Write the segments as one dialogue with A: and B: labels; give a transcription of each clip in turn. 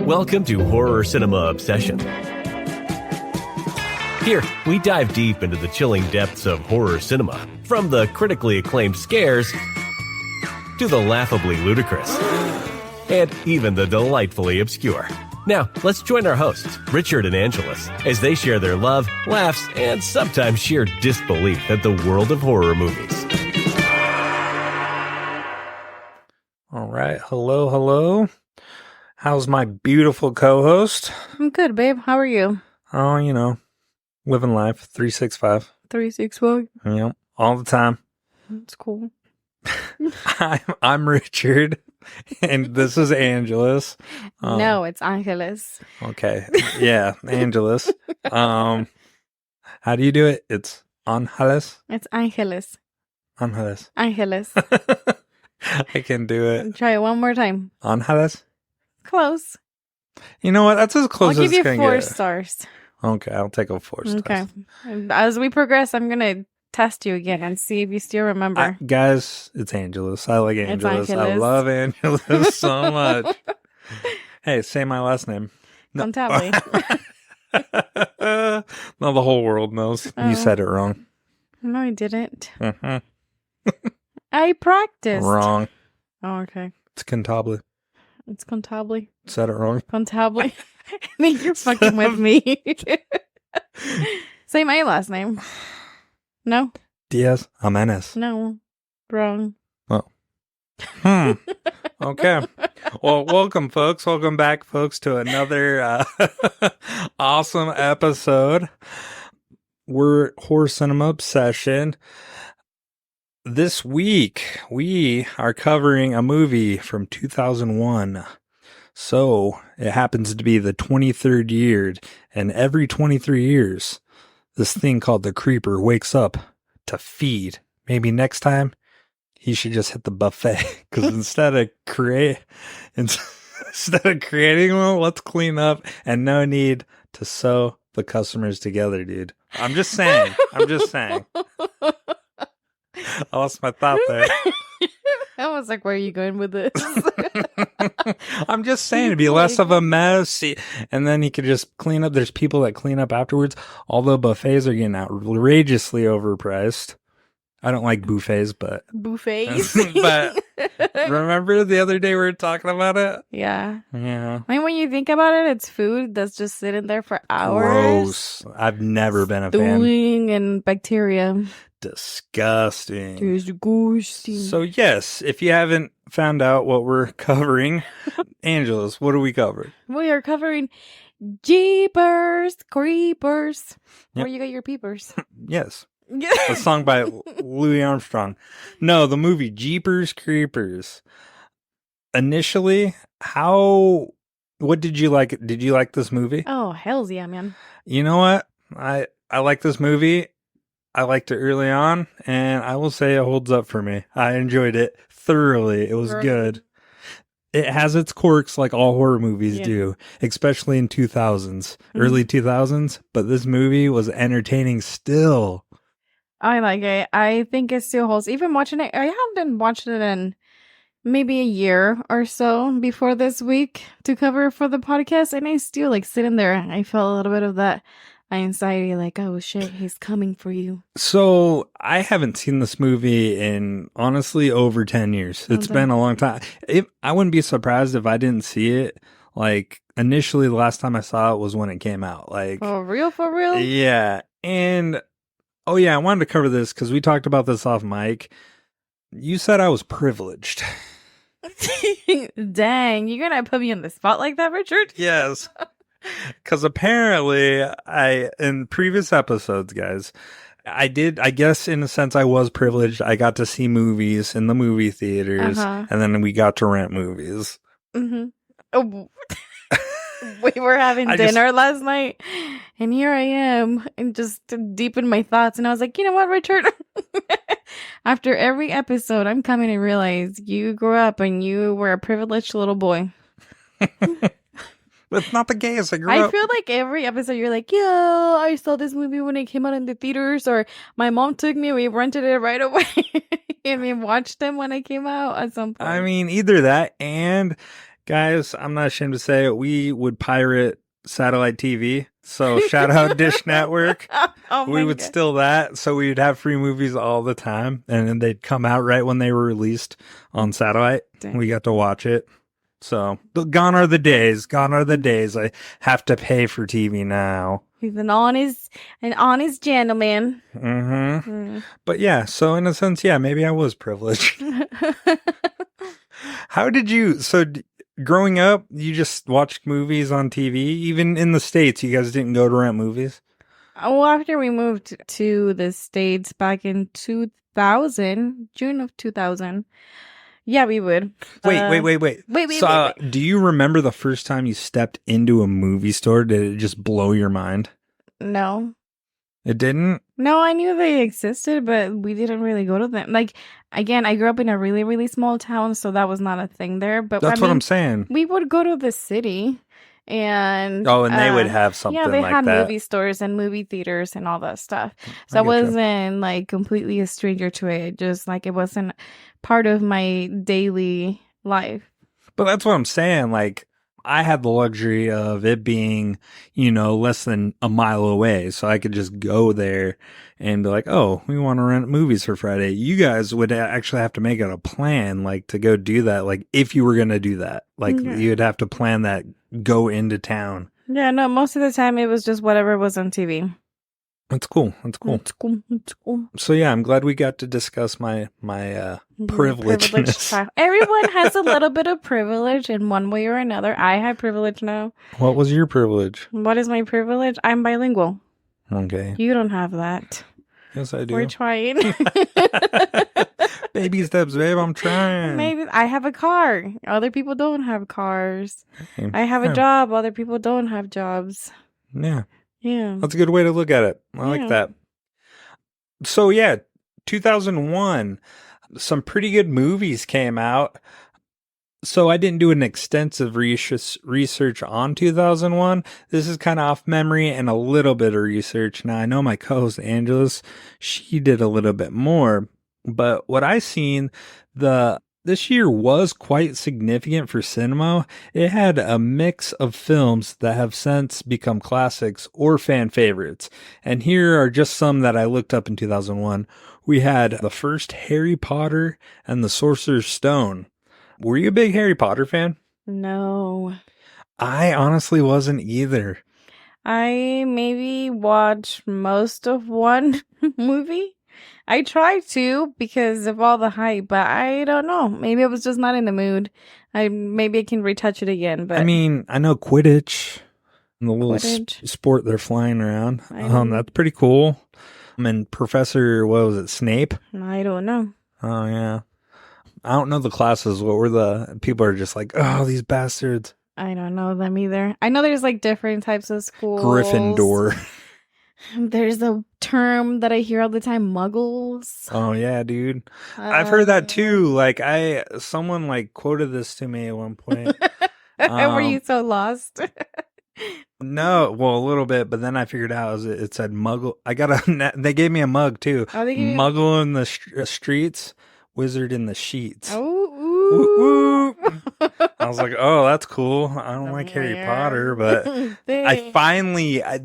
A: Welcome to Horror Cinema Obsession. Here, we dive deep into the chilling depths of horror cinema, from the critically acclaimed scares to the laughably ludicrous, and even the delightfully obscure. Now, let's join our hosts, Richard and Angelus, as they share their love, laughs, and sometimes sheer disbelief at the world of horror movies.
B: All right. Hello. How's my beautiful co-host?
C: I'm good, babe. How are you?
B: Oh, living life. 365.
C: 365.
B: Yep. All the time.
C: That's cool.
B: I'm Richard, and this is Angelus.
C: No, it's Angelus.
B: Okay. Yeah, Angelus. How do you do it? It's Angelus?
C: It's Angelus.
B: Angelus.
C: Angelus.
B: I can do it.
C: Try it one more time.
B: Angelus?
C: Close.
B: You know what? That's as close
C: I'll
B: as
C: give
B: it's
C: you
B: going to
C: 4
B: get.
C: stars.
B: Okay, I'll take a 4 stars.
C: Okay. And as we progress, I'm going to test you again and see if you still remember.
B: Guys, it's Angelus. I like Angelus. I
C: Angelus.
B: love Angelus so much. Hey, say my last name. No.
C: Contably.
B: No, the whole world knows.
C: Oh.
B: You said it wrong.
C: No, I didn't.
B: Mhm.
C: I practiced.
B: Wrong.
C: Oh, okay.
B: It's Cantabile.
C: It's Contably.
B: Said it wrong.
C: Contably. I think you're fucking with me. Say my last name. No?
B: Diaz Amenes.
C: No. Wrong.
B: Okay. Well, welcome, folks. Welcome back, folks, to another awesome episode. We're Horror Cinema Obsession. This week, we are covering a movie from 2001. So, it happens to be the 23rd year, and every 23 years, this thing called the Creeper wakes up to feed. Maybe next time, he should just hit the buffet, because instead of creating one, let's clean up, and no need to sew the customers together, dude. I'm just saying. I lost my thought there.
C: I was like, where are you going with this?
B: I'm just saying, it'd be less of a mess. And then he could just clean up. There's people that clean up afterwards. Although buffets are getting outrageously overpriced. I don't like buffets, but...
C: Buffets?
B: But remember the other day we were talking about it?
C: Yeah.
B: Yeah.
C: I mean, when you think about it, it's food that's just sitting there for hours.
B: Gross. I've never been a fan.
C: Stewing and bacteria.
B: Disgusting.
C: Disgusting.
B: So yes, if you haven't found out what we're covering, Angelus, what are we covering?
C: We are covering Jeepers Creepers.
B: Yep.
C: Where you got your peepers?
B: Yes. A song by Louis Armstrong. No, the movie Jeepers Creepers. Initially, what did you like? Did you like this movie?
C: Oh, hells yeah, man.
B: You know what? I like this movie. I liked it early on, and I will say it holds up for me. I enjoyed it thoroughly. It was good. It has its quirks like all horror movies do, especially in 2000s, early 2000s, but this movie was entertaining still.
C: I like it. I think it still holds. Even watching it, I haven't watched it in maybe a year or so before this week to cover for the podcast, and I still like sitting there. I felt a little bit of that anxiety, like, oh shit, he's coming for you.
B: So I haven't seen this movie in honestly over 10 years. It's been a long time. I wouldn't be surprised if I didn't see it. Like initially, the last time I saw it was when it came out. Like
C: For real?
B: Yeah. And oh yeah, I wanted to cover this because we talked about this off mic. You said I was privileged.
C: Dang, you're gonna put me on the spot like that, Richard?
B: Yes. Because apparently, in previous episodes, guys, I guess in a sense, I was privileged. I got to see movies in the movie theaters, and then we got to rent movies.
C: Mm-hmm. Oh, we were having dinner last night, and here I am, and just deep in my thoughts, and I was like, you know what, Richard? After every episode, I'm coming to realize you grew up and you were a privileged little boy.
B: It's not the case. I
C: feel like every episode you're like, yeah, I saw this movie when it came out in the theaters, or my mom took me, we rented it right away, and we watched them when it came out at some point.
B: I mean, either that and Guys, I'm not ashamed to say it. We would pirate satellite TV. So shout out Dish Network.
C: Oh
B: We
C: my
B: would
C: God.
B: steal that. So we'd have free movies all the time. And then they'd come out right when they were released on satellite.
C: Dang.
B: We got to watch it. So gone are the days. Gone are the days. I have to pay for TV now.
C: He's an honest gentleman.
B: Mm-hmm. But yeah, so in a sense, yeah, maybe I was privileged. How did you, growing up, you just watched movies on TV? Even in the States, you guys didn't go to rent movies?
C: Well, after we moved to the States back in 2000, June of 2000, yeah, we would.
B: Wait.
C: Wait.
B: Do you remember the first time you stepped into a movie store? Did it just blow your mind?
C: No.
B: It didn't?
C: No, I knew they existed, but we didn't really go to them. Like, again, I grew up in a really, really small town, so that was not a thing there. But
B: That's what I'm saying.
C: We would go to the city, and
B: Oh, and they would have something
C: yeah, they
B: like
C: had
B: that.
C: movie stores and movie theaters and all that stuff. So I
B: I getcha.
C: wasn't like completely a stranger to it. Just like it wasn't part of my daily life.
B: But that's what I'm saying. Like, I had the luxury of it being, less than a mile away. So I could just go there and be like, oh, we want to rent movies for Friday. You guys would actually have to make it a plan, like, to go do that. Like, if you were going to do that, like,
C: Okay.
B: you'd have to plan that, go into town.
C: Yeah, no, most of the time it was just whatever was on TV.
B: That's cool. That's cool.
C: It's cool. It's cool.
B: So yeah, I'm glad we got to discuss my
C: Privileged
B: privilegeness.
C: child. Everyone has a little bit of privilege in one way or another. I have privilege now.
B: What was your privilege?
C: What is my privilege? I'm bilingual.
B: Okay.
C: You don't have that.
B: Yes, I do.
C: We're trying.
B: Baby steps, babe. I'm trying.
C: Maybe I have a car. Other people don't have cars.
B: Okay.
C: I have a
B: Yeah.
C: job. Other people don't have jobs.
B: Yeah.
C: Yeah.
B: That's a good way to look at it. I like
C: Yeah.
B: that. So yeah, 2001, some pretty good movies came out. So I didn't do an extensive research on 2001. This is kind of off memory and a little bit of research. Now I know my co-host Angeles, she did a little bit more, but what I seen, this year was quite significant for cinema. It had a mix of films that have since become classics or fan favorites. And here are just some that I looked up in 2001. We had the first Harry Potter and the Sorcerer's Stone. Were you a big Harry Potter fan?
C: No.
B: I honestly wasn't either.
C: I maybe watched most of one movie. I tried to because of all the hype, but I don't know. Maybe I was just not in the mood. Maybe I can retouch it again. But
B: I mean, I know Quidditch and the little
C: Quidditch.
B: sport they're flying around.
C: I know.
B: That's pretty cool. And Professor, what was it, Snape?
C: I don't know.
B: Oh, yeah. I don't know the classes. What were the people are just like, oh, these bastards.
C: I don't know them either. I know there's like different types of schools.
B: Gryffindor.
C: There's a term that I hear all the time, muggles.
B: Oh, yeah, dude. I've heard that too. Like, someone like quoted this to me at one point.
C: Were you so lost?
B: No, well, a little bit, but then I figured out it said muggle. They gave me a mug too.
C: Oh, they gave you-
B: Muggle in the streets, wizard in the sheets.
C: Oh,
B: Ooh,
C: ooh.
B: ooh. I was like, oh, that's cool. I don't like Harry Potter, but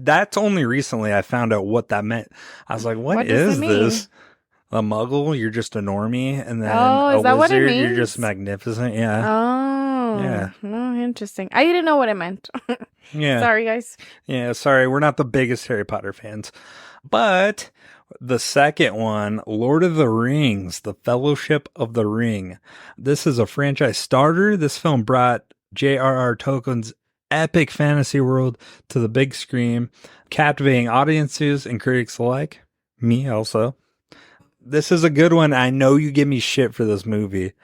B: that's only recently I found out what that meant. I was like, what
C: does
B: is
C: it mean?
B: this? A muggle, you're just a normie, and then
C: Oh, is
B: a
C: that what it
B: wizard, you're
C: means?
B: just magnificent. Yeah.
C: Oh,
B: Yeah.
C: Oh, interesting. I didn't know what it meant.
B: Yeah.
C: Sorry, guys.
B: Yeah, sorry, we're not the biggest Harry Potter fans. But the second one, Lord of the Rings, The Fellowship of the Ring. This is a franchise starter. This film brought J.R.R. Tolkien's epic fantasy world to the big screen, captivating audiences and critics alike. Me also. This is a good one. I know you give me shit for this movie.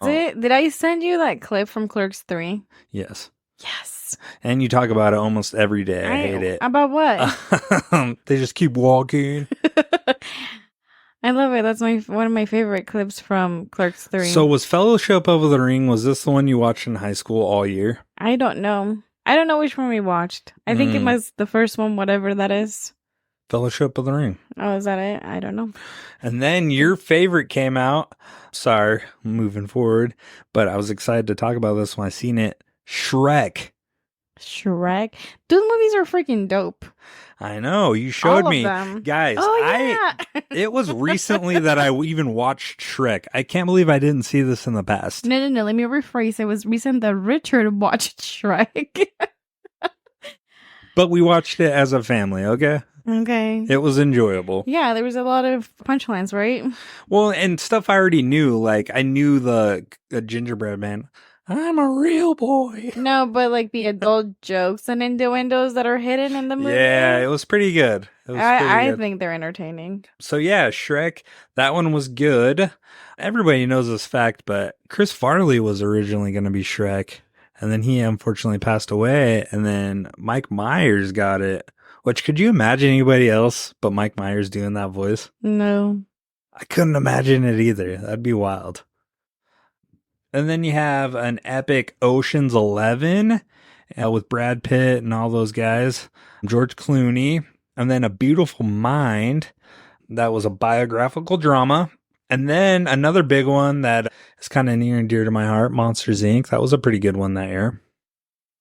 C: Did I send you that clip from Clerks 3?
B: Yes.
C: Yes.
B: And you talk about it almost every day. I hate it.
C: About what?
B: They just keep walking.
C: I love it. That's one of my favorite clips from Clerks 3.
B: So was Fellowship of the Ring, was this the one you watched in high school all year?
C: I don't know. I don't know which one we watched. I think it was the first one, whatever that is.
B: Fellowship of the Ring.
C: Oh, is that it? I don't know.
B: And then your favorite came out. Sorry, moving forward. But I was excited to talk about this when I seen it. Shrek.
C: Shrek. Those movies are freaking dope.
B: I know. You showed
C: All of
B: me.
C: them.
B: Guys,
C: Oh, yeah.
B: it was recently that I even watched Shrek. I can't believe I didn't see this in the past.
C: No. Let me rephrase. It was recent that Richard watched Shrek.
B: But we watched it as a family, okay?
C: Okay.
B: It was enjoyable.
C: Yeah, there was a lot of punchlines, right?
B: Well, and stuff I already knew. Like, I knew the gingerbread man. I'm a real boy.
C: No, but like the adult jokes and innuendos that are hidden in the movie.
B: Yeah, it was pretty good. It was
C: I
B: good.
C: think they're entertaining.
B: So yeah, Shrek, that one was good. Everybody knows this fact, but Chris Farley was originally going to be Shrek. And then he unfortunately passed away. And then Mike Myers got it. Which, could you imagine anybody else but Mike Myers doing that voice?
C: No.
B: I couldn't imagine it either. That'd be wild. And then you have an epic Ocean's 11 with Brad Pitt and all those guys. George Clooney. And then A Beautiful Mind. That was a biographical drama. And then another big one that is kind of near and dear to my heart, Monsters, Inc. That was a pretty good one that year.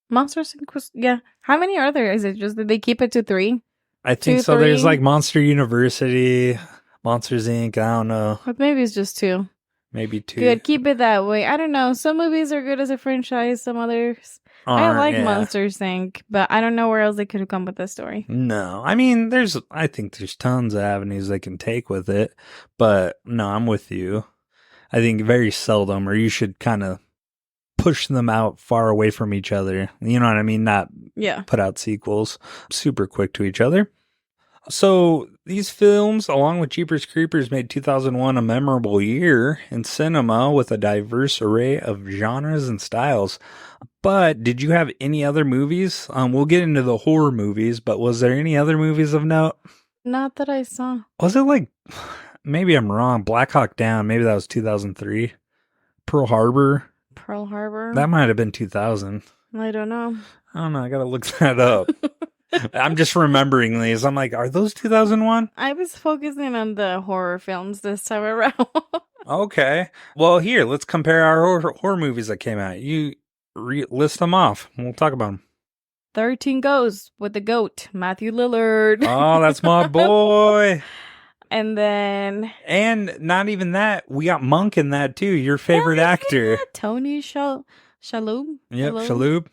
C: Monsters Inc. was, yeah. How many are there? Is it just that they keep it to 3?
B: I think
C: 2,
B: so.
C: 3?
B: There's like Monster University, Monsters, Inc. I don't know.
C: But maybe it's just 2.
B: Maybe 2.
C: Good. Keep it that way. I don't know. Some movies are good as a franchise. Some others. I like Monsters Inc., but I don't know where else they could have come with this story.
B: No. I mean, I think there's tons of avenues they can take with it. But no, I'm with you. I think very seldom, or you should kind of push them out far away from each other. You know what I mean? Not put out sequels super quick to each other. So these films, along with Jeepers Creepers, made 2001 a memorable year in cinema with a diverse array of genres and styles. But did you have any other movies? We'll get into the horror movies, but was there any other movies of note?
C: Not that I saw.
B: Was it like, maybe I'm wrong, Black Hawk Down, maybe that was 2003. Pearl Harbor. That might have been 2000.
C: I don't know.
B: I gotta look that up. I'm just remembering these. I'm like, are those 2001?
C: I was focusing on the horror films this time around.
B: Okay. Well, here, let's compare our horror movies that came out. You list them off. We'll talk about them.
C: 13 Ghosts with the goat, Matthew Lillard.
B: Oh, that's my boy.
C: And then...
B: And not even that. We got Monk in that, too. Your favorite actor.
C: Yeah, Tony Shalhoub.
B: Yep, Shalhoub.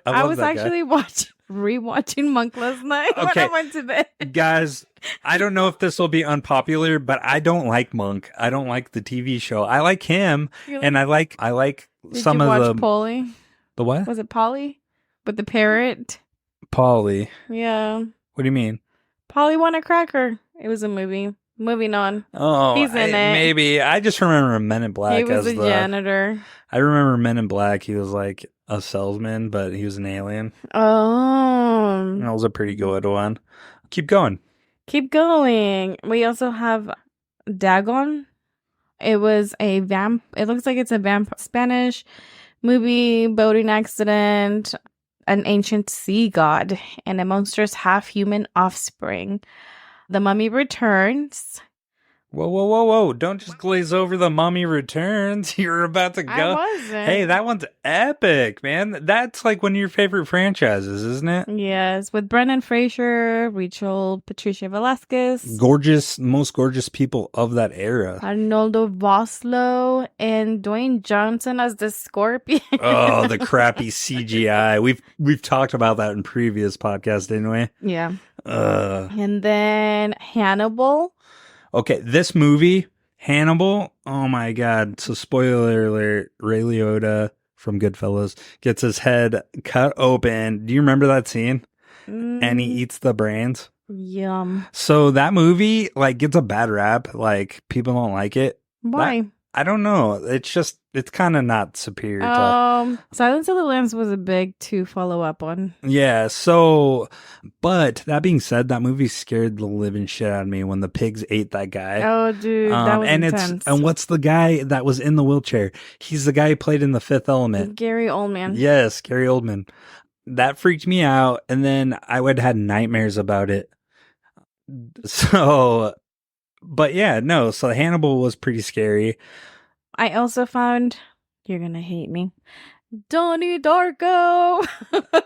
C: I was actually rewatching Monk last night when I went to bed.
B: Guys, I don't know if this will be unpopular, but I don't like Monk. I don't like the TV show. I like him, and I like some of the...
C: Did you watch Polly?
B: The what?
C: Was it Polly? With the parrot?
B: Polly.
C: Yeah.
B: What do you mean?
C: Polly won a cracker. It was a movie. Moving on.
B: Oh,
C: he's in it.
B: Maybe. I just remember Men in Black.
C: He was a janitor.
B: I remember Men in Black. He was like a salesman, but he was an alien.
C: Oh.
B: That was a pretty good one. Keep going.
C: We also have Dagon. It was a it looks like it's a Spanish movie, boating accident, an ancient sea god, and a monstrous half-human offspring. The Mummy Returns.
B: Whoa. Don't just glaze over The Mummy Returns. You're about to go.
C: I wasn't.
B: Hey, that one's epic, man. That's like one of your favorite franchises, isn't it?
C: Yes, with Brendan Fraser, Rachel Patricia Velasquez.
B: Gorgeous, most gorgeous people of that era.
C: Arnoldo Vosloo and Dwayne Johnson as the Scorpion.
B: Oh, the crappy CGI. We've talked about that in previous podcasts, didn't we?
C: Yeah. And then Hannibal.
B: Okay, this movie, Hannibal, oh my God. So spoiler alert, Ray Liotta from Goodfellas gets his head cut open. Do you remember that scene? And he eats the brains.
C: Yum.
B: So that movie, like, gets a bad rap. Like, people don't like it.
C: Why?
B: I don't know. It's kind of not superior to...
C: Silence of the Lambs was a big to follow up on.
B: Yeah, so... But, that being said, that movie scared the living shit out of me when the pigs ate that guy.
C: Oh, dude, that was intense.
B: And what's the guy that was in the wheelchair? He's the guy who played in The Fifth Element.
C: Gary Oldman.
B: Yes, Gary Oldman. That freaked me out, and then I would have had nightmares about it. So, but yeah, no. So Hannibal was pretty scary.
C: I also found, you're gonna hate me, Donnie Darko.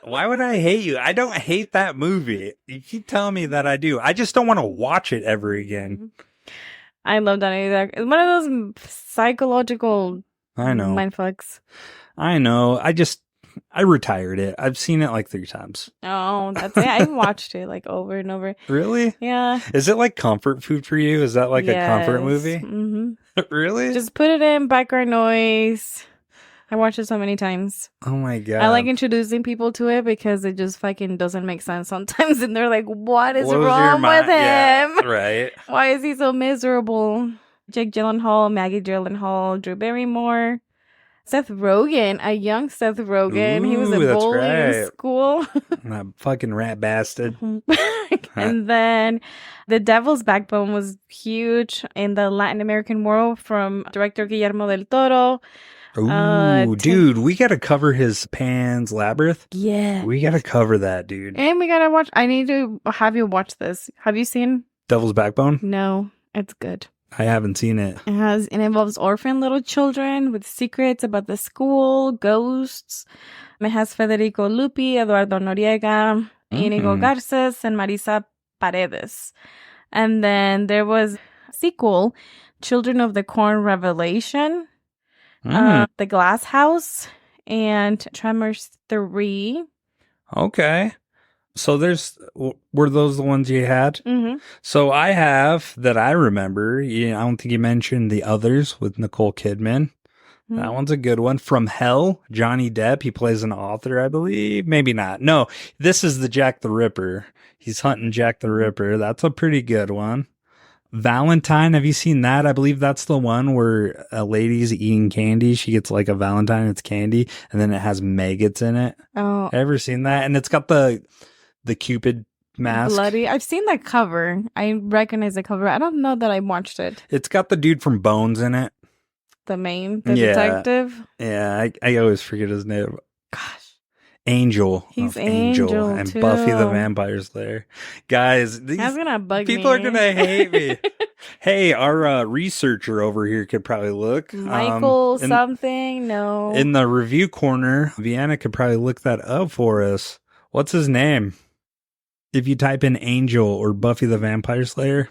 B: Why would I hate you? I don't hate that movie. You keep telling me that I do. I just don't want to watch it ever again.
C: I love Donnie Darko. It's one of those psychological mindfucks.
B: I know. I retired it. I've seen it like 3 times.
C: Oh, that's it. I watched it like over and over.
B: Really?
C: Yeah.
B: Is it like comfort food for you? Is that like a comfort movie?
C: Mm-hmm.
B: Really?
C: Just put it in background noise. I watched it so many times.
B: Oh my God.
C: I like introducing people to it because it just fucking doesn't make sense sometimes. And they're like, what is wrong with him?
B: Yeah, right.
C: Why is he so miserable? Jake Gyllenhaal, Maggie Gyllenhaal, Drew Barrymore. Seth Rogen, a young Seth Rogen. He was a bully in school.
B: That fucking rat bastard.
C: And then The Devil's Backbone was huge in the Latin American world from director Guillermo del Toro.
B: Ooh, dude, we got to cover his Pan's Labyrinth.
C: Yeah.
B: We got to cover that, dude.
C: And we got to watch, I need to have you watch this. Have you seen?
B: Devil's Backbone?
C: No, it's good.
B: I haven't seen it.
C: It involves orphan little children with secrets about the school, ghosts. It has Federico Lupi, Eduardo Noriega, Inigo Garces, and Marisa Paredes. And then there was a sequel, Children of the Corn Revelation, The Glass House, and Tremors 3.
B: Okay. So were those the ones you had?
C: Mm-hmm.
B: So I have that I remember. I don't think you mentioned The Others with Nicole Kidman. Mm-hmm. That one's a good one. From Hell, Johnny Depp. He plays an author, I believe. Maybe not. No, this is the Jack the Ripper. He's hunting Jack the Ripper. That's a pretty good one. Valentine, have you seen that? I believe that's the one where a lady's eating candy. She gets like a Valentine, it's candy, and then it has maggots in it.
C: Oh.
B: Ever seen that? And it's got the Cupid mask.
C: Bloody. I've seen the cover. I recognize the cover. I don't know that I watched it.
B: It's got the dude from Bones in it.
C: The detective.
B: Yeah, I always forget his name.
C: Gosh.
B: Angel.
C: He's Angel
B: and
C: too.
B: Buffy the Vampire Slayer. Guys,
C: that's gonna bug
B: people are gonna hate me. Hey, our researcher over here could probably look.
C: Michael something. No.
B: In the review corner, Vienna could probably look that up for us. What's his name? If you type in Angel or Buffy the Vampire Slayer,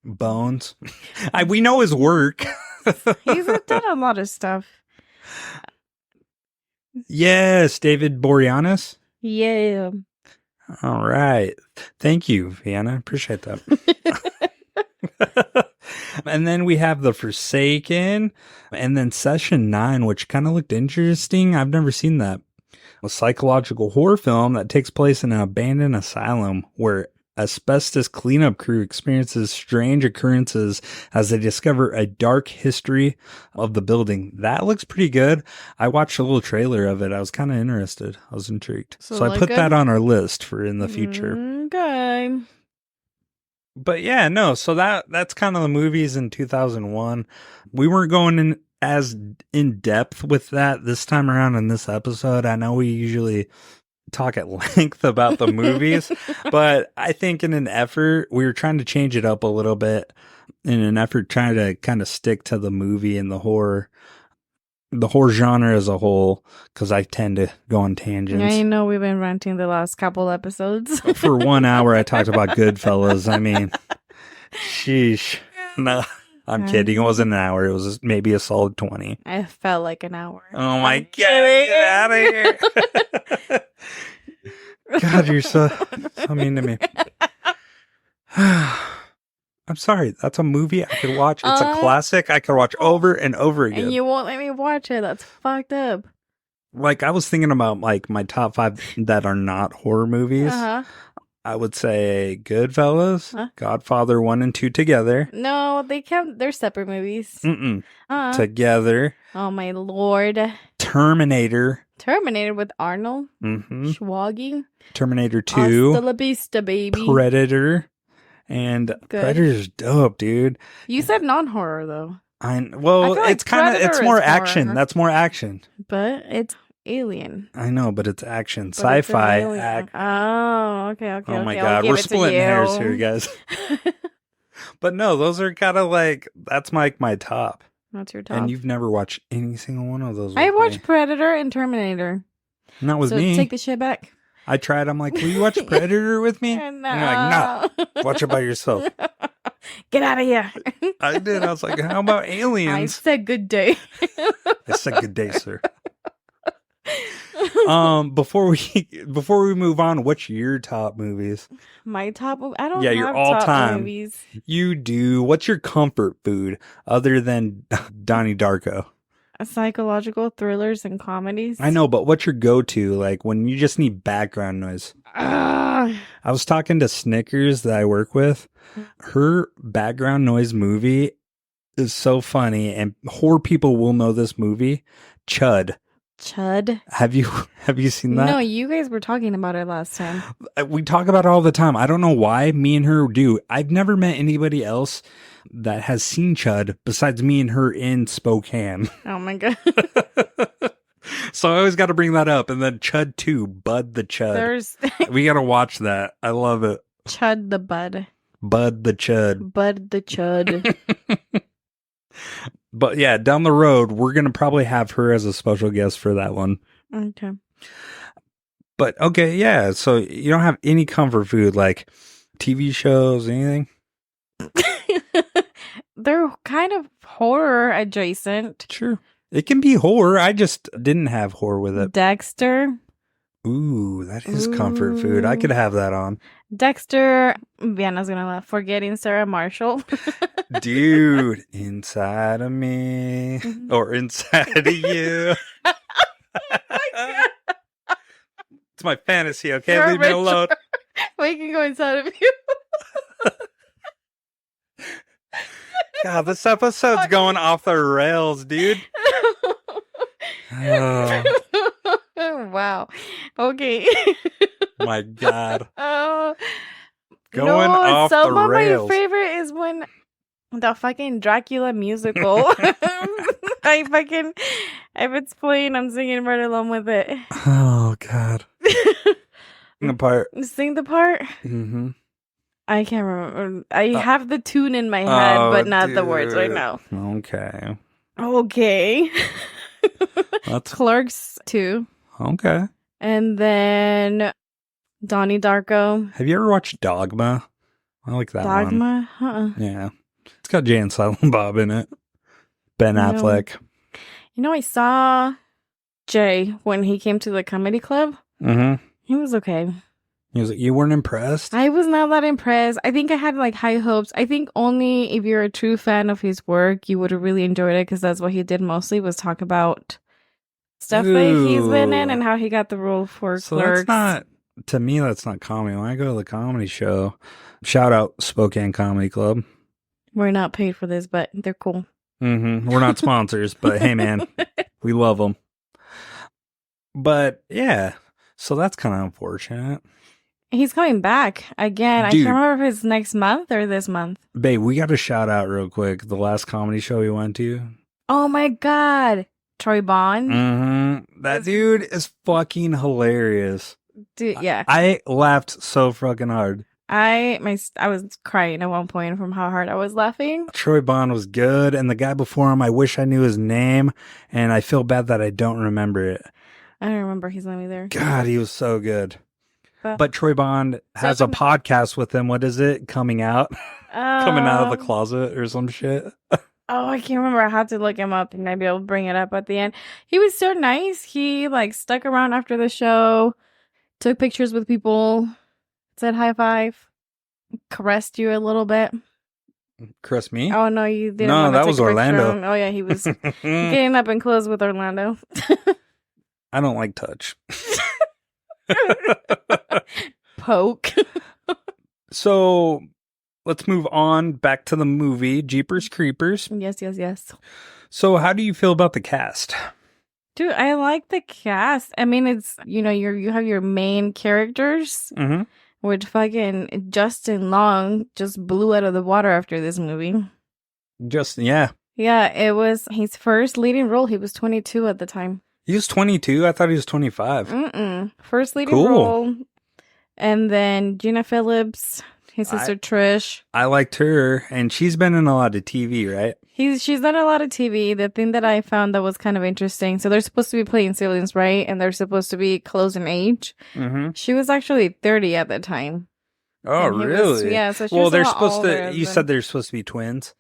B: Bones. We know his work.
C: He's done a lot of stuff.
B: Yes, David Boreanaz.
C: Yeah.
B: All right. Thank you, Vienna. Appreciate that. And then we have The Forsaken, and then Session 9, which kind of looked interesting. I've never seen that. A psychological horror film that takes place in an abandoned asylum where asbestos cleanup crew experiences strange occurrences as they discover a dark history of the building. That looks pretty good. I watched a little trailer of it. I was kind of interested. I was intrigued. So I put that on our list for in the future.
C: Okay.
B: But yeah, no. So that's kind of the movies in 2001. We weren't going in as in depth with that this time around in this episode. I know we usually talk at length about the movies, but I think in an effort, we were trying to change it up a little bit in an effort trying to kind of stick to the movie and the horror genre as a whole, because I tend to go on tangents.
C: I know we've been ranting the last couple episodes.
B: For 1 hour, I talked about Goodfellas. I mean, sheesh. No, I'm kidding. It wasn't an hour. It was maybe a solid 20.
C: I felt like an hour.
B: Oh my God, get out of here. God, you're so mean to me. I'm sorry. That's a movie I could watch. It's a classic I could watch over and over again.
C: And you won't let me watch it. That's fucked up.
B: Like, I was thinking about like my top 5 that are not horror movies.
C: Uh-huh.
B: I would say Goodfellas, Godfather 1 and 2 together.
C: No, they can't. They're separate movies.
B: Together.
C: Oh my Lord.
B: Terminator
C: with Arnold Schwarzenegger.
B: Terminator 2.
C: Hasta la vista, baby.
B: Predator. And Predator's dope, dude.
C: You said non-horror though.
B: It's kind of, it's more action.
C: Horror.
B: That's more action.
C: But it's Alien.
B: I know, but it's action.
C: But it's an
B: Sci-fi.
C: alien. Oh, okay.
B: Oh my
C: I'll
B: God.
C: give
B: We're
C: it to
B: splitting hairs
C: you.
B: here, guys. But no, those are kind of like, that's my top.
C: That's your top.
B: And you've never watched any single one of those.
C: I
B: with
C: watched
B: me.
C: Predator and Terminator.
B: Not with
C: so
B: me.
C: Take the shit back.
B: I tried. I'm like, will you watch Predator with me?
C: No.
B: And you're like, no. Watch it by yourself.
C: Get out of here.
B: I did. I was like, how about
C: I
B: aliens?
C: said good day.
B: I said good day, sir. Before we move on, what's your top movies?
C: My top. I don't.
B: Yeah,
C: have
B: your all
C: top
B: time.
C: movies.
B: You do. What's your comfort food other than Donnie Darko?
C: Psychological thrillers and comedies.
B: I know, but what's your go-to? Like when you just need background noise. I was talking to Snickers that I work with. Her background noise movie is so funny, and horror people will know this movie. Chud. Have you seen that?
C: No, you guys were talking about it last time.
B: We talk about it all the time. I don't know why. Me and her do. I've never met anybody else that has seen Chud besides me and her in Spokane.
C: Oh my God.
B: So I always got to bring that up. And then Chud 2, Bud the Chud. We got to watch that. I love it.
C: Chud the Bud.
B: Bud the Chud.
C: Bud the Chud.
B: But yeah, down the road, we're going to probably have her as a special guest for that one.
C: Okay.
B: But okay, yeah. So you don't have any comfort food like TV shows, anything?
C: They're kind of horror adjacent.
B: Sure. It can be horror. I just didn't have horror with it.
C: Dexter.
B: Ooh, that is comfort food. I could have that on.
C: Dexter. Vienna's gonna laugh. Forgetting Sarah Marshall.
B: Dude, inside of me or inside of you.
C: Oh my God.
B: It's my fantasy, okay?
C: You're
B: Leave me alone.
C: We can go inside of you.
B: God, this episode's going off the rails, dude. Oh,
C: Wow. Okay.
B: my God.
C: Oh.
B: Going off the
C: some of
B: rails.
C: my favorite is when the fucking Dracula musical. If it's playing, I'm singing right along with it.
B: Oh, God. The part.
C: Sing the part?
B: Mm-hmm.
C: I can't remember. I have the tune in my head, but not the words right
B: dude.
C: now.
B: Okay.
C: Okay.
B: That's
C: Clerks 2.
B: okay.
C: And then Donnie Darko.
B: Have you ever watched Dogma? I like that one.
C: Dogma? Uh-uh.
B: Yeah. It's got Jay and Silent Bob in it. Ben
C: No.
B: Affleck.
C: You know, I saw Jay when he came to the comedy club.
B: Mm-hmm.
C: He was okay.
B: He was like, you weren't impressed?
C: I was not that impressed. I think I had like high hopes. I think only if you're a true fan of his work, you would have really enjoyed it because that's what he did mostly was talk about stuff that he's been in and how he got the role for
B: So
C: Clerks.
B: that's not, to me, that's not comedy. When I go to the comedy show, shout out Spokane Comedy Club.
C: We're not paid for this, but they're cool.
B: Mm-hmm. We're not sponsors, but hey, man, we love them. But yeah, so that's kind of unfortunate.
C: He's coming back again.
B: Dude.
C: I can't remember if it's next month or this month.
B: Babe, we got to shout out real quick the last comedy show we went to.
C: Oh my God. Troy Bond.
B: Mm-hmm. That dude is fucking hilarious.
C: Dude, yeah.
B: I laughed so fucking hard.
C: I was crying at one point from how hard I was laughing.
B: Troy Bond was good, and the guy before him, I wish I knew his name, and I feel bad that I don't remember it.
C: I don't remember his name either.
B: God, he was so good. But Troy Bond has a podcast with him. What is it? Coming out? Coming out of the closet or some shit?
C: Oh, I can't remember. I had to look him up and maybe I'll bring it up at the end. He was so nice. He like stuck around after the show, took pictures with people, said high five, caressed you a little bit.
B: Caress me?
C: Oh, no, you didn't.
B: No,
C: want to
B: that
C: take
B: was
C: a picture
B: Orlando.
C: of him. Oh, yeah, he was getting up and close with Orlando.
B: I don't like touch.
C: Poke.
B: So let's move on back to the movie Jeepers Creepers.
C: Yes.
B: So how do you feel about the cast?
C: Dude, I like the cast. I mean, it's, you have your main characters,
B: Mm-hmm.
C: which fucking Justin Long just blew out of the water after this movie.
B: Yeah.
C: Yeah, it was his first leading role. He was 22 at the time.
B: He was 22. I thought he was 25.
C: First leading role. And then Gina Phillips, his sister Trish.
B: I liked her, and she's been in a lot of TV, right?
C: She's done a lot of TV. The thing that I found that was kind of interesting, so they're supposed to be playing siblings, right? And they're supposed to be close in age. Mm-hmm. She was actually 30 at the time.
B: Oh, really?
C: So she was
B: they're supposed to. You said they're supposed to be twins.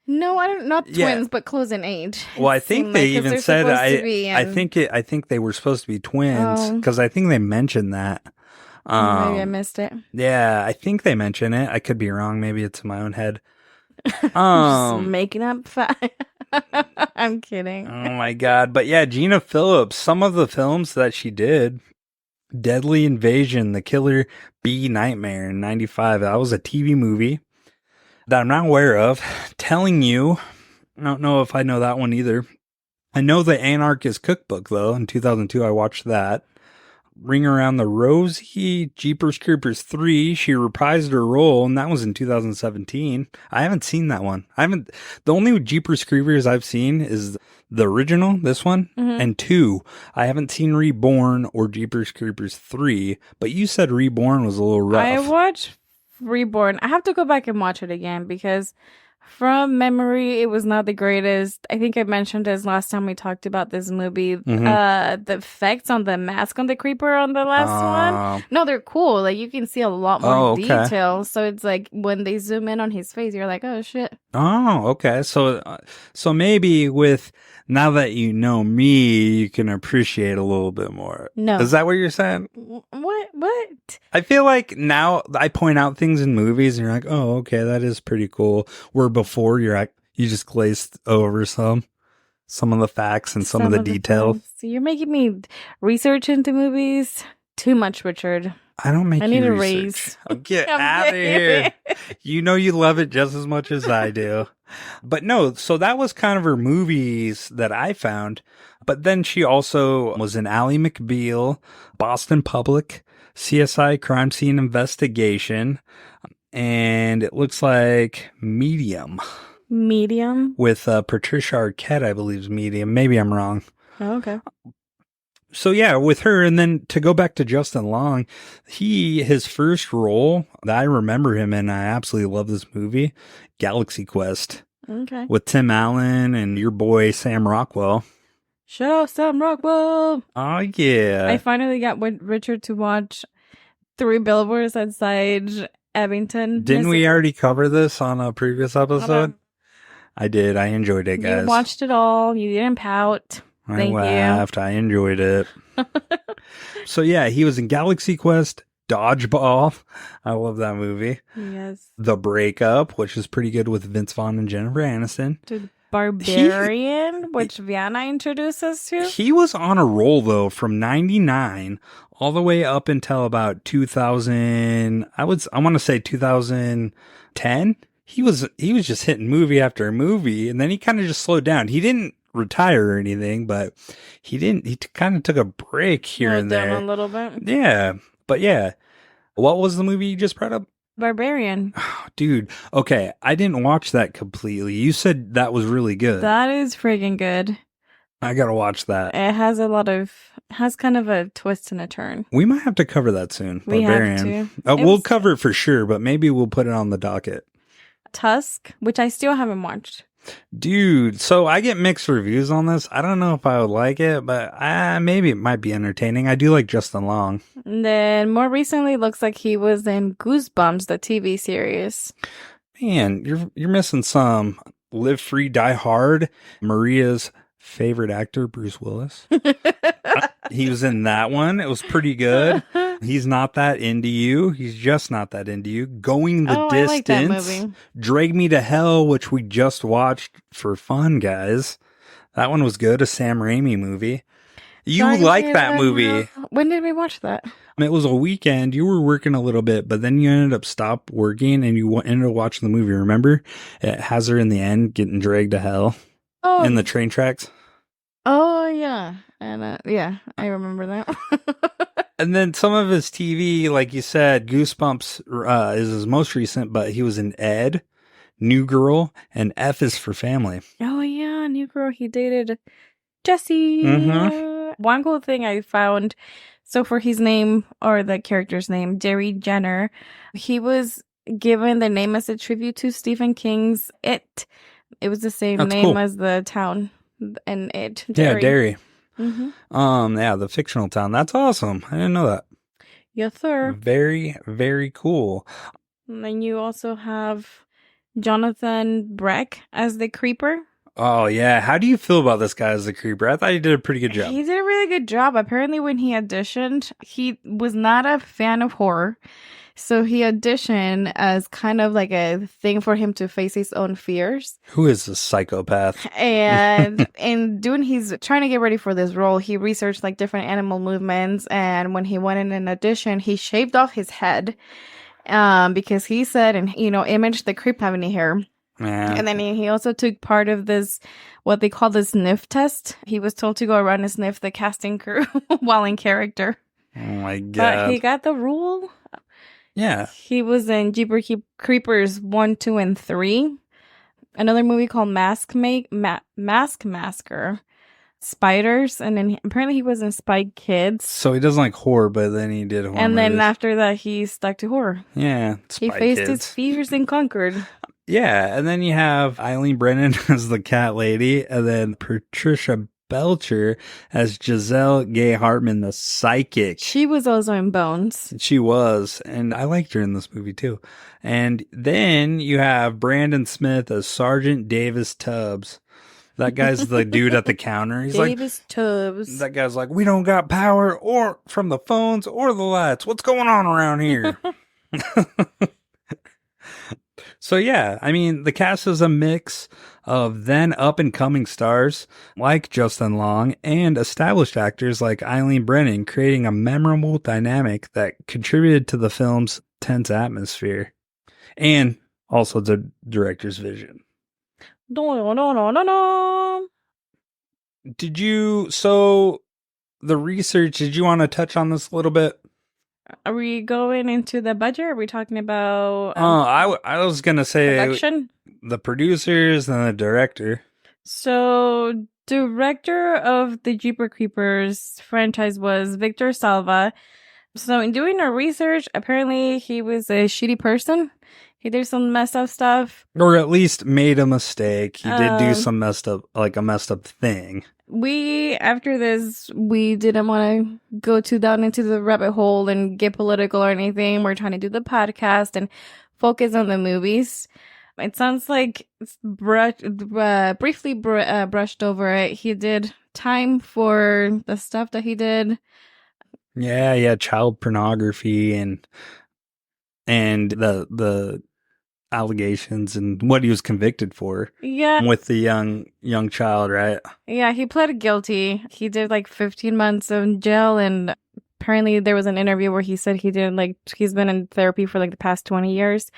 C: No, not twins, but close in age.
B: Well, I think they even said I think they were supposed to be twins because I think they mentioned that.
C: Maybe I missed it.
B: Yeah, I think they mention it. I could be wrong. Maybe it's in my own head.
C: Just making up I'm kidding.
B: Oh my god. But yeah, Gina Phillips, some of the films that she did, Deadly Invasion, The Killer Bee Nightmare in 95. That was a TV movie that I'm not aware of. Telling You, I don't know if I know that one either. I know The Anarchist Cookbook though. In 2002 I watched that. Ring Around the Rosie, Jeepers Creepers 3. She reprised her role, and that was in 2017. I haven't seen that one. The only Jeepers Creepers I've seen is the original, this one, and 2. I haven't seen Reborn or Jeepers Creepers 3, but you said Reborn was a little rough.
C: I watched Reborn. I have to go back and watch it again because from memory, it was not the greatest. I think I mentioned this last time we talked about this movie. The effects on the mask on the creeper on the last one. No, they're cool. Like you can see a lot more detail. So it's like when they zoom in on his face, you're like, oh shit.
B: Oh, okay. So maybe with now that you know me, you can appreciate a little bit more.
C: No.
B: Is that what you're saying?
C: What?
B: I feel like now I point out things in movies and you're like, oh, okay, that is pretty cool. Where before you're like, you just glazed over some of the facts and some of the details.
C: So you're making me research into movies too much, Richard.
B: I don't make
C: I need
B: you
C: a
B: research.
C: raise.
B: Get out of here. You know you love it just as much as I do. But no, so that was kind of her movies that I found. But then she also was in Ally McBeal, Boston Public, CSI Crime Scene Investigation, and it looks like Medium.
C: Medium?
B: With Patricia Arquette, I believe is Medium. Maybe I'm wrong.
C: Oh, okay.
B: So yeah, with her, and then to go back to Justin Long, his first role that I remember him in, I absolutely love this movie, Galaxy Quest.
C: Okay.
B: With Tim Allen and your boy Sam Rockwell.
C: Shout out Sam Rockwell.
B: Oh yeah.
C: I finally got Richard to watch 3 Billboards Outside Abington.
B: Didn't we already cover this on a previous episode? I did. I enjoyed it, guys.
C: You watched it all. You didn't pout. Thank you.
B: I laughed. I enjoyed it. So yeah, he was in Galaxy Quest, Dodgeball. I love that movie.
C: Yes.
B: The Breakup, which is pretty good with Vince Vaughn and Jennifer Aniston.
C: The Barbarian, which Viana introduced us to.
B: He was on a roll though from 99 all the way up until about 2000. I want to say 2010. He was just hitting movie after movie, and then he kind of just slowed down. He didn't retire or anything, but he kind of took a break here and there
C: a little bit.
B: Yeah, but yeah, what was the movie you just brought up?
C: Barbarian.
B: Oh, dude, okay, I didn't watch that completely. You said that was really good.
C: That is freaking good.
B: I gotta watch that.
C: It has kind of a twist and a turn.
B: We might have to cover that soon. Barbarian.
C: We have to.
B: We'll cover it for sure, but maybe we'll put it on the docket.
C: Tusk, which I still haven't watched.
B: Dude, so I get mixed reviews on this. I don't know if I would like it, but maybe it might be entertaining. I do like Justin Long.
C: And then more recently, looks like he was in Goosebumps, the TV series.
B: Man, you're missing some. Live Free, Die Hard. Maria's favorite actor, Bruce Willis. He was in that one. It was pretty good. He's not that into you. He's just not that into you. Going the Distance. I like that movie. Drag Me to Hell, which we just watched for fun, guys. That one was good. A Sam Raimi movie. You like that movie.
C: When did we watch that?
B: It was a weekend. You were working a little bit, but then you ended up stop working and you ended up watching the movie. Remember? It has her in the end getting dragged to hell in the train tracks.
C: Oh, yeah. And yeah, I remember that.
B: And then some of his TV, like you said, Goosebumps is his most recent, but he was in Ed, New Girl, and F is for Family.
C: Oh, yeah, New Girl. He dated Jesse.
B: Mm-hmm.
C: One cool thing I found, so for his name, or the character's name, Derry Jenner, he was given the name as a tribute to Stephen King's It. It was the same
B: That's
C: name
B: cool.
C: as the town and It.
B: Yeah, Derry.
C: Mm-hmm.
B: Yeah, the fictional town. That's awesome. I didn't know that.
C: Yes, sir.
B: Very, very cool.
C: And then you also have Jonathan Breck as the Creeper.
B: Oh, yeah. How do you feel about this guy as the Creeper? I thought he did a pretty good job.
C: He did a really good job. Apparently, when he auditioned, he was not a fan of horror. So he auditioned as kind of like a thing for him to face his own fears.
B: Who is this psychopath?
C: And he's trying to get ready for this role, he researched like different animal movements. And when he went in an audition, he shaved off his head because he said, and imaged the creep having any hair.
B: Yeah.
C: And then he also took part of this, what they call the sniff test. He was told to go around and sniff the casting crew while in character.
B: Oh my God.
C: But he got the role.
B: Yeah.
C: He was in Jeepers Creepers 1, 2, and 3. Another movie called Mask Masker. Spiders. And then apparently he was in Spy Kids.
B: So he doesn't like horror, but then he did horror
C: And then
B: movies.
C: after that, he stuck to horror.
B: Yeah.
C: He faced his fears and conquered.
B: Yeah. And then you have Eileen Brennan as the cat lady. And then Patricia Belcher as Giselle Gay Hartman, the psychic.
C: She was also in Bones.
B: She was, and I liked her in this movie too. And then you have Brandon Smith as Sergeant Davis Tubbs. That guy's the dude at the counter. He's
C: Davis Tubbs.
B: That guy's like, we don't got power or from the phones or the lights. What's going on around here? So yeah, I mean, the cast is a mix of then up-and-coming stars like Justin Long and established actors like Eileen Brennan, creating a memorable dynamic that contributed to the film's tense atmosphere and also the director's vision. So the research, did you want to touch on this a little bit?
C: Are we going into the budget? Are we talking about
B: I was going to say
C: production?
B: The producers and the director.
C: So, director of the Jeepers Creepers franchise was Victor Salva. So, in doing our research, apparently he was a shitty person. He did some messed up stuff.
B: Or at least made a mistake. He did do some messed up thing.
C: After this, we didn't want to go too down into the rabbit hole and get political or anything. We're trying to do the podcast and focus on the movies. It sounds like it's briefly brushed over it. He did time for the stuff that he did.
B: Yeah, child pornography and the allegations and what he was convicted for.
C: Yeah.
B: With the young child, right?
C: Yeah, he pled guilty. He did like 15 months in jail, and apparently there was an interview where he said he's been in therapy for like the past 20 years.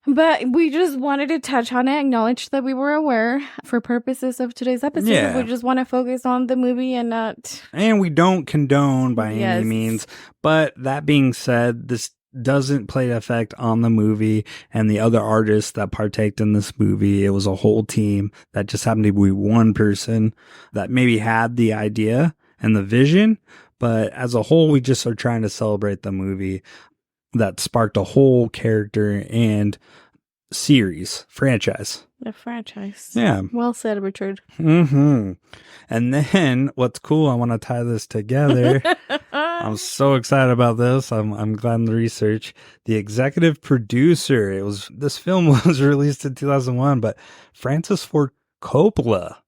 C: But we just wanted to touch on it, acknowledge that we were aware for purposes of today's episode.
B: Yeah.
C: We just want to focus on the movie and not...
B: And we don't condone by any means. But that being said, this doesn't play effect on the movie and the other artists that partaked in this movie. It was a whole team that just happened to be one person that maybe had the idea and the vision. But as a whole, we just are trying to celebrate the movie that sparked a whole character and franchise.
C: The franchise.
B: Yeah.
C: Well said, Richard.
B: Mm-hmm. And then what's cool, I want to tie this together. I'm so excited about this. I'm glad in the research. The executive producer, this film was released in 2001, but Francis Ford Coppola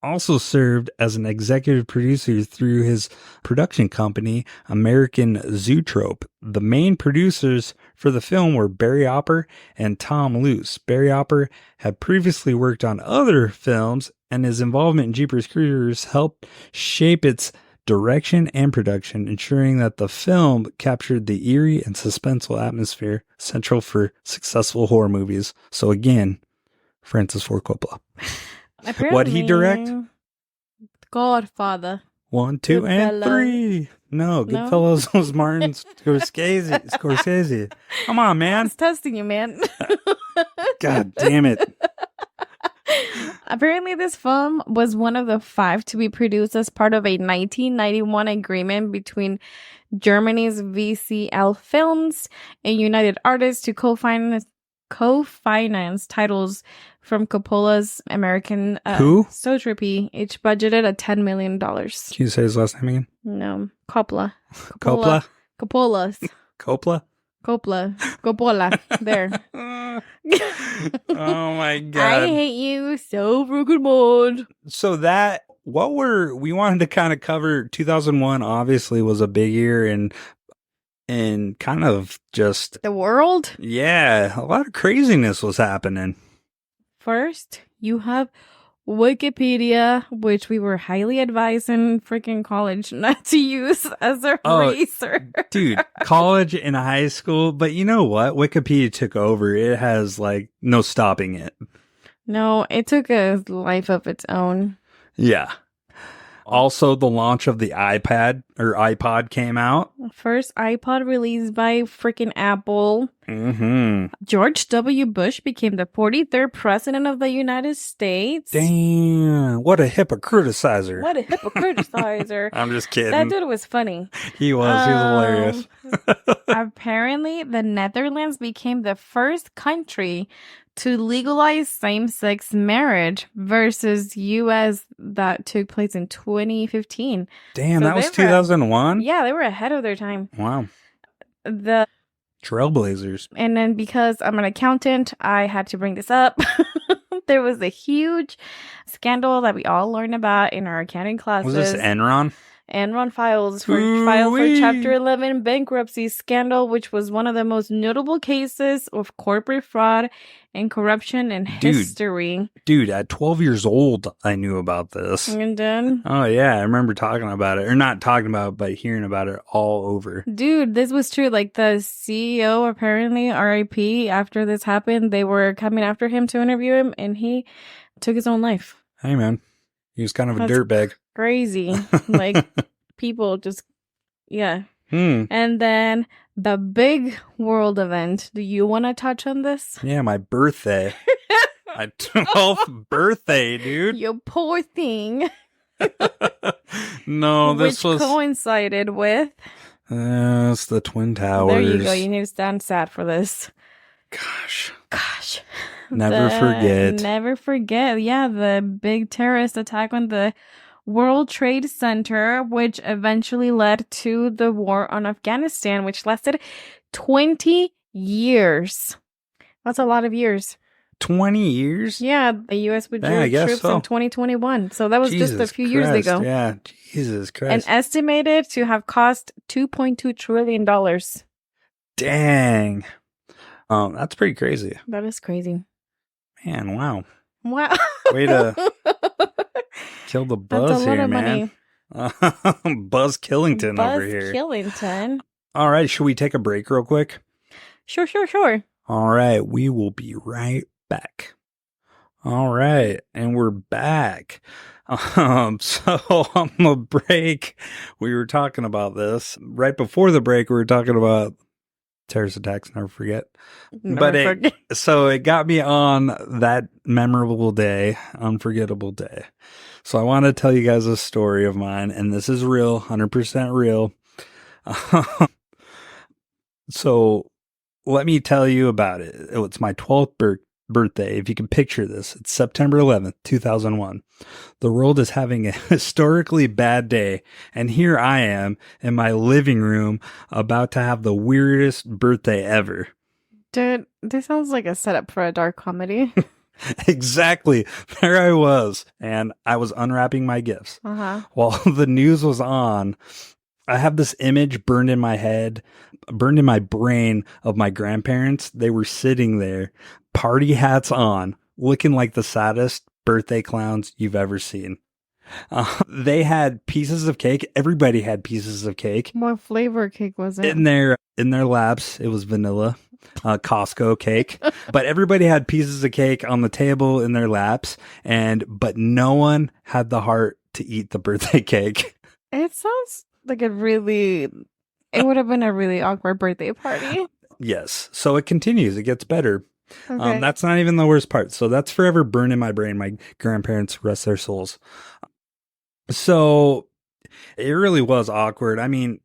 B: also served as an executive producer through his production company, American Zootrope. The main producers for the film were Barry Opper and Tom Luce. Barry Opper had previously worked on other films, and his involvement in Jeepers Creepers helped shape its direction and production, ensuring that the film captured the eerie and suspenseful atmosphere central for successful horror movies. So again, Francis Ford Coppola. What'd he direct?
C: Godfather.
B: 1, 2, and 3. No, Goodfellas was Martin Scorsese. Come on, man.
C: It's testing you, man.
B: God damn it.
C: Apparently, this film was one of the 5 to be produced as part of a 1991 agreement between Germany's VCL Films and United Artists to co-finance titles from Coppola's American Soap-Trippy, each budgeted at $10 million.
B: Can you say his last name again?
C: No, Coppola.
B: Coppola?
C: Coppola's.
B: Coppola?
C: Coppola. There.
B: Oh my God.
C: I hate you so freaking much.
B: So we wanted to kind of cover 2001 obviously was a big year and kind of just
C: The world?
B: a lot of craziness was happening.
C: First, you have Wikipedia, which we were highly advised in freaking college not to use as a research.
B: Dude, college and high school, but you know what? Wikipedia took over. It has like no stopping it.
C: No, it took a life of its own.
B: Yeah. Also, the launch of the iPod came out.
C: First iPod released by freaking Apple.
B: Mm-hmm.
C: George W. Bush became the 43rd president of the United States.
B: Damn, what a hypocritizer.
C: What a hypocritizer.
B: I'm just kidding.
C: That dude was funny.
B: He was hilarious.
C: Apparently, the Netherlands became the first country to legalize same-sex marriage versus U.S. that took place in 2015.
B: Damn, so that was 2001?
C: Yeah, they were ahead of their time.
B: Wow.
C: The
B: Trailblazers.
C: And then because I'm an accountant, I had to bring this up. There was a huge scandal that we all learned about in our accounting classes.
B: Was this Enron?
C: Enron filed for Chapter 11 bankruptcy scandal, which was one of the most notable cases of corporate fraud and corruption in history.
B: Dude, at 12 years old, I knew about this.
C: And then?
B: Oh, yeah. I remember talking about it. Or not talking about it, but hearing about it all over.
C: Dude, this was true. Like, the CEO, apparently, RIP, after this happened, they were coming after him to interview him, and he took his own life.
B: Hey, man. He was kind of a dirtbag.
C: Crazy. Like, people just, yeah. And then the big world event. Do you want to touch on this?
B: Yeah, my birthday. My 12th birthday, dude.
C: You poor thing.
B: No, this
C: Which coincided with?
B: It's the Twin Towers.
C: There you go. You need to stand sad for this.
B: Gosh.
C: Never
B: forget.
C: Never forget. Yeah, the big terrorist attack on the World Trade Center, which eventually led to the war on Afghanistan, which lasted 20 years. That's a lot of years.
B: 20 years?
C: Yeah, the U.S. withdrew troops in 2021. So that was just a few years ago.
B: Yeah, Jesus Christ.
C: And estimated to have cost $2.2 trillion.
B: Dang. That's pretty crazy.
C: That is crazy.
B: Man, wow.
C: Wow.
B: Way to kill the buzz here, man. Buzz Killington over here.
C: Buzz Killington.
B: All right, should we take a break real quick?
C: Sure.
B: All right, we will be right back. All right, and we're back. So on the break, we were talking about this. Right before the break, we were talking about terrorist attacks, never forget. So it got me on that memorable day, unforgettable day. So I want to tell you guys a story of mine, and this is real, 100% real. So let me tell you about it. It's my 12th birthday. If you can picture this, it's September 11th, 2001. The world is having a historically bad day, and here I am in my living room about to have the weirdest birthday ever.
C: Dude, this sounds like a setup for a dark comedy.
B: Exactly. There I was, and I was unwrapping my gifts. While the news was on, I have this image burned in my head, burned in my brain of my grandparents. They were sitting there, party hats on, looking like the saddest birthday clowns you've ever seen. They had pieces of cake. Everybody had pieces of cake.
C: What flavor cake was it?
B: In their laps, it was vanilla. Costco cake, but everybody had pieces of cake on the table in their laps, but no one had the heart to eat the birthday cake.
C: It sounds like it would have been a really awkward birthday party.
B: Yes. So it continues. It gets better.
C: Okay.
B: That's not even the worst part. So that's forever burned in my brain. My grandparents, rest their souls. So it really was awkward. I mean,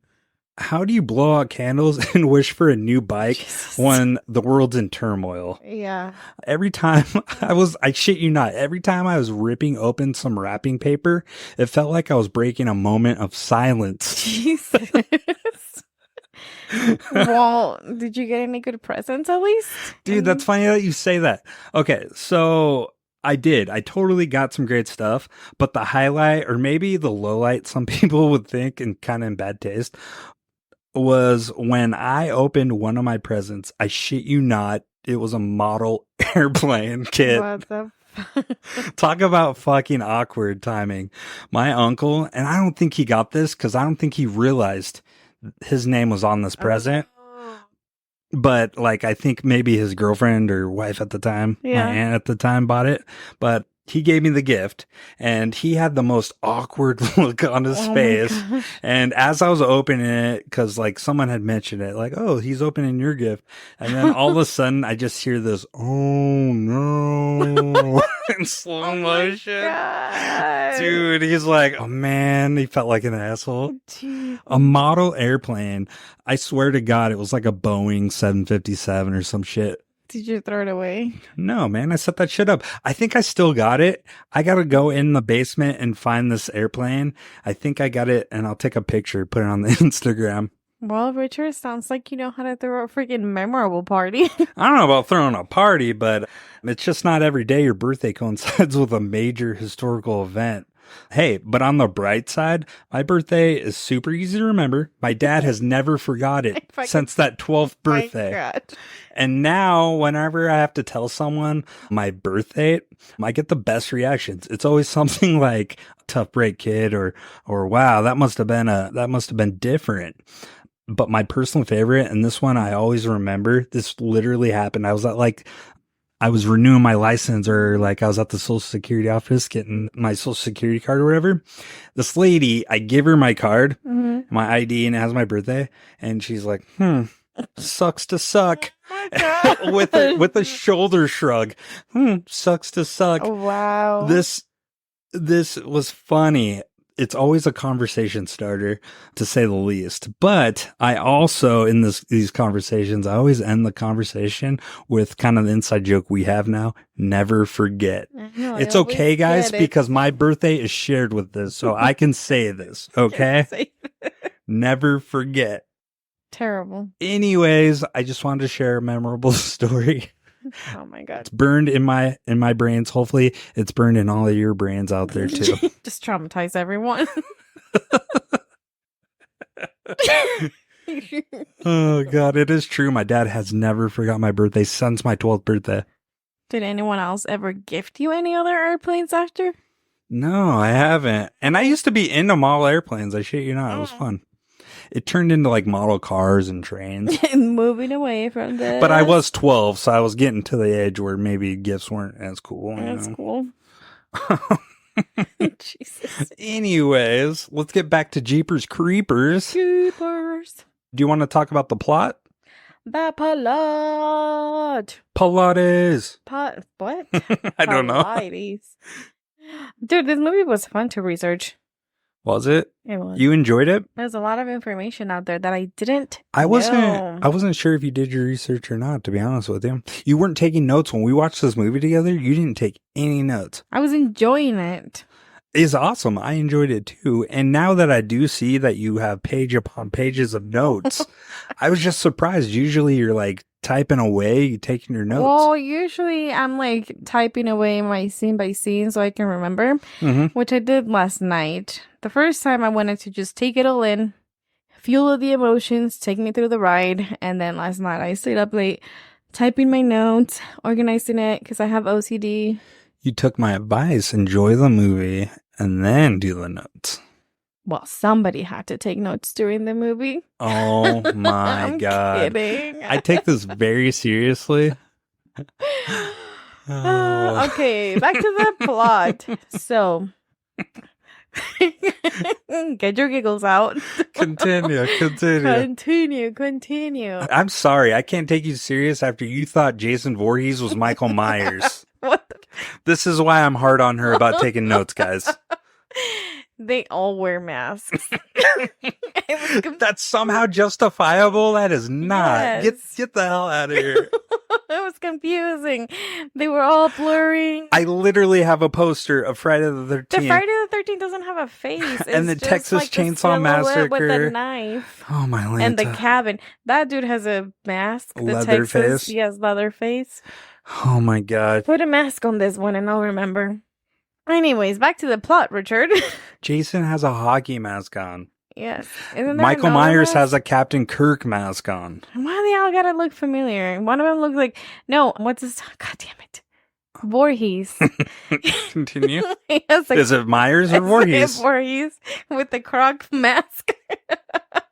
B: how do you blow out candles and wish for a new bike
C: Jesus.
B: when the world's in turmoil?
C: Yeah.
B: Every time I shit you not, every time I was ripping open some wrapping paper, it felt like I was breaking a moment of silence.
C: Jesus. Well, did you get any good presents at least?
B: Dude, that's funny that you say that. Okay, so I did. I totally got some great stuff, but the highlight, or maybe the low light, some people would think, and kind of in bad taste, was when I opened one of my presents. I shit you not, it was a model airplane kit.
C: What the
B: Talk about fucking awkward timing. My uncle, and I don't think he got this because I don't think he realized his name was on this present. But like, I think maybe his girlfriend or wife at the time,
C: Yeah.
B: my aunt at the time, bought it. But he gave me the gift, and he had the most awkward look on his
C: Oh my
B: face.
C: gosh.
B: And as I was opening it, because like someone had mentioned it, like, oh, he's opening your gift. And then all of a sudden, I just hear this, oh no, in slow
C: Oh my
B: motion.
C: God.
B: Dude, he's like, oh man, he felt like an asshole.
C: Jeez.
B: A model airplane. I swear to God, it was like a Boeing 757 or some shit.
C: Did you throw it away?
B: No, man, I set that shit up. I think I still got it. I got to go in the basement and find this airplane. I think I got it, and I'll take a picture, put it on the Instagram.
C: Well, Richard, sounds like you know how to throw a freaking memorable party.
B: I don't know about throwing a party, but it's just not every day your birthday coincides with a major historical event. Hey, but on the bright side, my birthday is super easy to remember. My dad has never forgot it
C: If I
B: since that 12th
C: My
B: birthday.
C: God.
B: And now, whenever I have to tell someone my birthday, I get the best reactions. It's always something like "tough break, kid," or "wow, that must have been different." But my personal favorite, and this one I always remember, this literally happened. I was renewing my license, or like I was at the Social Security office getting my Social Security card or whatever. This lady, I give her my card, my ID, and it has my birthday, and she's like, sucks to suck. with a shoulder shrug. Sucks to suck.
C: Oh, wow.
B: This was funny. It's always a conversation starter, to say the least. But I also, in these conversations, I always end the conversation with kind of the inside joke we have now: never forget.
C: No,
B: It's
C: I
B: okay,
C: always
B: guys,
C: get it.
B: because my birthday is shared with this, so I can say this. Okay,
C: Say-
B: never forget.
C: Terrible.
B: Anyways, I just wanted to share a memorable story.
C: Oh my God.
B: It's burned in my brains. Hopefully it's burned in all of your brains out there too.
C: Just traumatize everyone.
B: Oh God, it is true. My dad has never forgot my birthday since my 12th birthday.
C: Did anyone else ever gift you any other airplanes after?
B: No, I haven't. And I used to be into model airplanes. I shit you not. It was fun. It turned into like model cars and trains.
C: Moving away from this.
B: But I was 12, so I was getting to the age where maybe gifts weren't as cool.
C: That's cool. Jesus.
B: Anyways, let's get back to Jeepers Creepers.
C: Jeepers.
B: Do you want to talk about the plot?
C: The plot.
B: Pilates.
C: What?
B: I don't know.
C: Pilates. Dude, this movie was fun to research.
B: Was it?
C: It was.
B: You enjoyed it?
C: There's a lot of information out there that I didn't
B: I
C: know.
B: wasn't sure if you did your research or not, to be honest with you. You weren't taking notes when we watched this movie together. You didn't take any notes.
C: I was enjoying it.
B: It's awesome. I enjoyed it too. And now that I do see that you have page upon pages of notes, I was just surprised. Usually you're like typing away, you taking your notes.
C: Well, usually I'm like typing away my scene by scene so I can remember, which I did last night. The first time I wanted to just take it all in, feel the emotions, take me through the ride. And then last night I stayed up late typing my notes, organizing it because I have OCD.
B: You took my advice, enjoy the movie, and then do the notes.
C: Well, somebody had to take notes during the movie.
B: Oh my
C: I'm
B: God.
C: kidding.
B: I take this very seriously. Oh.
C: Okay, back to the plot. So, Get your giggles out.
B: Continue.
C: Continue.
B: I'm sorry. I can't take you serious after you thought Jason Voorhees was Michael Myers.
C: What the
B: This is why I'm hard on her about taking notes, guys.
C: They all wear masks.
B: That's somehow justifiable? That is not.
C: Yes.
B: Get the hell out of here.
C: It was confusing. They were all blurring.
B: I literally have a poster of Friday the 13th.
C: The Friday the 13th doesn't have a face.
B: And the
C: It's just
B: Texas
C: like
B: Chainsaw
C: silhouette with
B: Massacre.
C: a knife.
B: Oh my Lanta.
C: And the cabin. That dude has a mask. The
B: Leather
C: Texas,
B: face?
C: Yes, leather face.
B: Oh my God.
C: Put a mask on this one and I'll remember. Anyways, back to the plot, Richard.
B: Jason has a hockey mask on.
C: Yes. Isn't there
B: Michael
C: another
B: Myers
C: mask?
B: has a Captain Kirk mask on.
C: Why do they all gotta look familiar? One of them looks like... No, what's his... God damn it. Voorhees.
B: Continue.
C: He has a-
B: Is it Myers or Voorhees?
C: Voorhees with the Croc mask.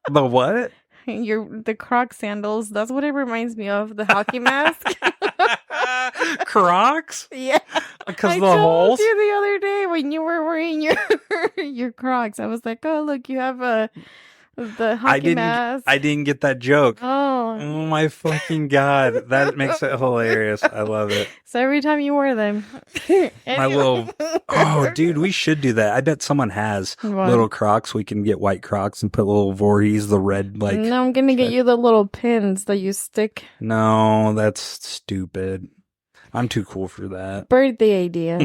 B: The what?
C: The Croc sandals. That's what it reminds me of. The hockey mask.
B: Crocs?
C: Yeah.
B: Because
C: I
B: the
C: told
B: holes?
C: you the other day when you were wearing your Crocs. I was like, oh, look, you have the hockey mask.
B: I didn't get that joke.
C: Oh.
B: Oh my fucking God. That makes it hilarious. I love it.
C: So every time you wear them.
B: My little... Oh, dude, we should do that. I bet someone has
C: What?
B: little Crocs. We can get white Crocs and put little Voorhees, the red, like...
C: No, I'm going to get you the little pins that you stick.
B: No, that's stupid. I'm too cool for that.
C: Birthday idea.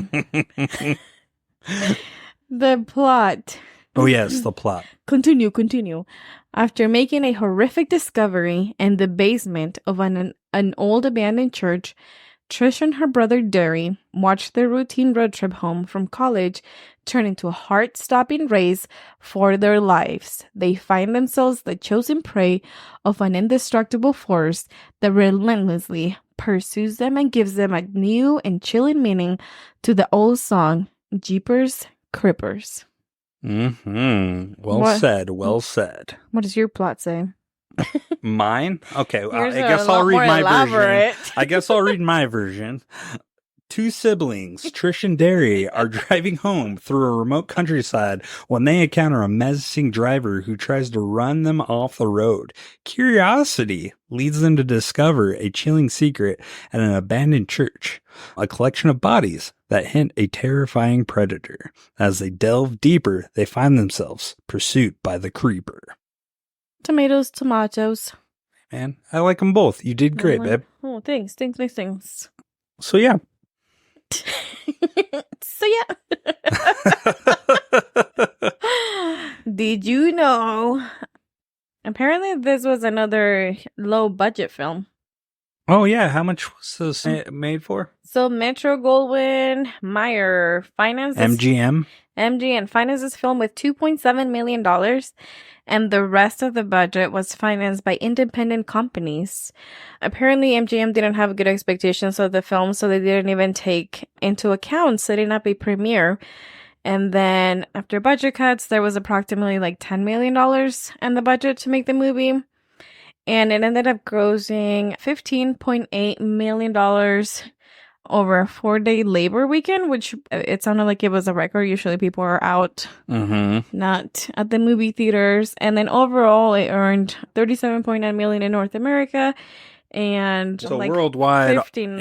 C: The plot.
B: Oh, yes, the plot.
C: Continue. After making a horrific discovery in the basement of an old abandoned church, Trish and her brother Derry watch their routine road trip home from college turn into a heart-stopping race for their lives. They find themselves the chosen prey of an indestructible force that relentlessly pursues them and gives them a new and chilling meaning to the old song, Jeepers Creepers.
B: Mm-hmm. Well
C: What?
B: said. Well said.
C: What does your plot say?
B: Mine? Okay,
C: Yours
B: I
C: are
B: guess
C: a
B: I'll
C: lot
B: read
C: more
B: my
C: elaborate.
B: version. I guess I'll read my version. Two siblings, Trish and Derry, are driving home through a remote countryside when they encounter a menacing driver who tries to run them off the road. Curiosity leads them to discover a chilling secret at an abandoned church, a collection of bodies that hint a terrifying predator. As they delve deeper, they find themselves pursued by the creeper.
C: Tomatoes.
B: Man, I like them both. You did great, babe.
C: Oh, thanks.
B: So yeah.
C: So yeah. Did you know? Apparently, this was another low budget film.
B: Oh yeah, how much was this made for?
C: So Metro Goldwyn Mayer finances MGM financed this film with $2.7 million, and the rest of the budget was financed by independent companies. Apparently, MGM didn't have good expectations of the film, so they didn't even take into account setting up a premiere. And then after budget cuts, there was approximately like $10 million in the budget to make the movie. And it ended up grossing $15.8 million over a 4-day labor weekend, which it sounded like it was a record. Usually people are out, not at the movie theaters. And then overall, it earned $37.9 million in North America and
B: so
C: like
B: worldwide,
C: 15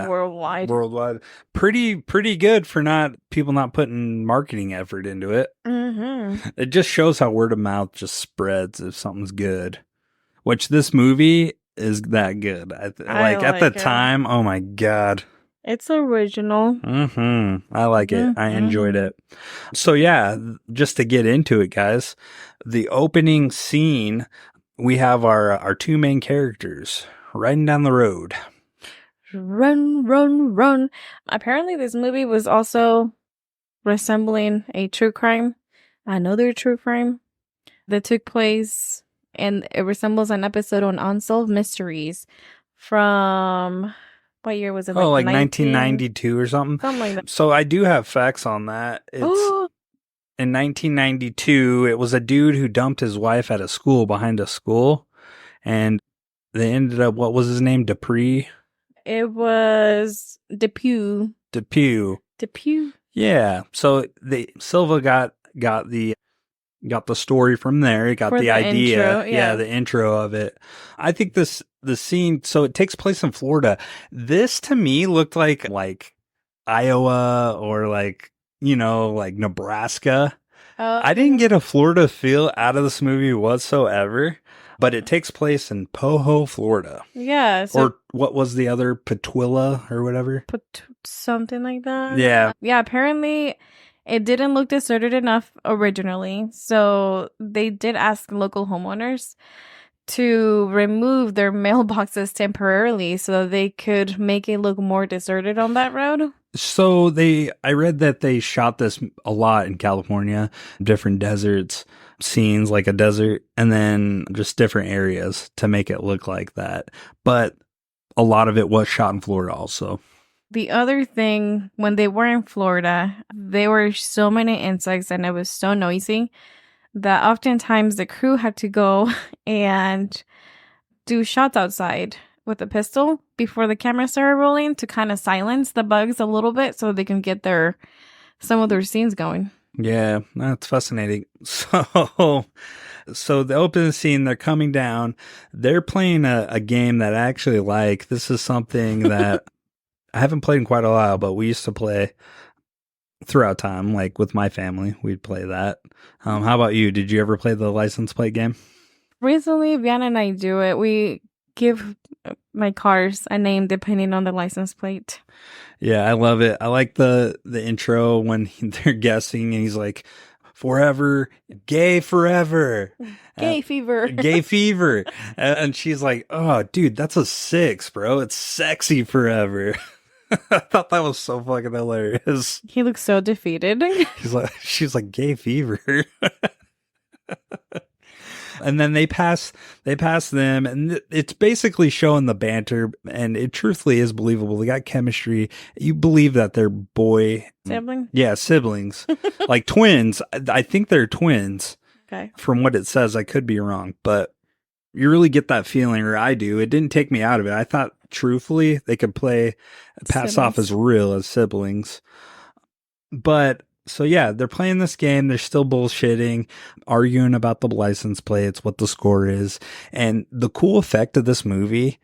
C: worldwide.
B: Worldwide, pretty good for people not putting marketing effort into it.
C: Mm-hmm.
B: It just shows how word of mouth just spreads if something's good. Which this movie is that good. At the time, oh my God.
C: It's original.
B: I like it. I enjoyed it. So yeah, just to get into it, guys, the opening scene, we have our two main characters riding down the road.
C: Run. Apparently this movie was also resembling a true crime. Another true crime that took place, and it resembles an episode on Unsolved Mysteries from... What year was it?
B: Like 1992 or something?
C: Something like that.
B: So I do have facts on that. It's in 1992, it was a dude who dumped his wife at a school behind a school. And they ended up, what was his name? Dupree?
C: It was Depew.
B: Yeah. So Silva got got the story from there. It got
C: For
B: the
C: the
B: idea.
C: intro, yeah.
B: The intro of it. I think the scene, so it takes place in Florida. This to me looked like Iowa or like Nebraska. I didn't get a Florida feel out of this movie whatsoever, but it takes place in Poho, Florida.
C: Yeah. So
B: Or what was the other, Petwilla or whatever?
C: something like that.
B: Yeah.
C: Yeah, apparently it didn't look deserted enough originally. So they did ask local homeowners to remove their mailboxes temporarily so they could make it look more deserted on that road.
B: So I read that they shot this a lot in California, different deserts, scenes like a desert, and then just different areas to make it look like that. But a lot of it was shot in Florida also.
C: The other thing, when they were in Florida, there were so many insects and it was so noisy that oftentimes the crew had to go and do shots outside with a pistol before the camera started rolling to kind of silence the bugs a little bit so they can get some of their scenes going.
B: Yeah, that's fascinating. So the opening scene, they're coming down. They're playing a game that I actually like. This is something that I haven't played in quite a while, but we used to play throughout time, like with my family. We'd play that. How about you? Did you ever play the license plate game?
C: Recently, Viana and I do it. We give my cars a name depending on the license plate.
B: Yeah, I love it. I like the intro when they're guessing and he's like, forever, gay forever.
C: Gay fever.
B: Gay fever. And she's like, oh, dude, that's a 6, bro. It's sexy forever. I thought that was so fucking hilarious.
C: He looks so defeated.
B: She's like, gay fever. And then they pass them, and it's basically showing the banter, and it truthfully is believable. They got chemistry. You believe that they're
C: Sibling?
B: Yeah, siblings. Like twins. I think they're twins.
C: Okay.
B: From what it says, I could be wrong, but you really get that feeling, or I do. It didn't take me out of it. I thought, truthfully, they could pass off as real as siblings. But so yeah, they're playing this game. They're still bullshitting, arguing about the license plates, what the score is. And the cool effect of this movie,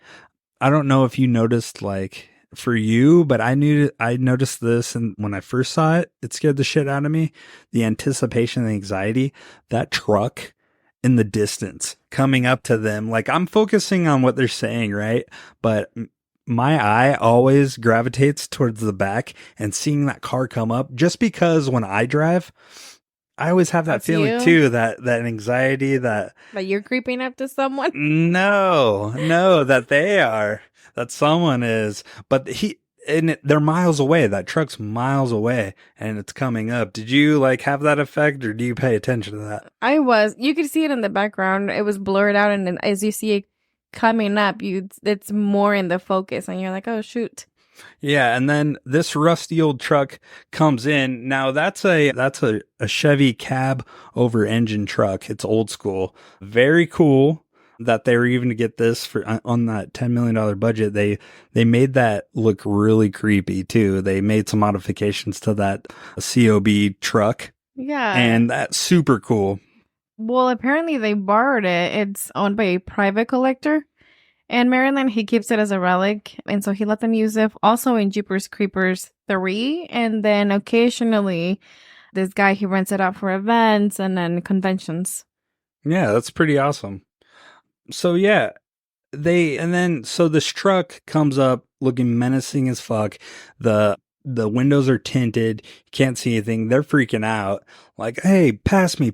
B: I don't know if you noticed, like for you, but I noticed this. And when I first saw it, it scared the shit out of me. The anticipation and anxiety, that truck in the distance coming up to them. Like I'm focusing on what they're saying, right? But my eye always gravitates towards the back and seeing that car come up, just because when I drive, I always have that feeling too, that anxiety that
C: you're creeping up to someone.
B: No, that someone is, but they're miles away. That truck's miles away and it's coming up. Did you have that effect, or do you pay attention to that?
C: You could see it in the background. It was blurred out. And then as you see it coming up, it's more in the focus and you're like, oh shoot.
B: Yeah, and then this rusty old truck comes in. Now that's a Chevy cab over engine truck. It's old school. Very cool that they were even to get this for on that $10 million budget. They made that look really creepy too. They made some modifications to that COB truck.
C: Yeah.
B: And that's super cool.
C: Well, apparently they borrowed it. It's owned by a private collector. And Maryland, he keeps it as a relic. And so he let them use it also in Jeepers Creepers 3. And then occasionally, this guy, he rents it out for events and then conventions.
B: Yeah, that's pretty awesome. So yeah, so this truck comes up looking menacing as fuck. The windows are tinted. You can't see anything. They're freaking out. Like, hey, pass me.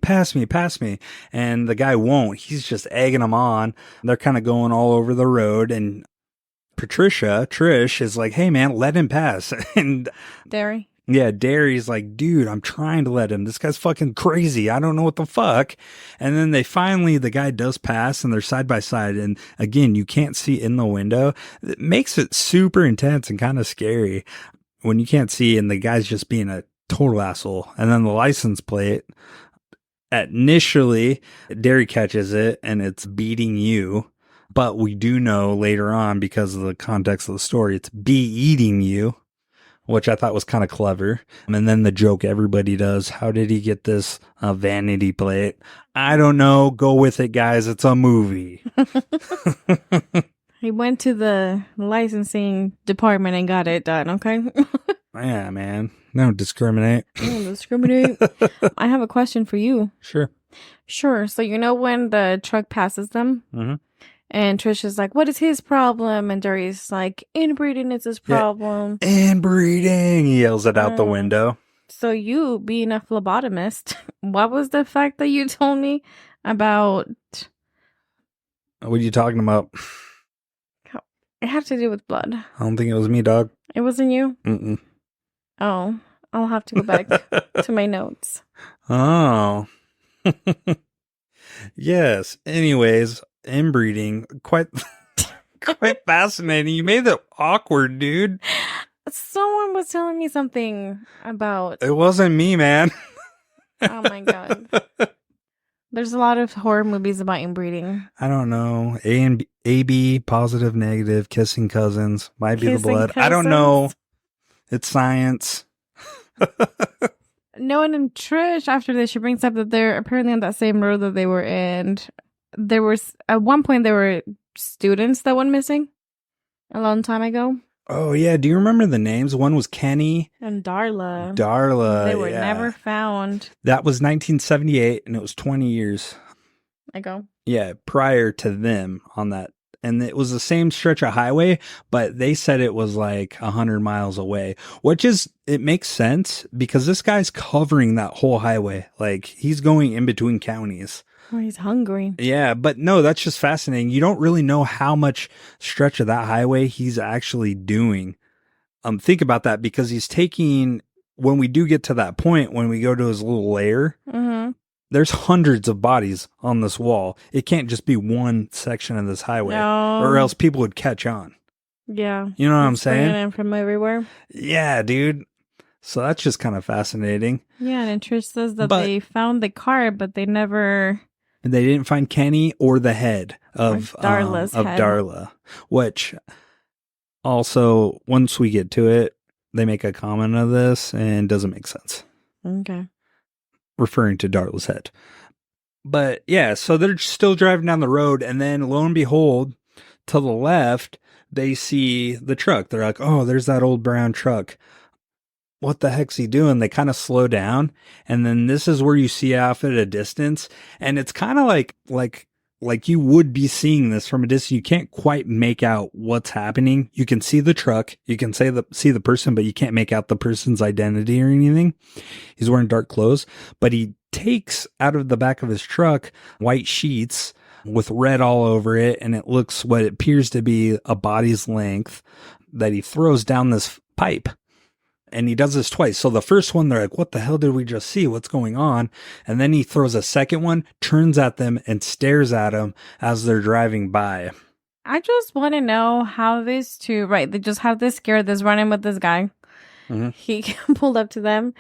B: And the guy won't. He's just egging them on. They're kind of going all over the road. And Trish, is like, hey, man, let him pass. And
C: Derry.
B: Yeah, Derry's like, dude, I'm trying to let him. This guy's fucking crazy. I don't know what the fuck. And then the guy does pass and they're side by side. And again, you can't see in the window. It makes it super intense and kind of scary when you can't see and the guy's just being a total asshole. And then the license plate, initially, Derry catches it and it's beating you. But we do know later on, because of the context of the story, it's be eating you, which I thought was kind of clever. And then the joke everybody does, how did he get this vanity plate? I don't know. Go with it, guys. It's a movie.
C: He went to the licensing department and got it done, okay?
B: Yeah, man. Don't discriminate.
C: Don't discriminate. I have a question for you.
B: Sure.
C: Sure. So you know when the truck passes them?
B: Mm-hmm.
C: And Trish is like, what is his problem? And Dory's like, inbreeding is his problem.
B: Yeah. Inbreeding. He yells it out the window.
C: So you, being a phlebotomist, what was the fact that you told me about?
B: What are you talking about?
C: It had to do with blood.
B: I don't think it was me, dog.
C: It wasn't you?
B: Mm-mm.
C: Oh, I'll have to go back to my notes.
B: Oh. Yes. Anyways, inbreeding, quite fascinating. You made that awkward, dude.
C: Someone was telling me something about...
B: It wasn't me, man.
C: Oh my god. There's a lot of horror movies about inbreeding.
B: I don't know. AB, positive, negative, kissing cousins, might be the blood.
C: Cousins?
B: I don't know. It's science.
C: No, and in Trish, after this, she brings up that they're apparently on that same road that they were in. There was, at one point, there were students that went missing a long time ago.
B: Oh, yeah. Do you remember the names? One was Kenny.
C: And Darla.
B: They
C: were never found.
B: That was 1978, and it was 20 years.
C: ago.
B: Yeah, prior to them on that. And it was the same stretch of highway, but they said it was like 100 miles away, which is, it makes sense because this guy's covering that whole highway. Like, he's going in between counties.
C: Oh, he's hungry.
B: Yeah, but no, that's just fascinating. You don't really know how much stretch of that highway he's actually doing. Think about that, because he's taking, when we do get to that point, when we go to his little lair, there's hundreds of bodies on this wall. It can't just be one section of this highway, or else people would catch on.
C: Yeah.
B: You know what I'm saying?
C: In from everywhere.
B: Yeah, dude. So that's just kind of fascinating.
C: Yeah, and Trish says that they found the car, but they never...
B: They didn't find Kenny or the head of
C: Darla's head.
B: Darla, which also, once we get to it, they make a comment of this and it doesn't make sense.
C: Okay.
B: Referring to Darla's head. But yeah, so they're still driving down the road, and then lo and behold, to the left, they see the truck. They're like, oh, there's that old brown truck. What the heck's he doing? They kind of slow down, and then this is where you see off at a distance, and it's kind of like you would be seeing this from a distance. You can't quite make out what's happening. You can see the truck, you can see the person, but you can't make out the person's identity or anything. He's wearing dark clothes, but he takes out of the back of his truck white sheets with red all over it, and it looks what appears to be a body's length that he throws down this pipe. And he does this twice. So the first one, they're like, what the hell did we just see? What's going on? And then he throws a second one, turns at them, and stares at them as they're driving by.
C: I just want to know how these two, right, they just have this scare, this running with this guy. Mm-hmm. He pulled up to them.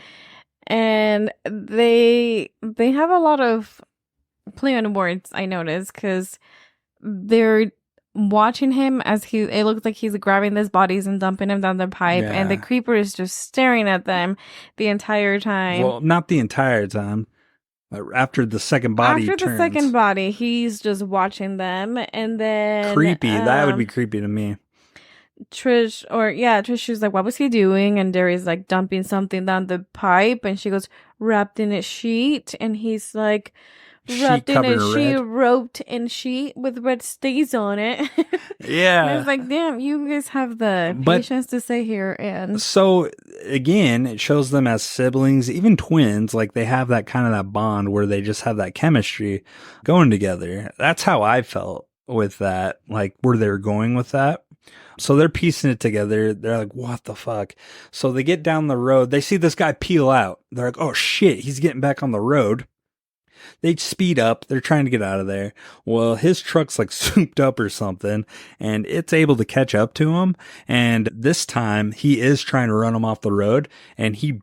C: And they have a lot of play on words, I noticed, because they're watching him as it looks like he's grabbing these bodies and dumping them down the pipe, and the creeper is just staring at them the entire time.
B: Well, not the entire time. After the second body
C: he's just watching them, and then
B: creepy. That would be creepy to me.
C: Trish was like, what was he doing? And Derry's like dumping something down the pipe, and she goes, wrapped in a sheet, and he's like, wrapped in a sheet, roped in sheet with red stays on it.
B: Yeah.
C: And I was like, damn, you guys have the patience to stay here. And
B: so again, it shows them as siblings, even twins. Like, they have that kind of that bond where they just have that chemistry going together. That's how I felt with that, like where they're going with that. So they're piecing it together. They're like, what the fuck? So they get down the road. They see this guy peel out. They're like, oh shit, he's getting back on the road. They speed up. They're trying to get out of there. Well, his truck's like souped up or something, and it's able to catch up to him. And this time he is trying to run them off the road, and he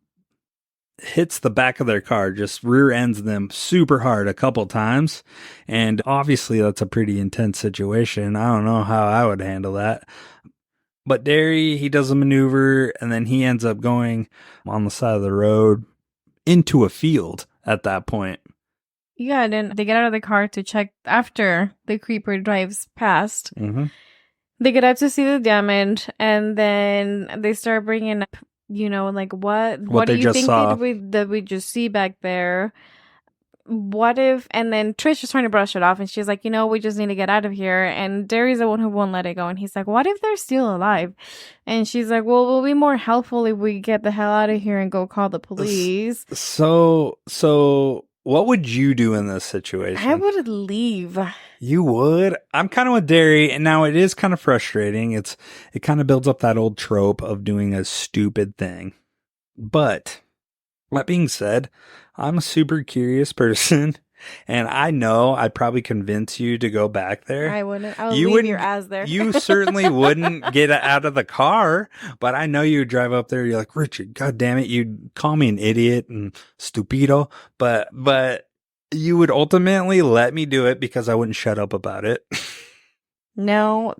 B: hits the back of their car, just rear ends them super hard a couple times. And obviously that's a pretty intense situation. I don't know how I would handle that. But Derry, he does a maneuver, and then he ends up going on the side of the road into a field at that point.
C: Yeah, and then they get out of the car to check after the creeper drives past.
B: Mm-hmm.
C: They get out to see the damage, and then they start bringing up, like what do
B: they
C: you
B: just
C: think
B: saw.
C: that we just see back there? What if? And then Trish is trying to brush it off, and she's like, we just need to get out of here. And Derry's the one who won't let it go, and he's like, what if they're still alive? And she's like, well, we'll be more helpful if we get the hell out of here and go call the police.
B: So what would you do in this situation?
C: I would leave.
B: You would? I'm kind of with Derry, and now it is kind of frustrating. It kind of builds up that old trope of doing a stupid thing. But that being said, I'm a super curious person, and I know I'd probably convince you to go back there.
C: I wouldn't. I would leave your ass there.
B: You certainly wouldn't get out of the car, but I know you would drive up there. You're like, Richard, God damn it, you'd call me an idiot and stupido, but you would ultimately let me do it because I wouldn't shut up about it.
C: No.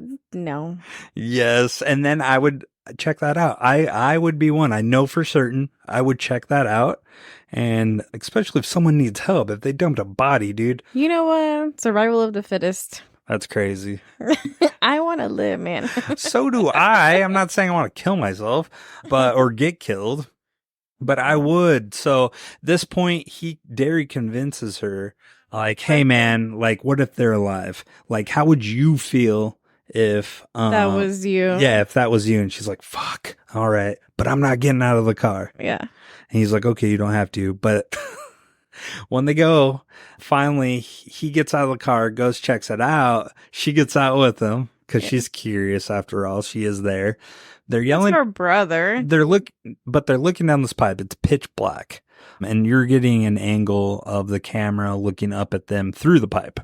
B: Yes, and then I would check that out. I would be one. I know for certain I would check that out. And especially if someone needs help, if they dumped a body, dude.
C: You know what? Survival of the fittest.
B: That's crazy.
C: I want to live, man.
B: So do I. I'm not saying I want to kill myself, or get killed, but I would. So this point, Derry convinces her, like, hey man, like, what if they're alive? Like, how would you feel if
C: that was you?
B: Yeah, if that was you. And she's like, fuck, all right, but I'm not getting out of the car.
C: Yeah.
B: And he's like, okay, you don't have to. But when they go, finally, he gets out of the car, goes, checks it out. She gets out with him because she's curious after all. She is there. They're yelling.
C: It's her brother.
B: They're looking down this pipe. It's pitch black. And you're getting an angle of the camera looking up at them through the pipe.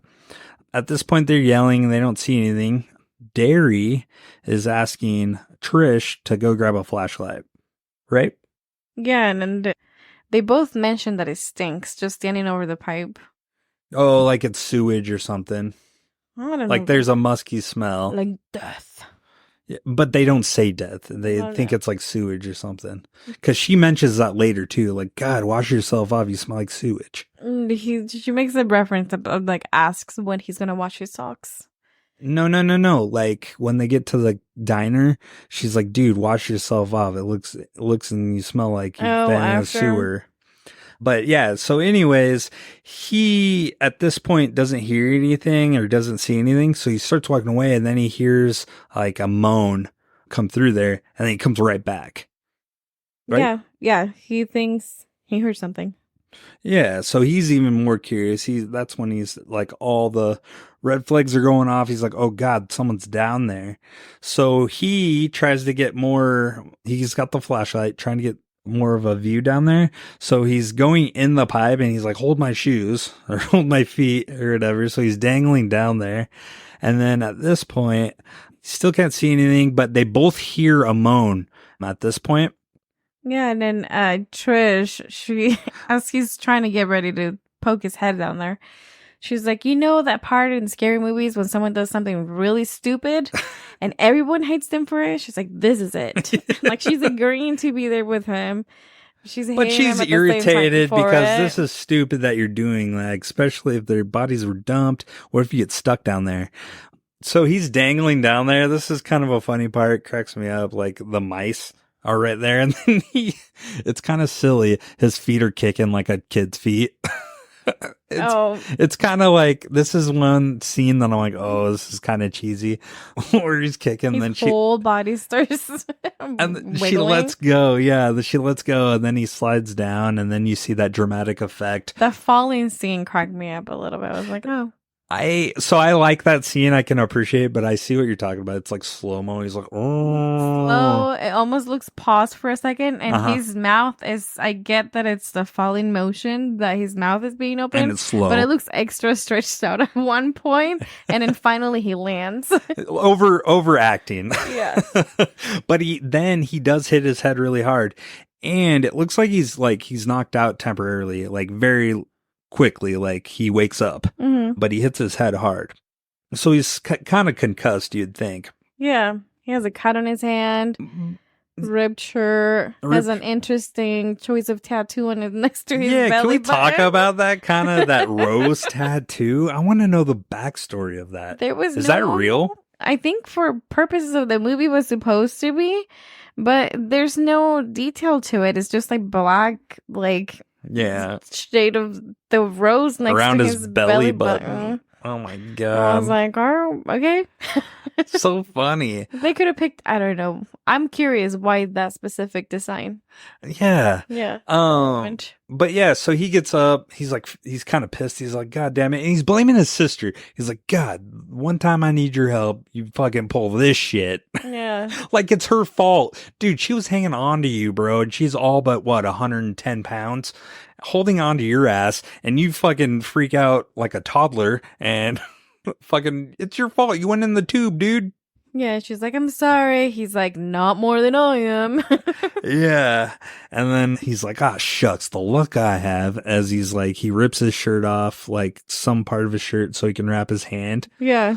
B: At this point, they're yelling and they don't see anything. Derry is asking Trish to go grab a flashlight. Right?
C: Yeah, and they both mentioned that it stinks just standing over the pipe.
B: Oh, like it's sewage or something.
C: I don't know.
B: Like there's a musky smell.
C: Like death.
B: Yeah, but they don't say death. They think it's like sewage or something. Because she mentions that later too. Like, God, wash yourself off. You smell like sewage.
C: She makes a reference of like asks when he's going to wash his socks.
B: No. Like when they get to the diner, she's like, dude, wash yourself off. It looks and you smell like you've been in a sewer. But yeah, so anyways, he at this point doesn't hear anything or doesn't see anything. So he starts walking away and then he hears like a moan come through there and then he comes right back. Right?
C: Yeah. He thinks he heard something.
B: Yeah, so he's even more curious. That's when he's like, all the red flags are going off. He's like, oh God, someone's down there. So he tries to get more. He's got the flashlight, trying to get more of a view down there. So he's going in the pipe and he's like, hold my shoes or hold my feet or whatever. So he's dangling down there. And then at this point, still can't see anything, but they both hear a moan at this point.
C: Yeah, and then Trish, as he's trying to get ready to poke his head down there, she's like, you know that part in scary movies when someone does something really stupid and everyone hates them for it? She's like, this is it. Like, she's agreeing to be there with him. She's
B: irritated because this is stupid that you're doing that, especially if their bodies were dumped or if you get stuck down there. So he's dangling down there. This is kind of a funny part. Cracks me up. Like the mice are right there. And then it's kind of silly. His feet are kicking like a kid's feet. It's kind of like, this is one scene that I'm like, oh, this is kind of cheesy. Where he's kicking,
C: his
B: then
C: whole body starts
B: and she lets go. Yeah, she lets go, and then he slides down, and then you see that dramatic effect.
C: The falling scene cracked me up a little bit. I was like, oh.
B: I like that scene. I can appreciate, but I see what you're talking about. It's like slow mo. He's like, oh,
C: slow. It almost looks paused for a second, and his mouth is. I get that it's the falling motion that his mouth is being open,
B: and it's slow,
C: but it looks extra stretched out at one point, and then finally he lands.
B: Overacting.
C: Yeah,
B: but he does hit his head really hard, and it looks like he's knocked out temporarily, like very quickly, like he wakes up, but he hits his head hard. So he's kind of concussed, you'd think.
C: Yeah. He has a cut on his hand. Ripped shirt. Has an interesting choice of tattoo on his next to his belly
B: can we
C: button.
B: talk about that kind of that rose tattoo? I want to know the backstory of that. Is that real?
C: I think for purposes of the movie was supposed to be, but there's no detail to it. It's just like black, like shade of the rose next
B: around
C: to
B: his belly button. Oh my god!
C: I was like, oh, okay.
B: So funny.
C: They could have picked. I don't know. I'm curious why that specific design.
B: Yeah.
C: Yeah.
B: But yeah, so he gets up. He's like, he's kind of pissed. He's like, God damn it. And he's blaming his sister. He's like, God, one time I need your help, you fucking pull this shit.
C: Yeah.
B: Like it's her fault. Dude, she was hanging on to you, bro. And she's all but, 110 pounds holding on to your ass. And you fucking freak out like a toddler. And fucking, it's your fault. You went in the tube, dude.
C: Yeah, she's like, I'm sorry. He's like, not more than I am.
B: Yeah. And then he's like, ah, shucks, the look I have, as he's like, he rips his shirt off, like some part of his shirt so he can wrap his hand.
C: Yeah.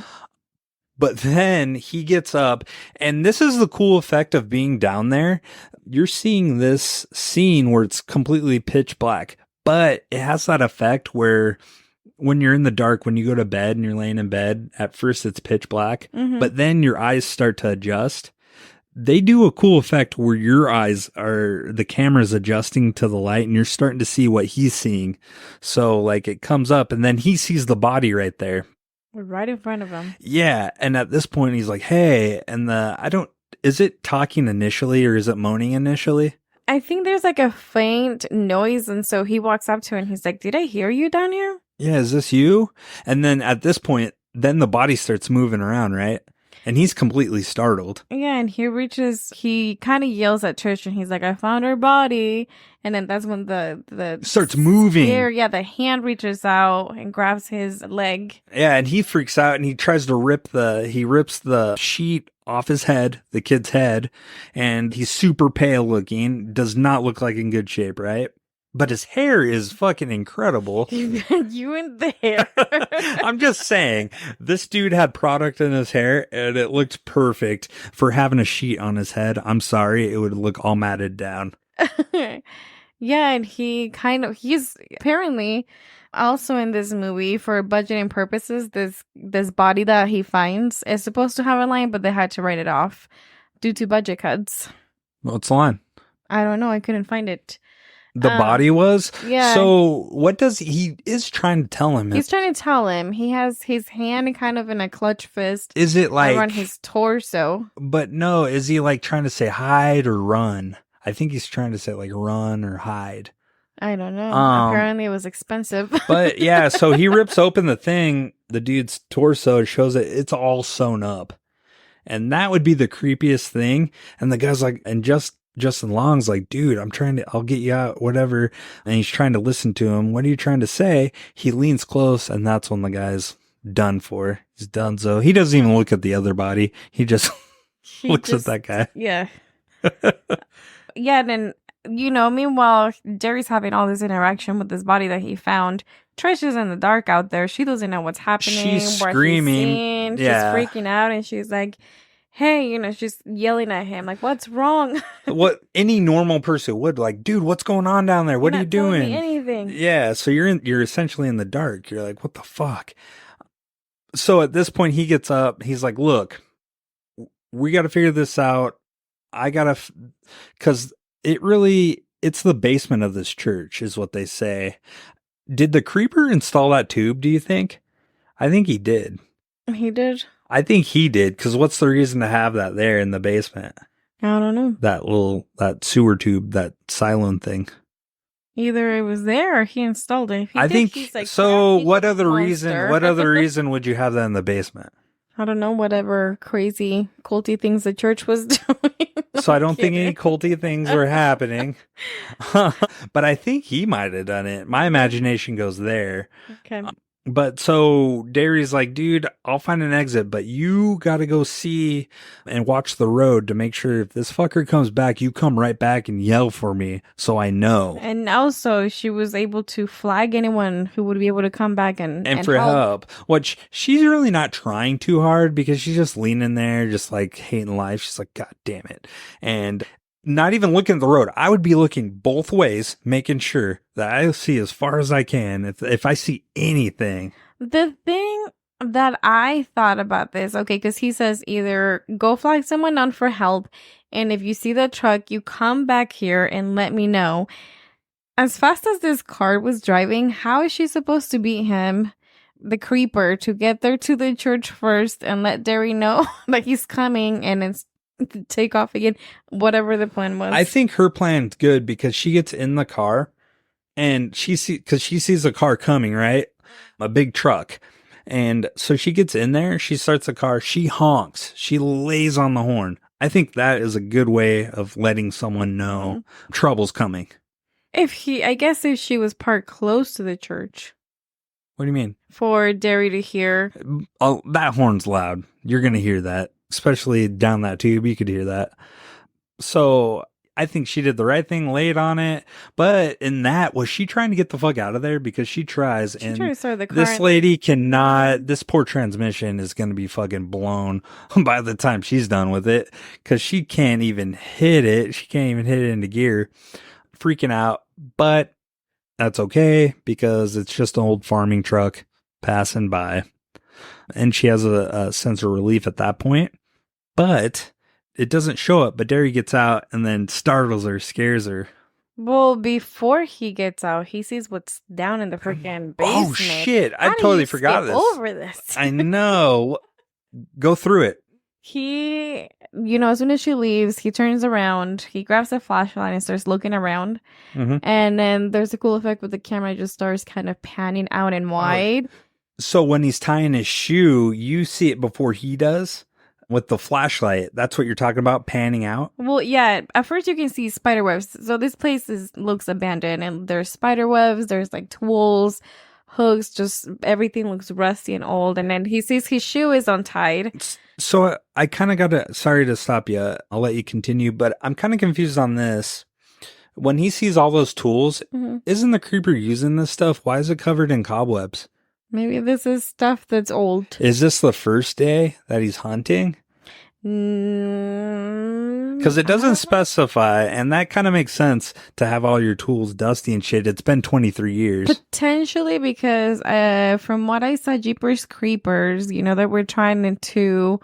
B: But then he gets up, and this is the cool effect of being down there. You're seeing this scene where it's completely pitch black, but it has that effect where when you're in the dark, when you go to bed and you're laying in bed, at first it's pitch black, but then your eyes start to adjust. They do a cool effect where your eyes are, the camera's adjusting to the light and you're starting to see what he's seeing. So like it comes up and then he sees the body right there.
C: Right in front of him.
B: Yeah. And at this point he's like, hey, and is it talking initially or is it moaning initially?
C: I think there's like a faint noise. And so he walks up to it and he's like, did I hear you down here?
B: Yeah, is this you? And then at this point, then the body starts moving around, right? And he's completely startled.
C: Yeah, and he kind of yells at Trish and he's like, I found her body. And then that's when the
B: starts moving.
C: The hand reaches out and grabs his leg.
B: Yeah, and he freaks out and he tries to rips the sheet off his head, the kid's head, and he's super pale looking, does not look like in good shape, right? But his hair is fucking incredible.
C: You and the hair.
B: I'm just saying, this dude had product in his hair and it looked perfect for having a sheet on his head. I'm sorry, it would look all matted down.
C: Yeah, and he's apparently also in this movie for budgeting purposes. This body that he finds is supposed to have a line, but they had to write it off due to budget cuts.
B: What's the line?
C: I don't know. I couldn't find it.
B: The body was?
C: Yeah.
B: So what he is trying to tell him?
C: He's trying to tell him. He has his hand kind of in a clutch fist.
B: Is it like
C: around his torso?
B: But no, is he like trying to say hide or run? I think he's trying to say like run or hide.
C: I don't know. Apparently it was expensive.
B: But yeah, so he rips open the dude's torso, shows that it's all sewn up. And that would be the creepiest thing. And the guy's like, and Justin Long's like, dude, I'll get you out, whatever. And he's trying to listen to him. What are you trying to say? He leans close, and that's when the guy's done for. He's done. So he doesn't even look at the other body. He just looks at that guy.
C: Yeah. Yeah. And then, meanwhile, Jerry's having all this interaction with this body that he found. Trish is in the dark out there. She doesn't know what's happening.
B: She's screaming.
C: She's freaking out, and she's like, hey, she's yelling at him, like, what's wrong?
B: What any normal person would, like, dude, what's going on down there? What are you doing?
C: Me anything.
B: Yeah, so you're essentially in the dark. You're like, what the fuck? So at this point, he gets up. He's like, look, we got to figure this out. Because it's the basement of this church, is what they say. Did the creeper install that tube, do you think? I think he did.
C: He did?
B: I think he did, because what's the reason to have that there in the basement?
C: I don't know.
B: That sewer tube, that silo thing.
C: Either it was there or he installed it.
B: I think so. What other reason would you have that in the basement?
C: I don't know. Whatever crazy culty things the church was doing.
B: So I don't think any culty things were happening. But I think he might have done it. My imagination goes there.
C: Okay.
B: But so Derry's like, dude, I'll find an exit, but you got to go see and watch the road to make sure if this fucker comes back, you come right back and yell for me so I know.
C: And also, she was able to flag anyone who would be able to come back and
B: for help. Which she's really not trying too hard because she's just leaning there, just like hating life. She's like, God damn it. And not even looking at the road. I would be looking both ways, making sure that I see as far as I can if I see anything.
C: The thing that I thought about this, okay, because he says either go flag someone down for help, and if you see the truck, you come back here and let me know. As fast as this car was driving, how is she supposed to beat him, the creeper, to get there to the church first and let Derry know that he's coming and it's to take off again, whatever the plan was?
B: I think her plan's good because she gets in the car and she sees a car coming, right? A big truck. And so she gets in there, she starts the car, she honks, she lays on the horn. I think that is a good way of letting someone know trouble's coming.
C: I guess if she was parked close to the church.
B: What do you mean?
C: For Derry to hear.
B: Oh, that horn's loud. You're going to hear that. Especially down that tube, you could hear that. So I think she did the right thing, laid on it. But in that, was she trying to get the fuck out of there? Because she tries.
C: She tried to start the car.
B: This lady cannot, this poor transmission is going to be fucking blown by the time she's done with it. Because she can't even hit it. She can't even hit it into gear. Freaking out. But that's okay because it's just an old farming truck passing by. And she has a sense of relief at that point. But it doesn't show up. But Derry gets out and then startles her, scares her.
C: Well, before he gets out, he sees what's down in the freaking basement.
B: Oh, shit. I totally forgot this.
C: Over this.
B: I know. Go through it.
C: He, as soon as she leaves, he turns around, he grabs a flashlight and starts looking around. Mm-hmm. And then there's a cool effect with the camera. It just starts kind of panning out and wide.
B: So when he's tying his shoe, you see it before he does with the flashlight. That's what you're talking about, panning out?
C: Well, yeah. At first you can see spider webs. So this place looks abandoned and there's spider webs. There's like tools, hooks, just everything looks rusty and old. And then he sees his shoe is untied.
B: So I kind of sorry to stop you. I'll let you continue, but I'm kind of confused on this. When he sees all those tools, isn't the creeper using this stuff? Why is it covered in cobwebs?
C: Maybe this is stuff that's old.
B: Is this the first day that he's hunting? Because it doesn't specify, and that kind of makes sense to have all your tools dusty and shit. It's been 23 years.
C: Potentially because from what I saw, Jeepers Creepers, that we're trying to,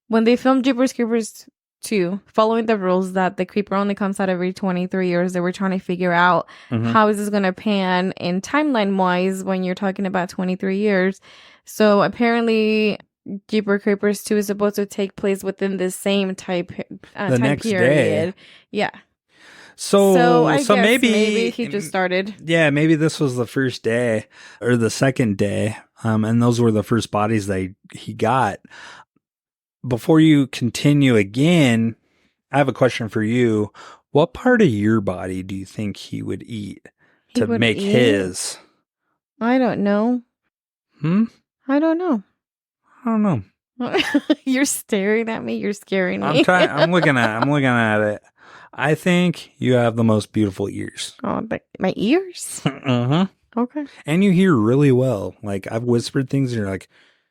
C: when they filmed Jeepers Creepers 2, following the rules that the creeper only comes out every 23 years, they were trying to figure out how is this going to pan in timeline-wise when you're talking about 23 years. So apparently Jeepers Creepers 2 is supposed to take place within the same time
B: next
C: period.
B: Day.
C: Yeah.
B: So
C: I guess maybe he just started.
B: Yeah, maybe this was the first day or the second day. And those were the first bodies that he got. Before you continue again, I have a question for you. What part of your body do you think he would eat to make his?
C: I don't know. I don't know.
B: I don't know.
C: You're staring at me. You're scaring me.
B: I'm looking at it. I think you have the most beautiful ears.
C: Oh, my ears? Okay.
B: And you hear really well. Like, I've whispered things and you're like,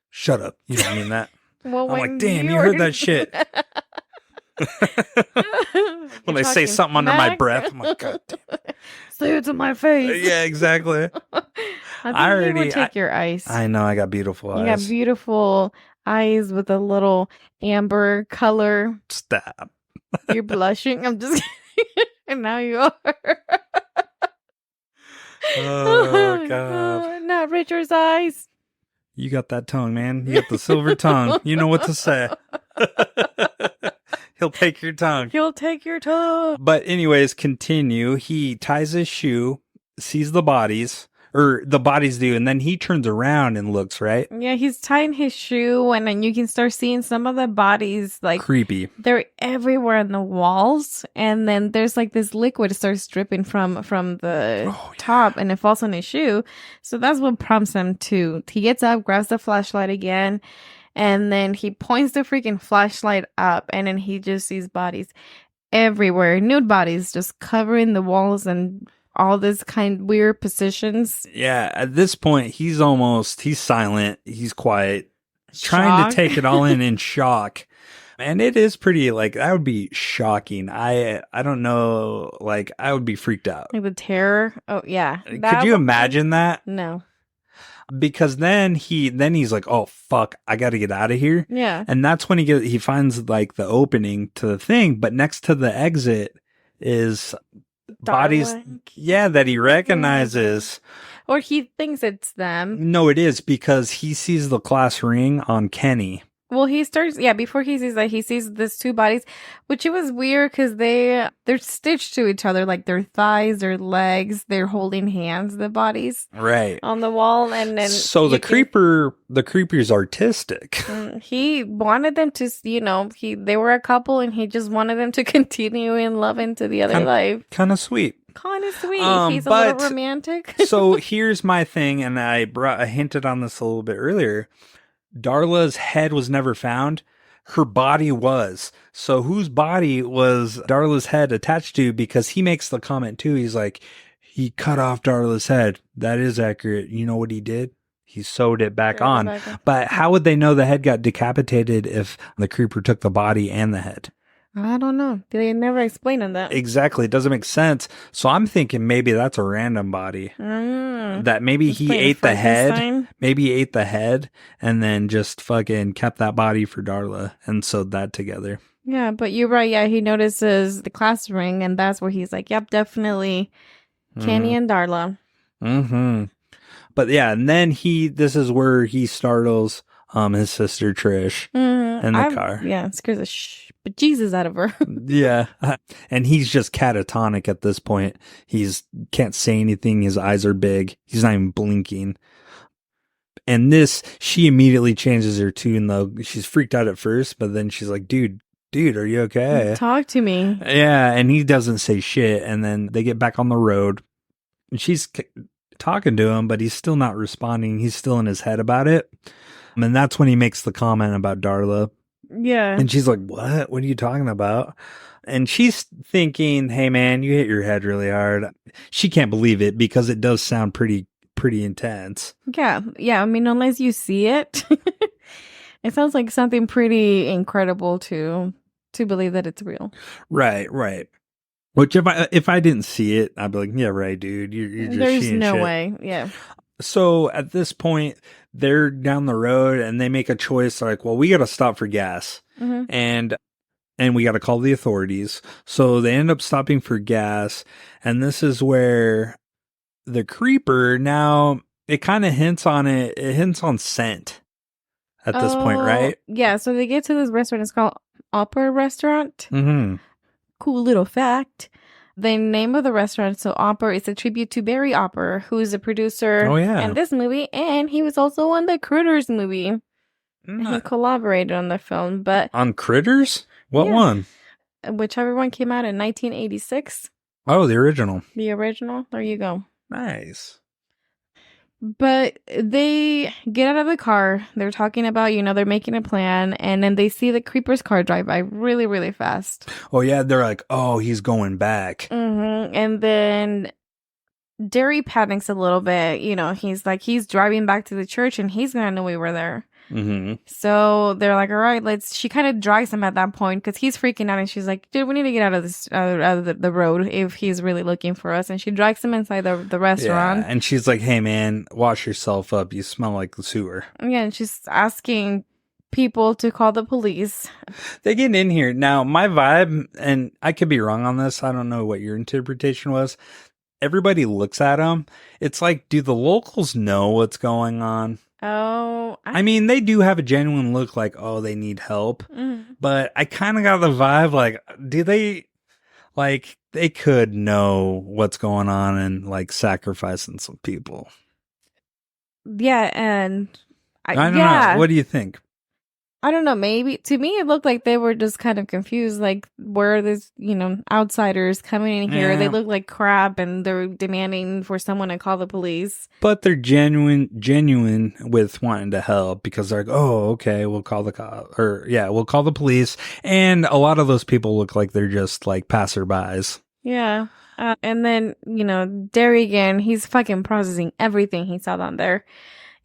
B: shut up. You know what I mean? That.
C: Well,
B: I'm like, damn, you heard that shit. When they say something under my breath, I'm like, God damn it.
C: Say it to my face.
B: Yeah, exactly.
C: I think you would take your eyes.
B: I know, I got beautiful eyes.
C: You got beautiful eyes with a little amber color.
B: Stop.
C: You're blushing. I'm just kidding. And now you are.
B: Oh, God.
C: Not Richard's eyes.
B: You got that tongue, man. You got the silver tongue. You know what to say. He'll take your tongue.
C: He'll take your tongue.
B: But anyways, continue. He ties his shoe, sees the bodies, Or the bodies do, and then he turns around and looks, right?
C: Yeah, he's tying his shoe, and then you can start seeing some of the bodies, like,
B: Creepy.
C: they're everywhere on the walls, and then there's like this liquid starts dripping from the top, and it falls on his shoe. So that's what prompts him to. He gets up, grabs the flashlight again, and then he points the freaking flashlight up, and then he just sees bodies everywhere, nude bodies just covering the walls and all this kind weird positions.
B: Yeah, at this point, he's silent, he's quiet, trying to
C: Shock.
B: take it all in shock. And it is pretty, like, that would be shocking. I don't know, like, I would be freaked out.
C: Like the terror. Oh yeah.
B: Could you imagine that?
C: No.
B: Because then he's like, oh fuck, I gotta get out of here.
C: Yeah.
B: And that's when he finds like the opening to the thing, but next to the exit is bodies, that he recognizes.
C: Or he thinks it's them.
B: No, it is, because he sees the class ring on Kenny.
C: Well, he starts, before he sees that, he sees these two bodies, which it was weird because they're stitched to each other, like their thighs, their legs, they're holding hands, the bodies.
B: Right.
C: On the wall, and then...
B: So the creeper's artistic.
C: He wanted them to, they were a couple, and he just wanted them to continue in love into the other life.
B: Kind of sweet.
C: Kind of sweet. He's a little romantic.
B: So here's my thing, and I hinted on this a little bit earlier. Darla's head was never found. Her body was. So whose body was Darla's head attached to? Because he makes the comment too. He's like, he cut off Darla's head. That is accurate. You know what he did? He sewed it back on. But how would they know the head got decapitated if the creeper took the body and the head?
C: I don't know. They never explained on that.
B: Exactly. It doesn't make sense. So I'm thinking maybe that's a random body. That maybe he ate the head. Maybe he ate the head and then just fucking kept that body for Darla and sewed that together.
C: Yeah, but you're right. Yeah, he notices the class ring, and that's where he's like, yep, definitely Kenny and Darla.
B: Mm-hmm. But yeah, and then this is where he startles his sister Trish in the car.
C: Yeah, it scares the bejesus out of her.
B: Yeah. And he's just catatonic at this point. Can't say anything. His eyes are big. He's not even blinking. And she immediately changes her tune though. She's freaked out at first, but then she's like, dude, are you okay?
C: Talk to me.
B: Yeah. And he doesn't say shit. And then they get back on the road. And she's talking to him, but he's still not responding. He's still in his head about it. And that's when he makes the comment about Darla.
C: Yeah.
B: And she's like, what? What are you talking about? And she's thinking, hey, man, you hit your head really hard. She can't believe it because it does sound pretty intense.
C: Yeah. Yeah. I mean, unless you see it, it sounds like something pretty incredible to believe that it's real.
B: Right. Which if I didn't see it, I'd be like, yeah, right, dude. You're just
C: There's no
B: shit.
C: way. Yeah.
B: So at this point, they're down the road and they make a choice like, well, we got to stop for gas and we got to call the authorities. So they end up stopping for gas. And this is where the creeper, now it kind of hints on it. It hints on scent at this point, right?
C: Yeah. So they get to this restaurant. It's called Opera Restaurant.
B: Mm-hmm.
C: Cool little fact. The name of the restaurant, so Opera, is a tribute to Barry Opper, who is a producer in this movie, and he was also on the Critters movie. He collaborated on the film, but
B: on Critters? What one?
C: Whichever one came out in 1986.
B: Oh, the original.
C: The original. There you go.
B: Nice.
C: But they get out of the car. They're talking about, they're making a plan. And then they see the creeper's car drive by really, really fast.
B: Oh, yeah. They're like, oh, he's going back.
C: Mm-hmm. And then Derry panics a little bit. He's driving back to the church and he's going to know we were there.
B: Mm-hmm.
C: So they're like, all right, she kind of drags him at that point because he's freaking out and she's like, dude, we need to get out of this, out of the road if he's really looking for us. And she drags him inside the restaurant.
B: Yeah, and she's like, hey man, wash yourself up. You smell like the sewer.
C: Yeah, and she's asking people to call the police.
B: They get in here. Now, my vibe, and I could be wrong on this. I don't know what your interpretation was. Everybody looks at him. It's like, do the locals know what's going on?
C: Oh,
B: I mean, they do have a genuine look like, oh, they need help.
C: Mm-hmm.
B: But I kind of got the vibe like, do they, Like, they could know what's going on and, like, sacrificing some people.
C: Yeah, and
B: I don't know. What do you think?
C: I don't know. Maybe to me, it looked like they were just kind of confused. Like, where are these, outsiders coming in here? They
B: Yeah.
C: look like crap, and they're demanding for someone to call the police.
B: But they're genuine with wanting to help because they're like, oh, okay, we'll call the cop, or yeah, we'll call the police. And a lot of those people look like they're just like passerbys.
C: Yeah. And then, Derry again, he's fucking processing everything he saw down there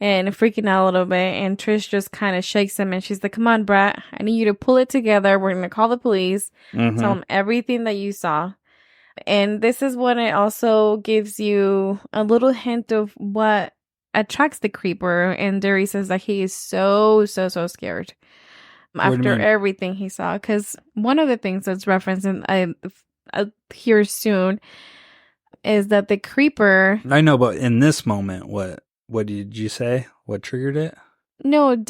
C: and freaking out a little bit. And Trish just kind of shakes him and she's like, come on, Brat, I need you to pull it together. We're going to call the police.
B: Mm-hmm.
C: Tell them everything that you saw. And this is when it also gives you a little hint of what attracts the creeper. And Derry says that he is so, so, so scared after everything he saw. Because one of the things that's referenced in here soon is that the creeper.
B: I know, but in this moment, what did you say? What triggered it?
C: No, it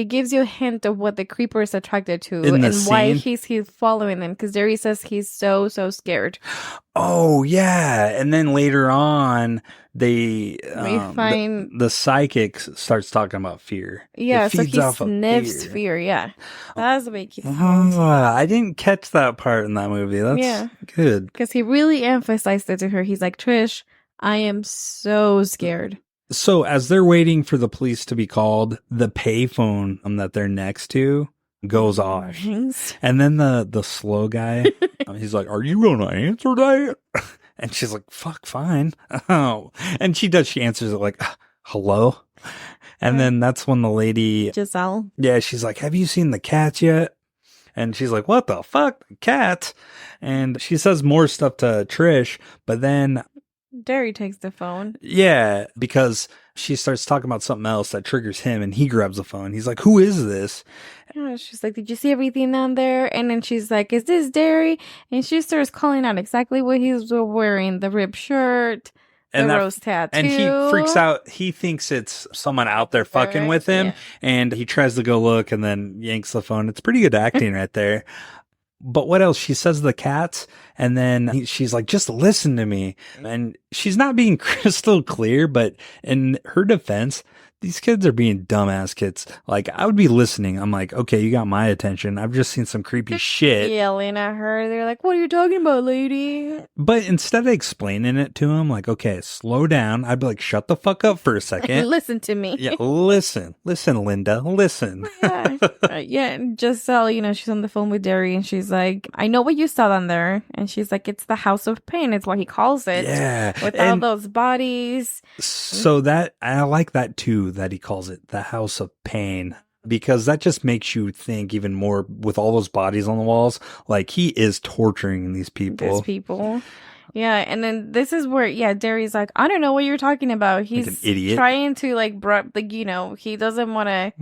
C: gives you a hint of what the creeper is attracted to and why he's following them. Because Derry says he's so, so scared.
B: Oh, yeah. And then later on, we
C: find
B: the psychic starts talking about fear.
C: Yeah, so he sniffs fear. Yeah. That's the way he keeps
B: I didn't catch that part in that movie. That's good.
C: Because he really emphasized it to her. He's like, Trish, I am so scared.
B: So as they're waiting for the police to be called, the payphone that they're next to goes off. And then the slow guy, he's like, are you going to answer that? And she's like, fuck, fine. Oh. And she answers it like, hello? And then that's when the lady,
C: Giselle.
B: Yeah, she's like, have you seen the cats yet? And she's like, what the fuck? Cat? And she says more stuff to Trish, but then
C: Derry takes the phone.
B: Yeah, because she starts talking about something else that triggers him and he grabs the phone. He's like, who is this?
C: Yeah, she's like, did you see everything down there? And then she's like, is this Derry? And she starts calling out exactly what he's wearing. The ripped shirt, the rose tattoo.
B: And he freaks out. He thinks it's someone out there fucking with him. Yeah. And he tries to go look and then yanks the phone. It's pretty good acting right there. But what else? She says the cats, and then she's like, just listen to me. And she's not being crystal clear, but in her defense, these kids are being dumbass kids. Like, I would be listening. I'm like, okay, you got my attention. I've just seen some creepy shit.
C: Yelling at her. They're like, what are you talking about, lady?
B: But instead of explaining it to him, like, okay, slow down. I'd be like, shut the fuck up for a second.
C: Listen to me.
B: Yeah, listen. Listen, Linda. Listen.
C: Yeah, and Giselle, she's on the phone with Derry and she's like, I know what you saw down there. And she's like, it's the house of pain. It's what he calls it.
B: Yeah.
C: With all those bodies.
B: So I like that too, that he calls it the house of pain, because that just makes you think even more with all those bodies on the walls. Like, he is torturing these people. Yeah, and then this is where, Derry's like, I don't know what you're talking about. He's like an idiot.
C: Trying to, he doesn't want to.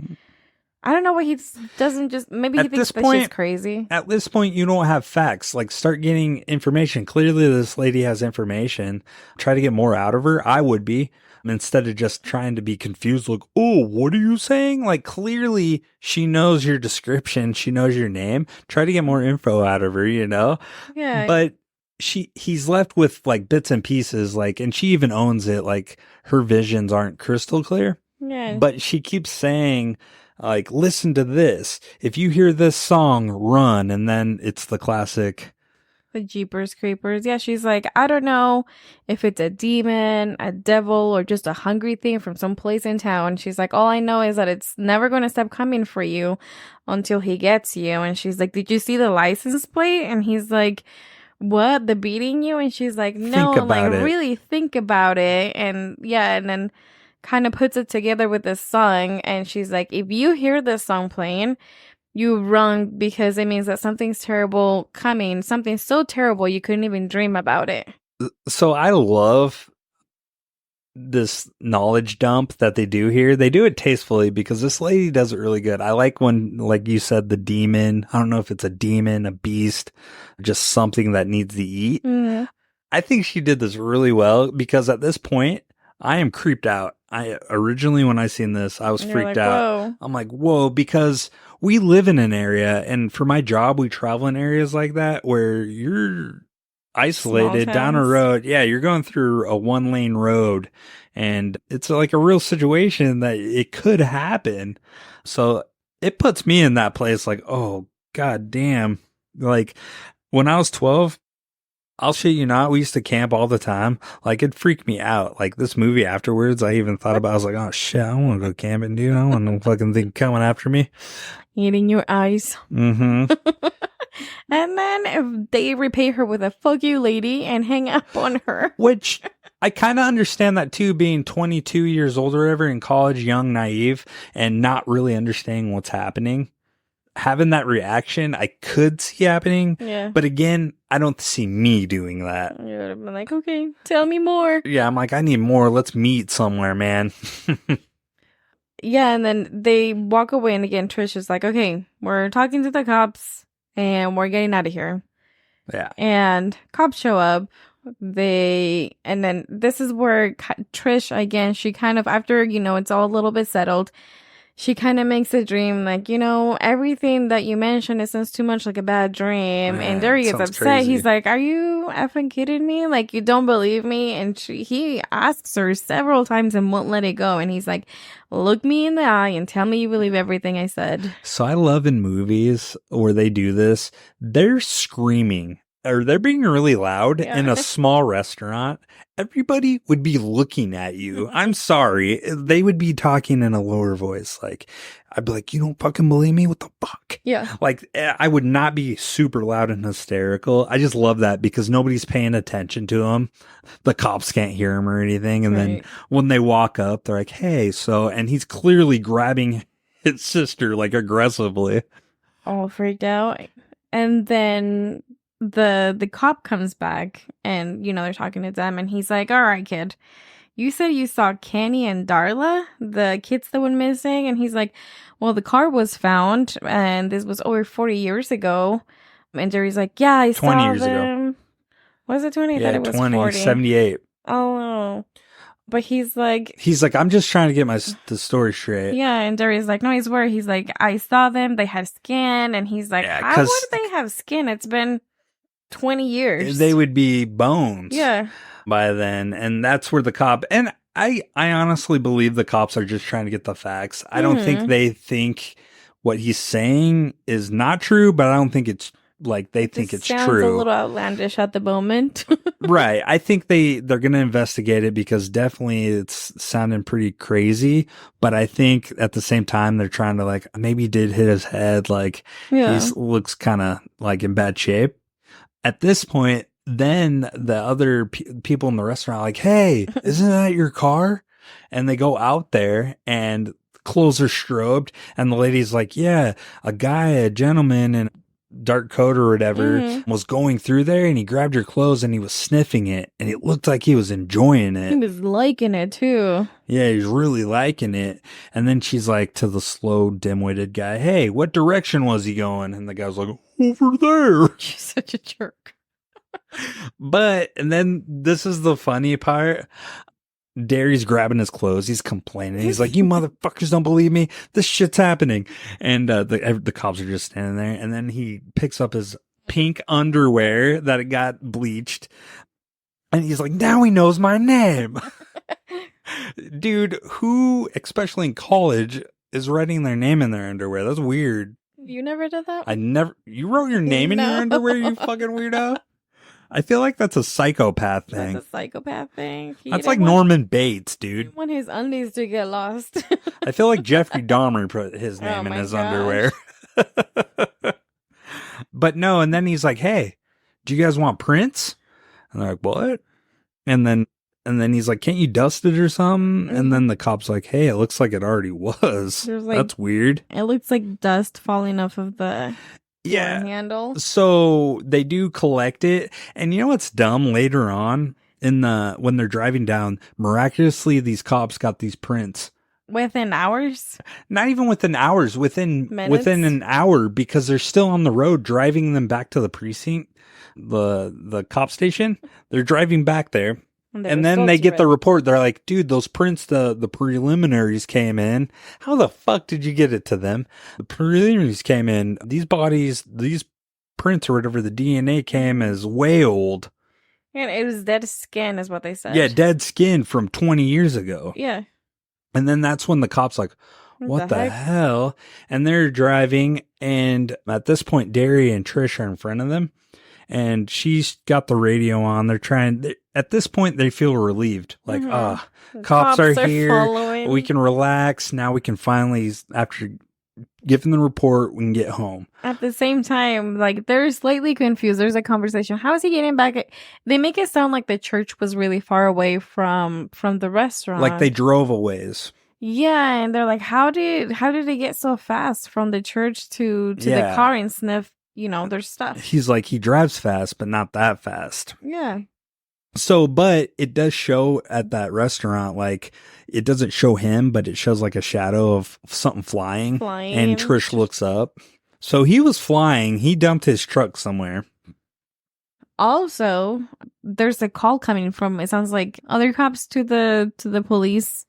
C: I don't know what he doesn't just. Maybe he thinks this is crazy.
B: At this point, you don't have facts. Like, start getting information. Clearly, this lady has information. Try to get more out of her. I would be. Instead of just trying to be confused, like, oh, what are you saying? Like, clearly she knows your description. She knows your name. Try to get more info out of her,
C: Yeah.
B: But he's left with like bits and pieces, like, and she even owns it. Like, her visions aren't crystal clear.
C: Yeah.
B: But she keeps saying, like, listen to this. If you hear this song, run. And then it's the classic,
C: the Jeepers Creepers. Yeah, she's like, I don't know if it's a demon, a devil, or just a hungry thing from some place in town. She's like, all I know is that it's never going to stop coming for you until he gets you. And she's like, did you see the license plate? And he's like, what? The beating you? And she's like, no, really think about it. And yeah, and then kind of puts it together with this song. And she's like, if you hear this song playing, you run, because it means that something's terrible coming. Something so terrible you couldn't even dream about it.
B: So I love this knowledge dump that they do here. They do it tastefully because this lady does it really good. I like when, like you said, the demon. I don't know if it's a demon, a beast, just something that needs to eat.
C: Mm-hmm.
B: I think she did this really well because at this point, I am creeped out. Originally, when I seen this, I was freaked out.
C: Whoa.
B: I'm like, whoa, because we live in an area, and for my job, we travel in areas like that where you're isolated down a
C: towns.
B: road. Yeah, you're going through a 1-lane road, and it's like a real situation that it could happen. So it puts me in that place like, oh, god damn. Like, when I was 12, I'll shit you not, we used to camp all the time. Like, it freaked me out. Like, this movie afterwards, I even thought about, I was like, oh shit, I want to go camping, dude. I don't want no fucking thing coming after me.
C: Eating your eyes.
B: Mm-hmm.
C: And then if they repay her with a fuck you lady and hang up on her.
B: Which I kind of understand that too, being 22 years old or whatever in college, young, naive, and not really understanding what's happening. Having that reaction, I could see happening.
C: Yeah.
B: But again, I don't see me doing that.
C: You would have been like, okay, tell me more.
B: Yeah, I'm like, I need more. Let's meet somewhere, man.
C: Yeah, and then they walk away, and again, Trish is like, okay, we're talking to the cops, and we're getting out of here.
B: Yeah.
C: And cops show up. And then this is where Trish, again, she kind of, after, it's all a little bit settled, she kind of makes a dream like, everything that you mentioned, it sounds too much like a bad dream. And Derry gets upset.
B: Crazy.
C: He's like, are you effing kidding me? Like, you don't believe me? And he asks her several times and won't let it go. And he's like, look me in the eye and tell me you believe everything I said.
B: So I love in movies where they do this, they're screaming or they're being really loud in a small restaurant. Everybody would be looking at you. I'm sorry. They would be talking in a lower voice. Like, I'd be like, you don't fucking believe me? What the fuck?
C: Yeah.
B: Like, I would not be super loud and hysterical. I just love that because nobody's paying attention to them. The cops can't hear him or anything. And then when they walk up, they're like, hey, and he's clearly grabbing his sister like aggressively.
C: All freaked out. And then the cop comes back and, they're talking to them and he's like, all right, kid, you said you saw Kenny and Darla, the kids that went missing. And he's like, well, the car was found and this was over 40 years ago. And Jerry's like, yeah, I saw
B: 20 years
C: them.
B: ago.
C: Was it 20? I
B: Yeah,
C: thought it was
B: 20,
C: 40.
B: 78.
C: Oh, no. But he's like,
B: I'm just trying to get the story straight.
C: yeah. And Jerry's like, no, I swear. He's like, I saw them. They had skin. And he's like, how would they have skin? It's been 20 years.
B: They would be bones.
C: Yeah.
B: By then. And that's where the cop, and I honestly believe the cops are just trying to get the facts. I don't think they think what he's saying is not true, but I don't think it's like they think it's
C: sounds
B: true.
C: A little outlandish at the moment.
B: Right. I think they're going to investigate it because definitely it's sounding pretty crazy. But I think at the same time, they're trying to like, maybe he did hit his head. Like he looks kind of like in bad shape. At this point, then the other people in the restaurant are like, hey, isn't that your car? And they go out there and clothes are strobed. And the lady's like, yeah, a gentleman in dark coat or whatever was going through there and he grabbed your clothes and he was sniffing it and it looked like he was enjoying it.
C: He was liking it too.
B: Yeah, he was really liking it. And then she's like to the slow, dim-witted guy, hey, what direction was he going? And the guy's like, over there.
C: You're such a jerk.
B: And then this is the funny part. Derry's grabbing his clothes. He's complaining. He's like, you motherfuckers don't believe me. This shit's happening. And the cops are just standing there. And then he picks up his pink underwear that it got bleached. And he's like, now he knows my name. Dude, who, especially in college, is writing their name in their underwear? That's weird.
C: You never did that?
B: You wrote your name in your underwear, you fucking weirdo? I feel like that's a psychopath thing.
C: That's a psychopath thing.
B: That's like Norman Bates, dude.
C: You want his undies to get lost.
B: I feel like Jeffrey Dahmer put his name in his underwear. But no, and then he's like, hey, do you guys want prints? And they're like, what? And then he's like, can't you dust it or something? And then the cop's like, hey, it looks like it already was.
C: Like,
B: that's weird.
C: It looks like dust falling off of the handle.
B: So they do collect it. And you know what's dumb? Later on when they're driving down, miraculously these cops got these prints.
C: Within hours?
B: Not even within hours, within an hour, because they're still on the road driving them back to the precinct, the cop station. They're driving back there. And then they get the report. They're like, dude, those prints, the preliminaries came in. How the fuck did you get it to them? The preliminaries came in. These prints or whatever, the DNA came as way old.
C: And it was dead skin is what they said.
B: Yeah, dead skin from 20 years ago.
C: Yeah.
B: And then that's when the cop's like, what the hell? And they're driving. And at this point, Derry and Trish are in front of them. And she's got the radio on. At this point, they feel relieved. Like, cops are here. Following. We can relax. Now we can finally, after giving the report, we can get home.
C: At the same time, like, they're slightly confused. There's a conversation. How is he getting back? They make it sound like the church was really far away from the restaurant.
B: Like they drove a ways.
C: Yeah, and they're like, how did they get so fast from the church to the car and sniff, their stuff?
B: He's like, he drives fast, but not that fast.
C: Yeah.
B: So, but it does show at that restaurant, like, it doesn't show him, but it shows like a shadow of something flying. And Trish looks up. So he was flying. He dumped his truck somewhere.
C: Also, there's a call coming from, it sounds like, other cops to the police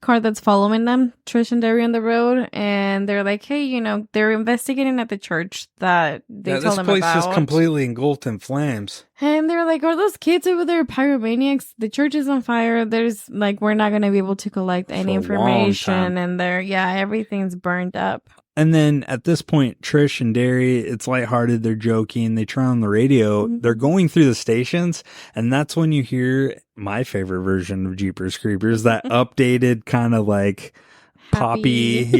C: car that's following them, Trish and Derry on the road, and they're like, hey, they're investigating at the church that they told them about.
B: This place is completely engulfed in flames.
C: And they're like, are those kids over there pyromaniacs? The church is on fire. There's like, we're not going to be able to collect any information, and everything's burned up. And
B: then at this point, Trish and Derry, it's lighthearted. They're joking. They turn on the radio. Mm-hmm. They're going through the stations. And that's when you hear my favorite version of Jeepers Creepers, that updated kind of like poppy,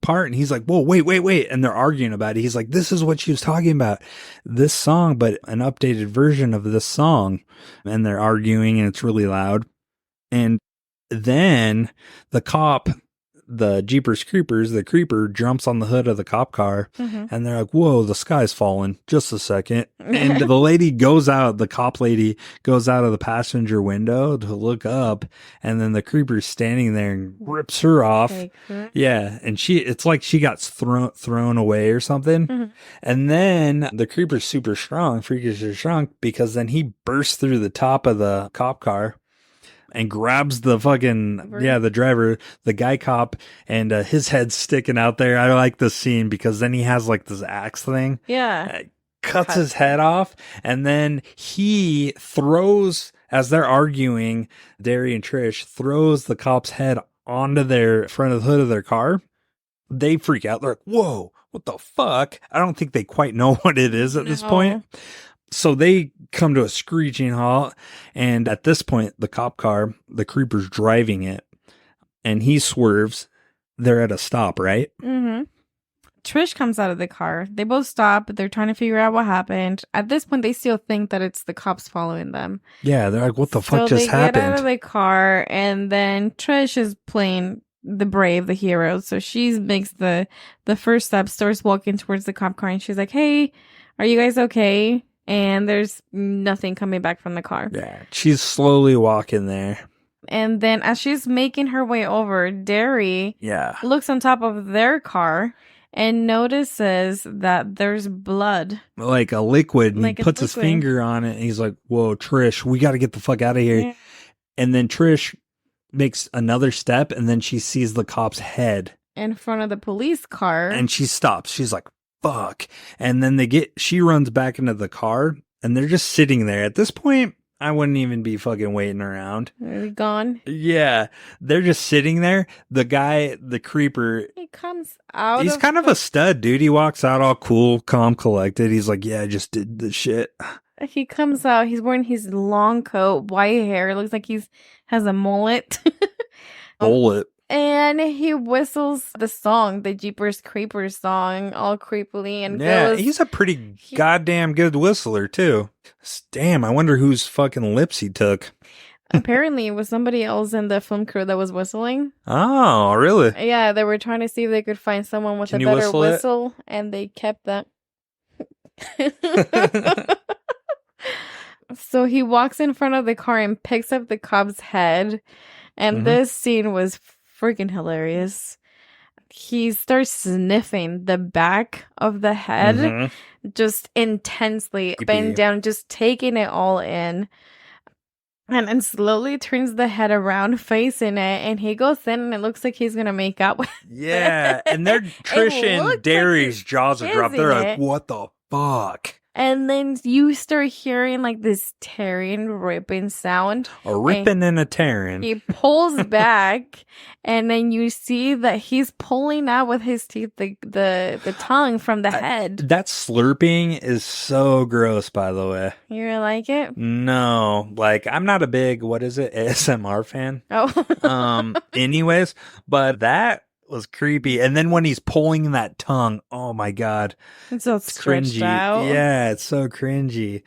B: part. And he's like, whoa, wait. And they're arguing about it. He's like, this is what she was talking about. This song, but an updated version of this song. And they're arguing and it's really loud. And then the cop, the Jeepers Creepers, the creeper jumps on the hood of the cop car, and they're like, whoa, the sky's falling. Just a second. And the lady goes out, the cop lady goes out of the passenger window to look up, and then the creeper's standing there and rips her off. Yeah. And it's like she got thrown away or something. And then the creeper's super strong, freakishly strong, because then he bursts through the top of the cop car and grabs the the driver, the guy cop, and his head's sticking out there. I like this scene because then he has like this axe thing.
C: Yeah.
B: Cuts his head off, and then he throws, as they're arguing, Derry and Trish throws the cop's head onto their front of the hood of their car. They freak out. They're like, whoa, what the fuck? I don't think they quite know what it is at this point. So they come to a screeching halt, and at this point, the cop car, the creeper's driving it, and he swerves. They're at a stop, right?
C: Mm-hmm. Trish comes out of the car. They both stop. They're trying to figure out what happened. At this point, they still think that it's the cops following them.
B: Yeah, they're like, what the fuck just happened?
C: They get out of the car, and then Trish is playing the brave, the hero. So she makes the first step, starts walking towards the cop car, and she's like, hey, are you guys okay? And there's nothing coming back from the car.
B: Yeah, she's slowly walking there.
C: And then as she's making her way over, Derry looks on top of their car and notices that there's blood.
B: Like a liquid. And he puts his finger on it, and he's like, whoa, Trish, we got to get the fuck out of here. Yeah. And then Trish makes another step, and then she sees the cop's head
C: in front of the police car.
B: And she stops. She's like, fuck. And then she runs back into the car, and they're just sitting there. At this point, I wouldn't even be fucking waiting around.
C: Are they gone?
B: Yeah. They're just sitting there. The guy, the creeper,
C: he comes out.
B: He's kind of a stud, dude. He walks out all cool, calm, collected. He's like, yeah, I just did the shit.
C: He comes out. He's wearing his long coat, white hair. Looks like has a mullet.
B: Mullet.
C: And he whistles the song, the Jeepers Creepers song, all creepily. And
B: he's a pretty goddamn good whistler, too. Damn, I wonder whose fucking lips he took.
C: Apparently, it was somebody else in the film crew that was whistling.
B: Oh, really?
C: Yeah, they were trying to see if they could find someone with a better whistle, and they kept that. So he walks in front of the car and picks up the cop's head. And this scene was freaking hilarious. He starts sniffing the back of the head just intensely, bend down, just taking it all in. and slowly turns the head around, facing it, and he goes in, and it looks like he's gonna make out with
B: Yeah, and they're Trish and
C: looks like
B: Derry's
C: he's
B: jaws are dropped. They're
C: kissing
B: like,
C: it.
B: what the fuck?
C: And then you start hearing like this tearing, ripping sound.
B: A ripping and a tearing.
C: He pulls back, and then you see that he's pulling out with his teeth the tongue from the head.
B: That slurping is so gross, by the way.
C: You like it?
B: No, like I'm not a big, what is it, ASMR fan.
C: Oh.
B: Anyways, but that was creepy. And then when he's pulling that tongue, oh my God.
C: It's so stretched
B: Cringy.
C: out.
B: Yeah, it's so cringy.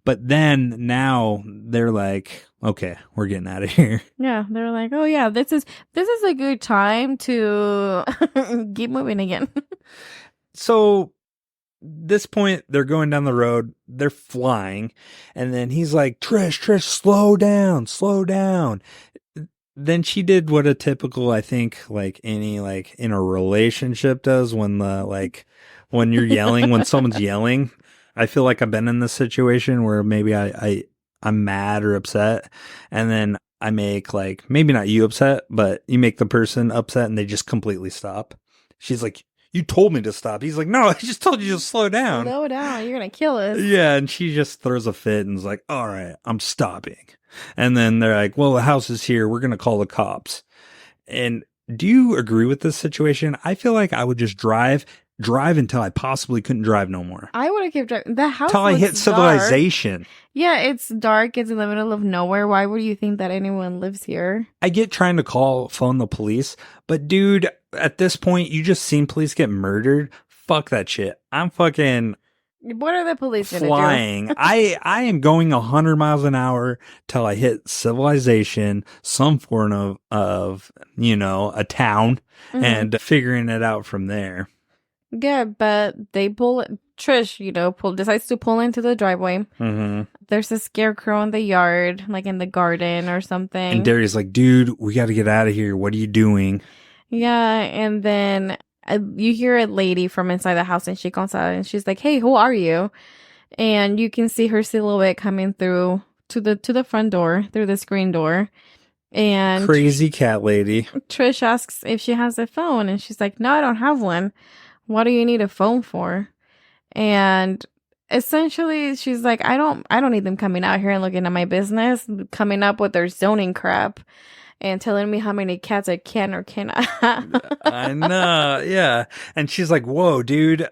B: But then now they're like, okay, we're getting out of here.
C: Yeah, they're like, oh yeah, this is a good time to keep moving again.
B: So this point, they're going down the road, they're flying, and then he's like, Trish, slow down. Then she did what a typical, I think, like any, like in a relationship does when when you're yelling, when someone's yelling. I feel like I've been in this situation where maybe I'm mad or upset, and then I make, like, maybe not you upset, but you make the person upset and they just completely stop. She's like, you told me to stop. He's like, no, I just told you to slow down.
C: Slow down, you're gonna kill us.
B: Yeah, and she just throws a fit and is like, all right, I'm stopping. And then they're like, well, the house is here. We're going to call the cops. And do you agree with this situation? I feel like I would just drive until I possibly couldn't drive no more.
C: I would have kept driving. The house
B: Until I hit
C: looks
B: civilization.
C: dark. Yeah, it's dark. It's in the middle of nowhere. Why would you think that anyone lives here?
B: I get trying to phone the police, but dude, at this point, you just seen police get murdered. Fuck that shit. I'm fucking
C: What are the police gonna
B: flying.
C: do?
B: I am going 100 miles an hour till I hit civilization, some form of a town,
C: Mhm.
B: and figuring it out from there.
C: Yeah, but they Trish, decides to pull into the driveway.
B: Mm-hmm.
C: There's a scarecrow in the yard, like in the garden or something.
B: And Darius like, dude, we got to get out of here. What are you doing?
C: Yeah, and then you hear a lady from inside the house, and she comes out, and she's like, "Hey, who are you?" And you can see her silhouette coming through to the front door, through the screen door. And
B: crazy cat lady.
C: Trish asks if she has a phone, and she's like, "No, I don't have one. What do you need a phone for?" And essentially, she's like, I don't need them coming out here and looking at my business, coming up with their zoning crap and telling me how many cats I can or cannot have.
B: I know, yeah. And she's like, whoa, dude,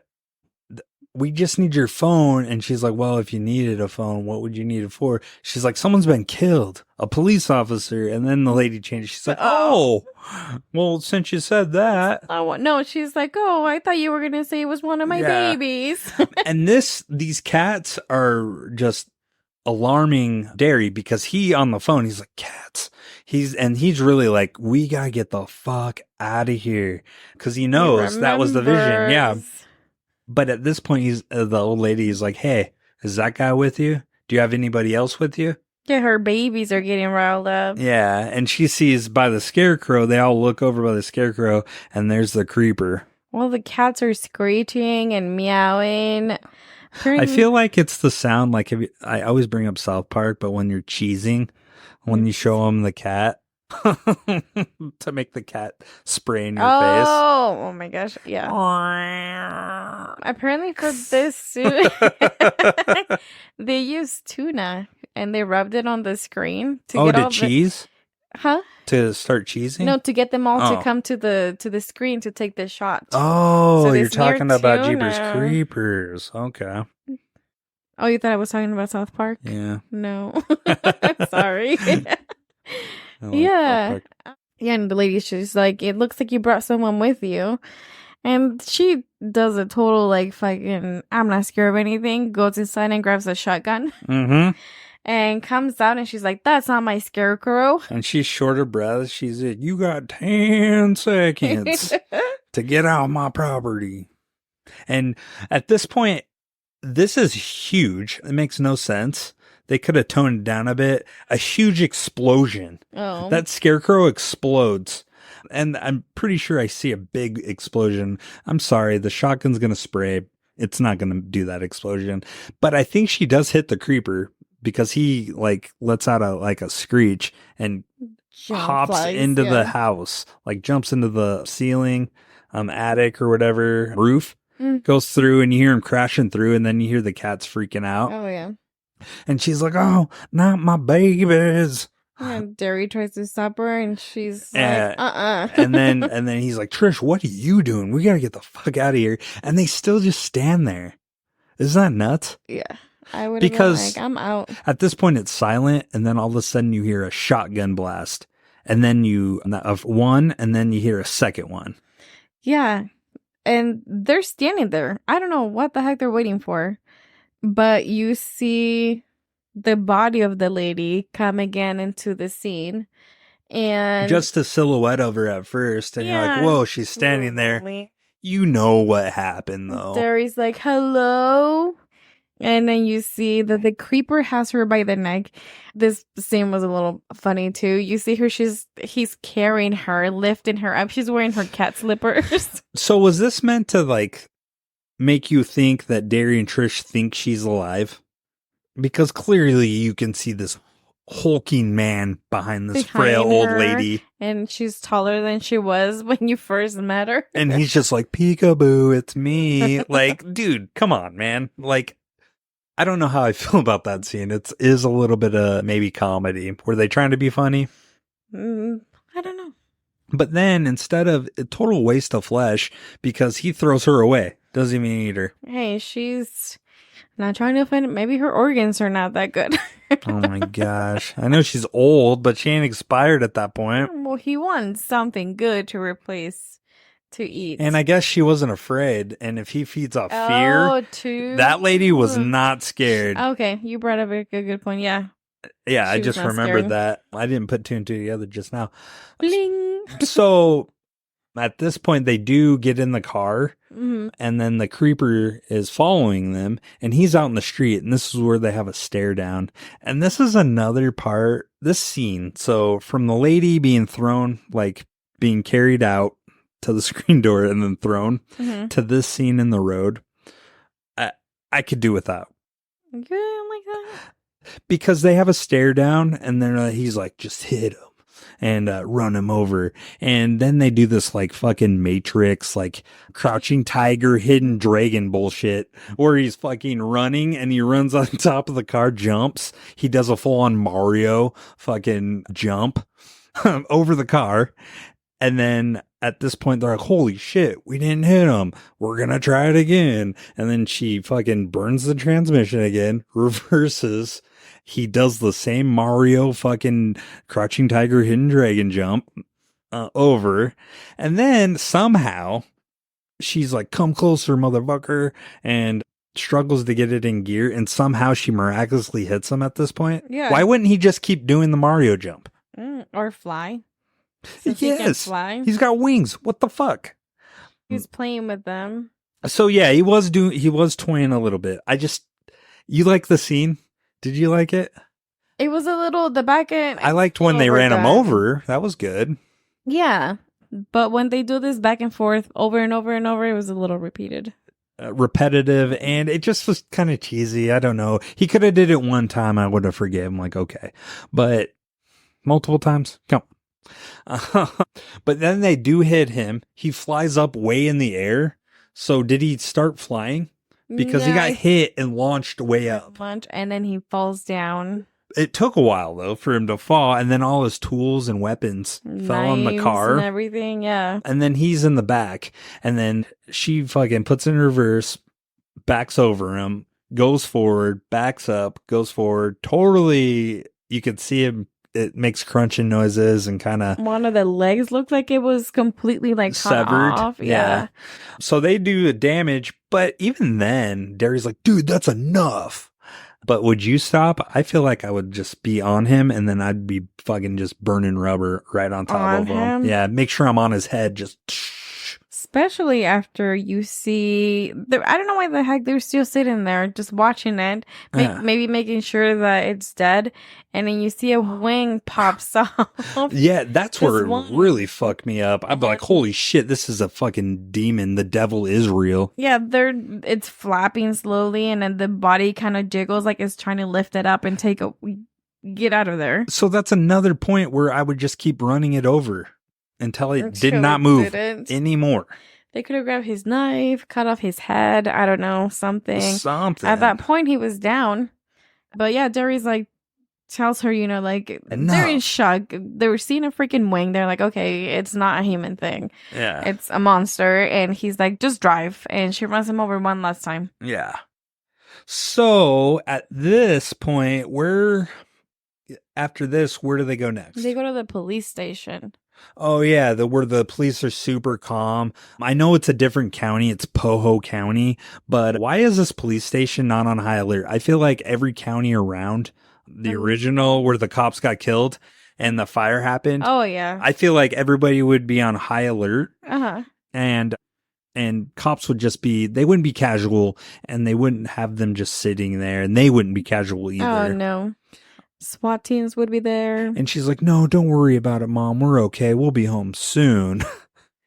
B: we just need your phone. And she's like, well, if you needed a phone, what would you need it for? She's like, someone's been killed, a police officer. And then the lady changed. She's like, oh, well, since you said that.
C: No, she's like, oh, I thought you were going to say it was one of my babies.
B: And these cats are just alarming Derry, because he on the phone, he's like, cats. He's really like, we got to get the fuck out of here. Because he knows that was the vision. Yeah. But at this point, the old lady is like, hey, is that guy with you? Do you have anybody else with you?
C: Yeah, her babies are getting riled up.
B: Yeah, and she sees by the scarecrow, they all look over by the scarecrow, and there's the creeper.
C: Well, the cats are screeching and meowing.
B: I feel like it's the sound, like, I always bring up South Park, but when you're cheesing, when you show them the cat, to make the cat spray in your face.
C: Oh my gosh, yeah. Apparently for this they used tuna and they rubbed it on the screen to get all
B: cheese?
C: Huh?
B: To start cheesing?
C: No, to get them all to come to the screen to take the shot.
B: Oh, so you're talking about Jeepers Creepers. Okay.
C: Oh, you thought I was talking about South Park?
B: Yeah.
C: No. Sorry. Yeah. Yeah, and the lady, she's like, it looks like you brought someone with you. And she does a total, like, fucking, I'm not scared of anything, goes inside and grabs a shotgun.
B: Mm-hmm.
C: And comes out and she's like, that's not my scarecrow.
B: And she's short of breath. She said, you got 10 seconds to get out of my property. And at this point, this is huge. It makes no sense. They could have toned it down a bit. A huge explosion.
C: Oh.
B: That scarecrow explodes. And I'm pretty sure I see a big explosion. I'm sorry, the shotgun's going to spray. It's not going to do that explosion. But I think she does hit the creeper because he like lets out a screech and hops into the house, like jumps into the ceiling, attic or whatever, roof, goes through, and you hear him crashing through, and then you hear the cats freaking out.
C: Oh, yeah.
B: And she's like, "Oh, not my babies."
C: And Derry tries to stop her, and she's like,
B: and then he's like, "Trish, what are you doing? We got to get the fuck out of here." And they still just stand there. Isn't that nuts?
C: Yeah. I would have been like, I'm out.
B: At this point, it's silent, and then all of a sudden you hear a shotgun blast, and then of one, and then you hear a second one.
C: Yeah. And they're standing there. I don't know what the heck they're waiting for, but you see the body of the lady come again into the scene, and
B: just a silhouette of her at first, and you're like, whoa, she's standing there. You know what happened, though.
C: Derry's like, hello. And then you see that the creeper has her by the neck. This scene was a little funny too. You see her, he's carrying her, lifting her up. She's wearing her cat slippers.
B: So was this meant to like make you think that Derry and Trish think she's alive? Because clearly you can see this hulking man behind this frail old lady.
C: And she's taller than she was when you first met her.
B: And he's just like, peekaboo, it's me. Like, dude, come on, man. Like, I don't know how I feel about that scene. It is a little bit of maybe comedy. Were they trying to be funny?
C: I don't know.
B: But then instead of a total waste of flesh, because he throws her away, doesn't even eat her.
C: Hey, she's not trying to offend. Maybe her organs are not that good.
B: Oh my gosh. I know she's old, but she ain't expired at that point.
C: Well, he wants something good to replace to eat.
B: And I guess she wasn't afraid. And if he feeds off fear, that lady was not scared.
C: Okay, you brought up a good point. Yeah.
B: Yeah, I just remembered that. I didn't put two and two together just now.
C: Bling.
B: So at this point, they do get in the car, and then the creeper is following them, and he's out in the street, and this is where they have a stare down. And this is another part, this scene. So from the lady being thrown, like being carried out to the screen door and then thrown to this scene in the road, I could do without.
C: Yeah, like that.
B: Because they have a stare down, and then he's like, just hit him and run him over. And then they do this like fucking Matrix, like crouching tiger, hidden dragon bullshit, where he's fucking running and he runs on top of the car, jumps. He does a full on Mario fucking jump over the car. And then at this point, they're like, holy shit, we didn't hit him. We're going to try it again. And then she fucking burns the transmission again, reverses. He does the same Mario fucking crouching tiger, hidden dragon jump over. And then somehow she's like, come closer, motherfucker. And struggles to get it in gear. And somehow she miraculously hits him at this point.
C: Yeah.
B: Why wouldn't he just keep doing the Mario jump?
C: Or fly.
B: Yes, he's got wings. What the fuck?
C: He's playing with them.
B: So yeah, he was toying a little bit. You like the scene? Did you like it?
C: It was a little the back end.
B: I liked when they ran him over. That was good.
C: Yeah, but when they do this back and forth over and over and over, it was a little repeated.
B: Repetitive, and it just was kind of cheesy. I don't know. He could have did it one time. I would have forgiven him. Like, okay, but multiple times, come on. But then they do hit him. He flies up way in the air. So did he start flying? Because he got hit and launched way up.
C: And then he falls down.
B: It took a while though for him to fall, and then all his tools and weapons fell on the car
C: and everything. Yeah. And
B: then he's in the back, and then she fucking puts in reverse, backs over him, goes forward, backs up, goes forward. Totally, you could see him. It makes crunching noises and kind of...
C: One of the legs looked like it was completely like
B: severed.
C: Off. Yeah.
B: So they do the damage, but even then, Derry's like, dude, that's enough. But would you stop? I feel like I would just be on him, and then I'd be fucking just burning rubber right on top of him. Yeah, make sure I'm on his head, just...
C: Especially after you see, I don't know why the heck they're still sitting there just watching it, maybe making sure that it's dead, and then you see a wing pops off.
B: Yeah, that's where it
C: one.
B: really fucked me up. I'd be like, holy shit, this is a fucking demon. The devil is real.
C: Yeah, it's flapping slowly, and then the body kind of jiggles like it's trying to lift it up and get out of there.
B: So that's another point where I would just keep running it over until it did not move anymore.
C: They could have grabbed his knife, cut off his head. I don't know, something. At that point, he was down. But yeah, Derry's like, tells her, they're in shock. They were seeing a freaking wing. They're like, okay, it's not a human thing.
B: Yeah.
C: It's a monster. And he's like, just drive. And she runs him over one last time.
B: Yeah. So at this point, after this, where do they go next?
C: They go to the police station.
B: Oh, yeah, where the police are super calm. I know it's a different county. It's Poho County. But why is this police station not on high alert? I feel like every county around the original where the cops got killed and the fire happened.
C: Oh, yeah.
B: I feel like everybody would be on high alert.
C: Uh-huh.
B: And cops would they wouldn't be casual, and they wouldn't have them just sitting there, and they wouldn't be casual either.
C: Oh, no. SWAT teams would be there.
B: And she's like, no, don't worry about it, Mom. We're okay. We'll be home soon.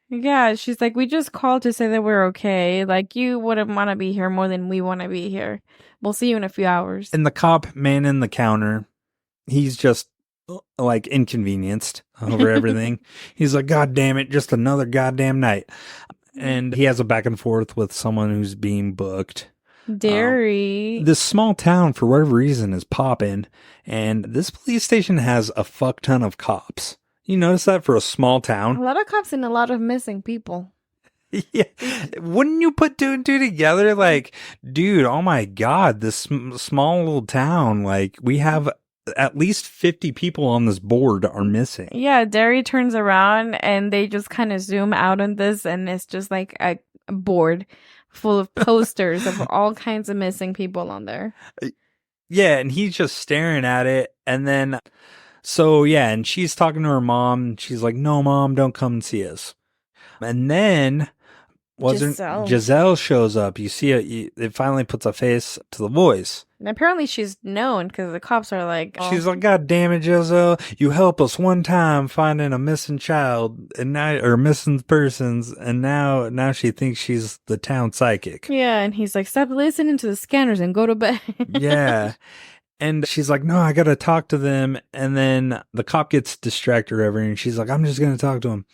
C: Yeah, she's like, we just called to say that we're okay. Like, you wouldn't want to be here more than we want to be here. We'll see you in a few hours.
B: And the cop manning the counter, he's just like inconvenienced over everything. He's like, God damn it, just another goddamn night. And he has a back and forth with someone who's being booked.
C: Derry.
B: This small town, for whatever reason, is popping, and this police station has a fuck ton of cops. You notice that for a small town?
C: A lot of cops and a lot of missing people.
B: Yeah. Wouldn't you put two and two together? Like, dude, oh my God, this small little town, like, we have at least 50 people on this board are missing.
C: Yeah, Derry turns around and they just kind of zoom out on this, and it's just like a board full of posters of all kinds of missing people on there.
B: Yeah, and he's just staring at it. And then, so yeah, and she's talking to her mom. And she's like, no, Mom, don't come and see us. And then Giselle shows up. You see it finally puts a face to the voice.
C: And apparently she's known because the cops are like, oh.
B: She's like, God damn it, Giselle, you help us one time finding a missing child or missing persons, and now she thinks she's the town psychic.
C: Yeah, and he's like, stop listening to the scanners and go to bed.
B: Yeah. And she's like, no, I gotta talk to them. And then the cop gets distracted or whatever, and she's like, I'm just gonna talk to him.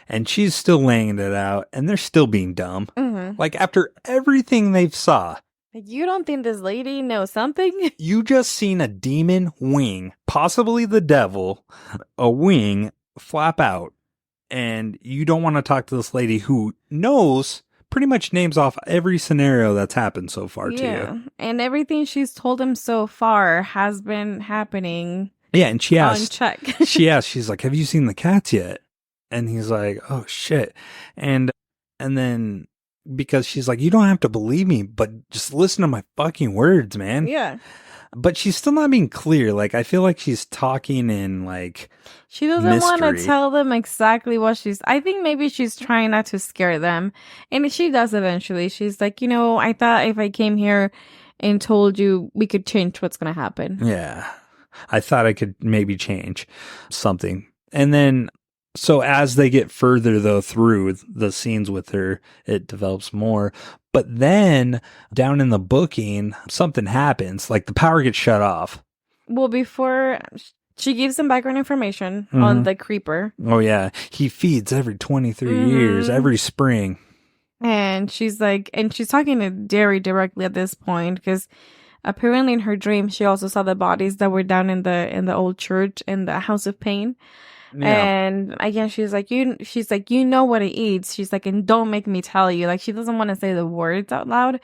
B: And she's still laying it out, and they're still being dumb.
C: Mm-hmm.
B: Like, after everything they've saw.
C: You don't think this lady knows something?
B: You just seen a demon wing, possibly the devil, a wing flap out. And you don't want to talk to this lady who pretty much names off every scenario that's happened so far to you.
C: And everything she's told him so far has been happening.
B: Yeah, and she asked,
C: on check.
B: she's like, have you seen the cats yet? And he's like, oh shit. And then because she's like, you don't have to believe me, but just listen to my fucking words, man.
C: Yeah.
B: But she's still not being clear. Like, I feel like she's talking in like
C: she doesn't want to tell them exactly what I think maybe she's trying not to scare them. And she does eventually. She's like, I thought if I came here and told you, we could change what's going to happen.
B: Yeah. I thought I could maybe change something. And then, so as they get further, though, through the scenes with her, it develops more. But then down in the booking, something happens. Like the power gets shut off.
C: Well, before she gives some background information on the creeper.
B: Oh, yeah. He feeds every 23 years, every spring.
C: And she's like, she's talking to Derry directly at this point because apparently in her dream, she also saw the bodies that were down in the old church in the House of Pain. Yeah. And again, she's like, you know what it eats. She's like, and don't make me tell you. Like, she doesn't want to say the words out loud.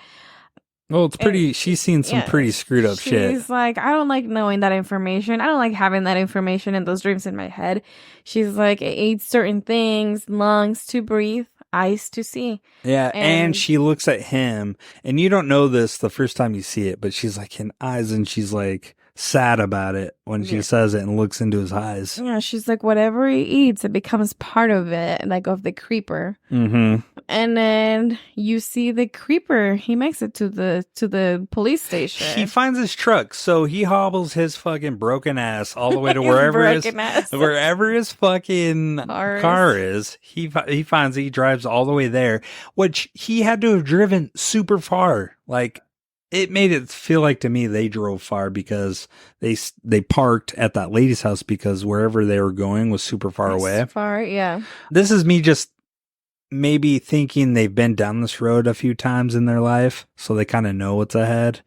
B: Well, it's pretty, she's seen some pretty screwed up shit.
C: She's like, I don't like knowing that information. I don't like having that information in those dreams in my head. She's like, it eats certain things, lungs to breathe, eyes to see.
B: Yeah. And she looks at him, and you don't know this the first time you see it, but she's like in eyes, and she's like sad about it when she
C: Yeah.
B: says it and looks into his eyes.
C: Yeah, she's like, whatever he eats, it becomes part of it, like of the creeper.
B: Mm-hmm.
C: And then you see the creeper. He makes it to the police station.
B: He finds his truck, so he hobbles his fucking broken ass all the way to
C: His
B: wherever his fucking car is. He finds he drives all the way there, which he had to have driven super far. Like, it made it feel like to me they drove far because they parked at that lady's house because wherever they were going was super far away.
C: Far, yeah.
B: This is me just maybe thinking they've been down this road a few times in their life, so they kind of know what's ahead.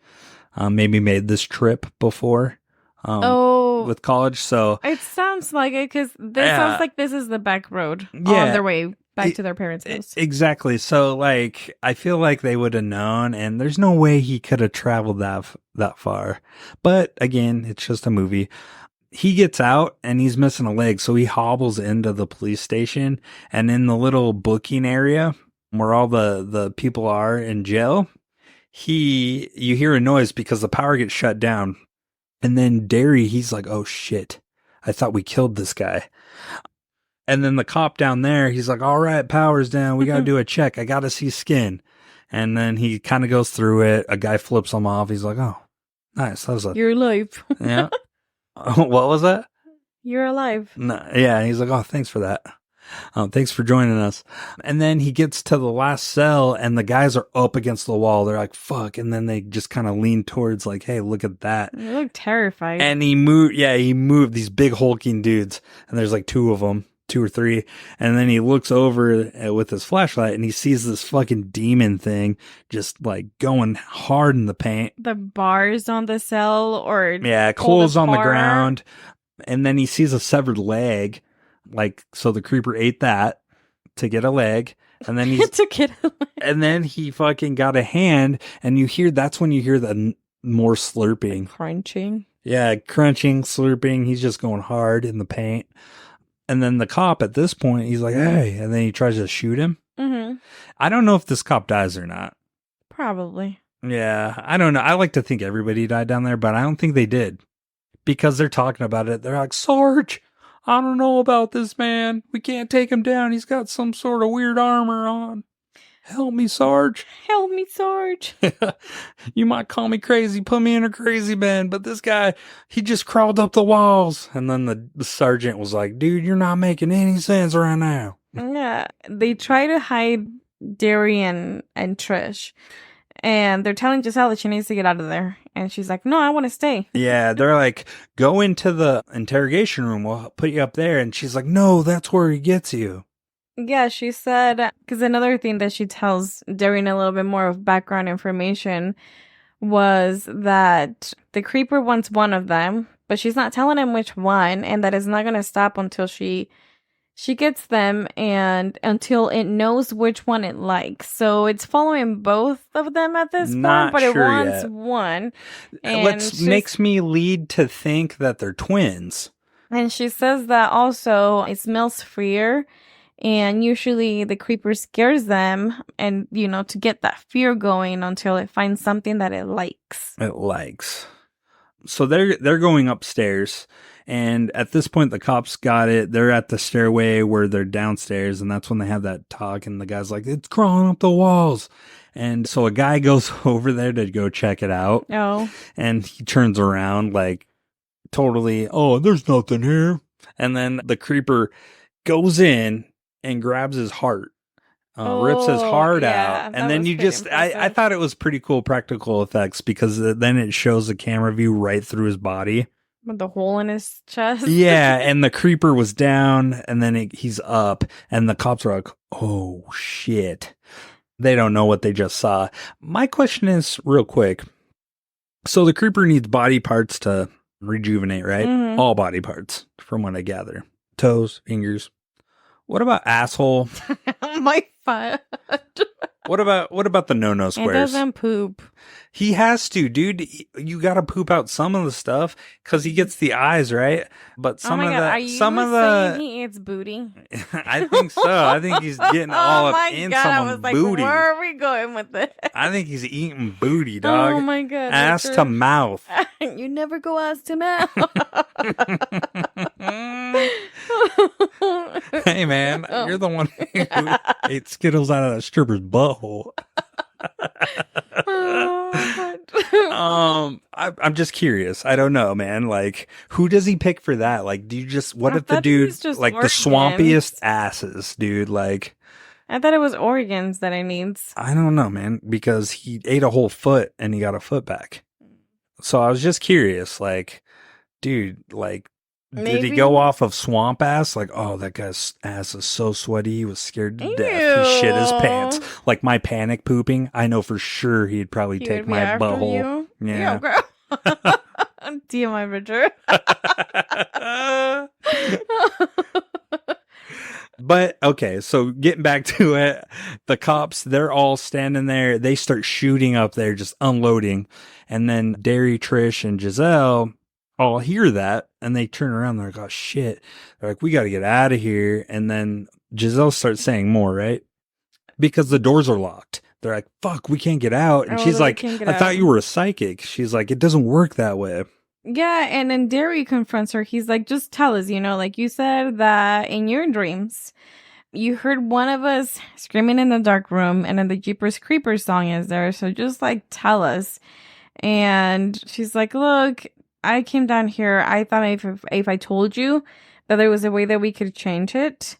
B: Maybe made this trip before with college. So
C: it sounds like it because this sounds like this is the back road on their way back to their parents' house.
B: Exactly. So like, I feel like they would have known, and there's no way he could have traveled that far. But again, it's just a movie. He gets out and he's missing a leg, so he hobbles into the police station, and in the little booking area where all the people are in jail, you hear a noise because the power gets shut down. And then Derry, he's like, oh shit, I thought we killed this guy. And then the cop down there, he's like, all right, power's down. We got to do a check. I got to see skin. And then he kind of goes through it. A guy flips him off. He's like, oh, nice. That was
C: You're alive.
B: Yeah. What was that?
C: You're alive.
B: No, yeah. He's like, oh, thanks for that. Thanks for joining us. And then he gets to the last cell and the guys are up against the wall. They're like, fuck. And then they just kind of lean towards like, hey, look at that.
C: They look terrified.
B: And he moved these big hulking dudes. And there's like two or three. And then he looks over with his flashlight and he sees this fucking demon thing just like going hard in the paint.
C: The bars on the cell
B: clothes on the ground. And then he sees a severed leg. Like, so the creeper ate that to get a leg. And then and then he fucking got a hand, and that's when you hear the more slurping.
C: Crunching.
B: Yeah, crunching, slurping. He's just going hard in the paint. And then the cop at this point, he's like, hey, and then he tries to shoot him.
C: Mm-hmm.
B: I don't know if this cop dies or not.
C: Probably.
B: Yeah, I don't know. I like to think everybody died down there, but I don't think they did. Because they're talking about it. They're like, Sarge, I don't know about this man. We can't take him down. He's got some sort of weird armor on. Help me, Sarge.
C: Help me, Sarge.
B: You might call me crazy, put me in a crazy bed, but this guy, he just crawled up the walls. And then the sergeant was like, dude, you're not making any sense right now.
C: Yeah, they try to hide Darian and Trish. And they're telling Giselle that she needs to get out of there. And she's like, no, I want to stay.
B: Yeah, they're like, go into the interrogation room. We'll put you up there. And she's like, no, that's where he gets you.
C: Yeah, she said, because another thing that she tells Darian a little bit more of background information was that the creeper wants one of them, but she's not telling him which one, and that it's not going to stop until she gets them and until it knows which one it likes. So it's following both of them at this point, but it wants one.
B: And makes me lead to think that they're twins.
C: And she says that also it smells freer. And usually the creeper scares them and, to get that fear going until it finds something that it likes.
B: So they're going upstairs. And at this point, the cops got it. They're at the stairway where they're downstairs. And that's when they have that talk. And the guy's like, it's crawling up the walls. And so a guy goes over there to go check it out.
C: Oh.
B: And he turns around like totally, oh, there's nothing here. And then the creeper goes in and grabs his heart, rips his heart out. And then I thought it was pretty cool practical effects because then it shows the camera view right through his body.
C: With the hole in his chest.
B: Yeah, and the creeper was down, and then he's up, and the cops are like, oh, shit. They don't know what they just saw. My question is, real quick, so the creeper needs body parts to rejuvenate, right?
C: Mm-hmm.
B: All body parts, from what I gather. Toes, fingers. What about asshole?
C: My butt.
B: What about the no-no squares?
C: It doesn't poop.
B: He has to, dude. You got to poop out some of the stuff because he gets the eyes, right? But some of the
C: he eats booty.
B: I think so. I think he's getting all up in someone's booty.
C: Where are we going with this?
B: I think he's eating booty, dog.
C: Oh my god!
B: Ass to mouth.
C: You never go ask him out.
B: Hey, man, you're the one who ate Skittles out of that stripper's butthole. I'm just curious. I don't know, man. Like, who does he pick for that? Like, do you just, what
C: I
B: if the
C: thought it was
B: dude,
C: just
B: like,
C: organs.
B: the swampiest asses, dude? Like,
C: I thought it was organs that I needs.
B: I don't know, man, because he ate a whole foot and he got a foot back. So I was just curious, like, dude, like, did he
C: Maybe.
B: go off of swamp ass? Like, oh, that guy's ass is so sweaty, he was scared to death. He shit his pants.
C: Ew.
B: Like my panic pooping, I know for sure he'd probably
C: He
B: take
C: would be
B: my
C: after
B: butthole.
C: you?
B: Yeah.
C: Ew, girl. TMI, Richard.
B: But okay, so getting back to it, the cops, they're all standing there. They start shooting up there, just unloading. And then Derry, Trish, and Giselle all hear that and they turn around. They're like, oh shit. They're like, we got to get out of here. And then Giselle starts saying more, right? Because the doors are locked. They're like, fuck, we can't get out. And she's like, I thought you were a psychic. She's like, it doesn't work that way.
C: Yeah, and then Derry confronts her. He's like, just tell us, like you said that in your dreams, you heard one of us screaming in the dark room, and then the Jeepers Creepers song is there. So just like tell us. And she's like, look, I came down here. I thought if I told you that there was a way that we could change it.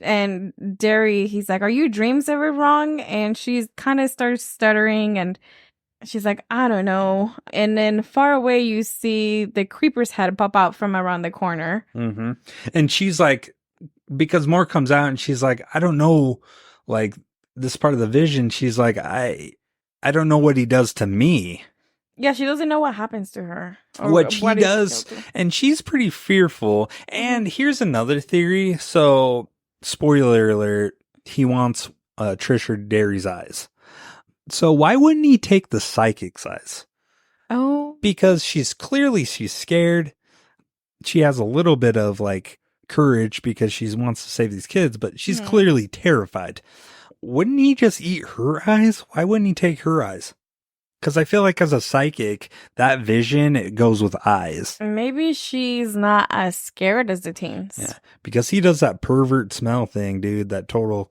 C: And Derry, he's like, are your dreams ever wrong? And she kind of starts stuttering and she's like, I don't know. And then far away, you see the creeper's head pop out from around the corner.
B: Mm-hmm. And she's like, because more comes out and she's like, I don't know, like this part of the vision. She's like, I don't know what he does to me.
C: Yeah, she doesn't know what happens to her.
B: What she does. And she's pretty fearful. And here's another theory. So spoiler alert, he wants Trish or Derry's eyes. So why wouldn't he take the psychic's eyes?
C: Oh.
B: Because she's scared. She has a little bit of like courage because she wants to save these kids, but she's clearly terrified. Wouldn't he just eat her eyes? Why wouldn't he take her eyes? Because I feel like as a psychic, that vision, it goes with eyes.
C: Maybe she's not as scared as the teens.
B: Yeah, because he does that pervert smell thing, dude, that total...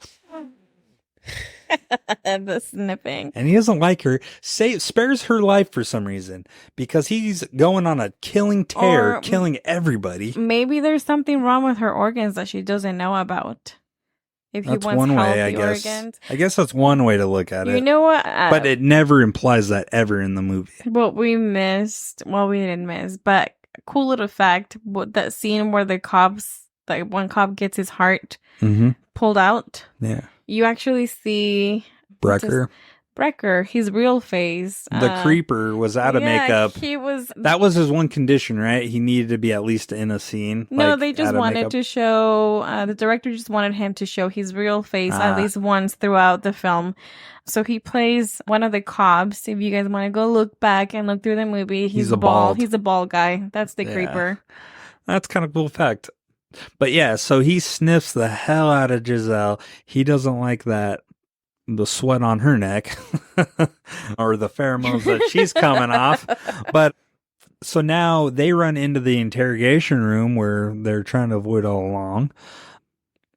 C: The sniffing.
B: And he doesn't like her. Spares her life for some reason because he's going on a killing tear, killing everybody.
C: Maybe there's something wrong with her organs that she doesn't know about. If
B: that's
C: he wants
B: one
C: healthy
B: way, I guess.
C: organs.
B: I guess that's one way to look at it.
C: You know what?
B: But it never implies that ever in the movie.
C: What we missed, well, we didn't miss, but cool little fact, that scene where the cops, like one cop gets his heart pulled out.
B: Yeah.
C: You actually see
B: Brecker,
C: his real face.
B: The creeper was out of makeup. That was his one condition, right? He needed to be at least in a scene.
C: No, they just wanted to show, the director just wanted him to show his real face at least once throughout the film. So he plays one of the cops. If you guys want to go look back and look through the movie, he's a bald guy. That's the creeper.
B: That's kind of cool fact. But yeah, so he sniffs the hell out of Giselle. He doesn't like the sweat on her neck or the pheromones that she's coming off. But so now they run into the interrogation room where they're trying to avoid all along.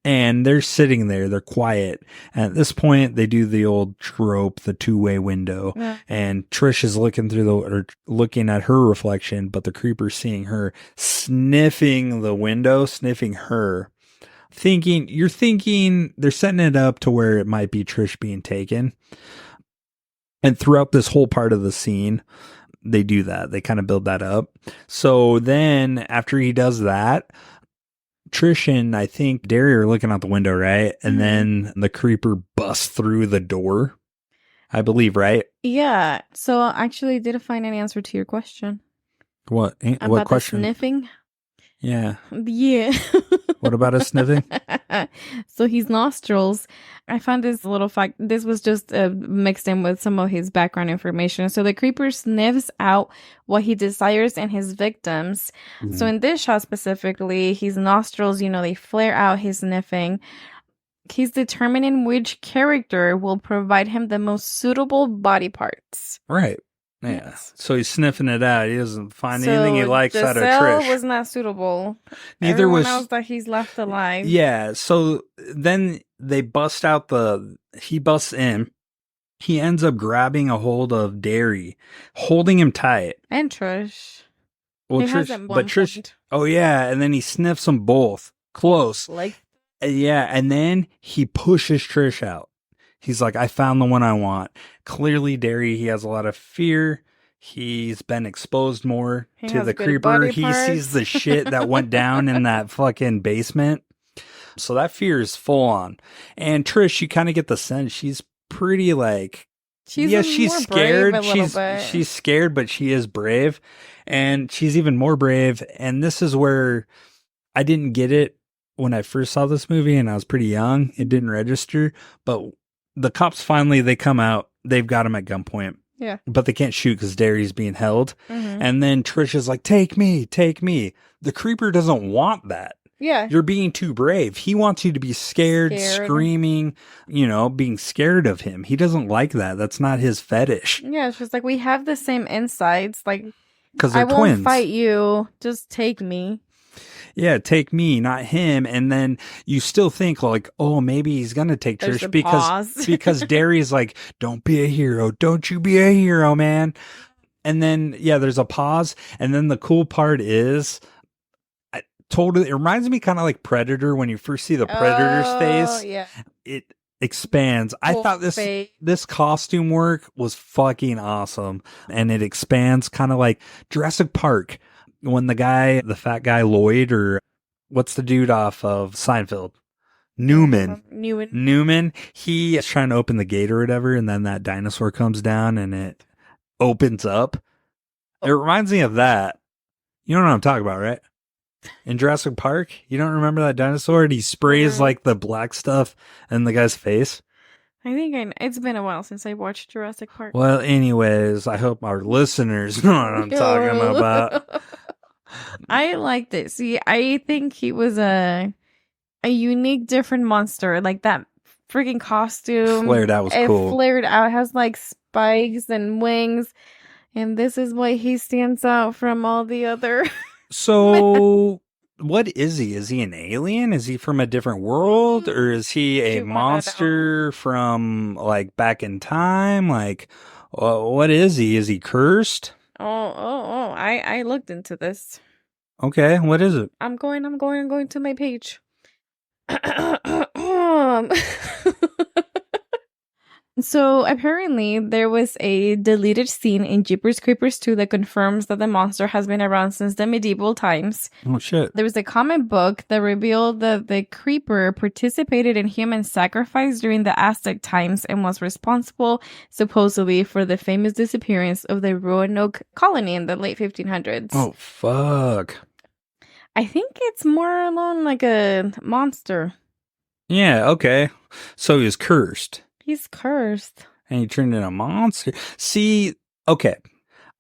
B: And they're sitting there. They're quiet. And at this point, they do the old trope, the two-way window. Yeah. And Trish is looking at her reflection, but the creeper's seeing her, sniffing the window, sniffing her. You're thinking they're setting it up to where it might be Trish being taken. And throughout this whole part of the scene, they do that. They kind of build that up. So then after he does that, Trish and I think Derry are looking out the window, right? And then the creeper busts through the door, I believe, right?
C: Yeah. So I actually didn't find an answer to your question.
B: What?
C: About
B: what question?
C: The sniffing?
B: Yeah.
C: Yeah.
B: What about his sniffing?
C: So his nostrils, I found this little fact. This was just mixed in with some of his background information. So the creeper sniffs out what he desires in his victims. Mm-hmm. So in this shot specifically, his nostrils, they flare out his sniffing. He's determining which character will provide him the most suitable body parts.
B: Right. Yeah.
C: Yes.
B: So he's sniffing it out. He doesn't find anything he likes out of
C: Giselle
B: Trish.
C: was not suitable.
B: Neither
C: Everyone
B: was
C: else that he's left alive.
B: Yeah. So then they bust out he busts in. He ends up grabbing a hold of Derry, holding him tight.
C: And Trish.
B: Well,
C: He
B: Trish,
C: has at
B: but
C: one
B: Trish,
C: point.
B: oh yeah, and then he sniffs them both close.
C: Like,
B: Yeah, and then he pushes Trish out. He's like, I found the one I want. Clearly, Derry, he has a lot of fear. He's been exposed more
C: He
B: to
C: has
B: the
C: good
B: creeper.
C: body
B: He
C: parts.
B: sees the shit that went down in that fucking basement. So that fear is full on. And Trish, you kind of get the sense she's pretty like,
C: she's
B: she's
C: more
B: scared.
C: brave a little bit.
B: She's scared, but she is brave. And she's even more brave. And this is where I didn't get it when I first saw this movie, and I was pretty young. It didn't register. But the cops finally, they come out. They've got him at gunpoint.
C: Yeah.
B: But they can't shoot because Derry's being held.
C: Mhm.
B: And then Trish is like, take me, take me. The creeper doesn't want that.
C: Yeah.
B: You're being too brave. He wants you to be scared, screaming, being scared of him. He doesn't like that. That's not his fetish.
C: Yeah, it's just like we have the same insides. Like,
B: Because
C: I
B: they're twins.
C: won't fight you. Just take me.
B: Yeah, take me, not him. And then you still think like, oh, maybe he's gonna take
C: There's
B: Trish
C: a
B: because
C: pause.
B: because Derry's like, don't be a hero, don't you be a hero, man. And then there's a pause, and then the cool part is, it reminds me kind of like Predator when you first see the Predator's face.
C: Yeah.
B: It expands. I
C: Full
B: thought
C: face.
B: this costume work was fucking awesome, and it expands kind of like Jurassic Park. When the fat guy Lloyd, or what's the dude off of Seinfeld? Newman, he is trying to open the gate or whatever, and then that dinosaur comes down and it opens up. It reminds me of that. You know what I'm talking about, right? In Jurassic Park, you don't remember that dinosaur? And he sprays like the black stuff in the guy's face.
C: I think it's been a while since I watched Jurassic Park.
B: Well, anyways, I hope our listeners know what I'm talking about.
C: I liked it. See, I think he was a unique, different monster. Like that freaking costume.
B: Flared out was cool.
C: It flared out. It has like spikes and wings. And this is why he stands out from all the other.
B: So, what is he? Is he an alien? Is he from a different world? Or is he a monster from like back in time? Like, what is he? Is he cursed?
C: Oh! I looked into this.
B: Okay, what is it?
C: I'm going to my page. So apparently there was a deleted scene in Jeepers Creepers 2 that confirms that the monster has been around since the medieval times.
B: Oh shit.
C: There was a comic book that revealed that the creeper participated in human sacrifice during the Aztec times and was responsible, supposedly, for the famous disappearance of the Roanoke colony in the late 1500s.
B: Oh fuck.
C: I think it's more along like a monster.
B: Yeah, okay. So he was cursed.
C: He's cursed.
B: And he turned into a monster. See, okay.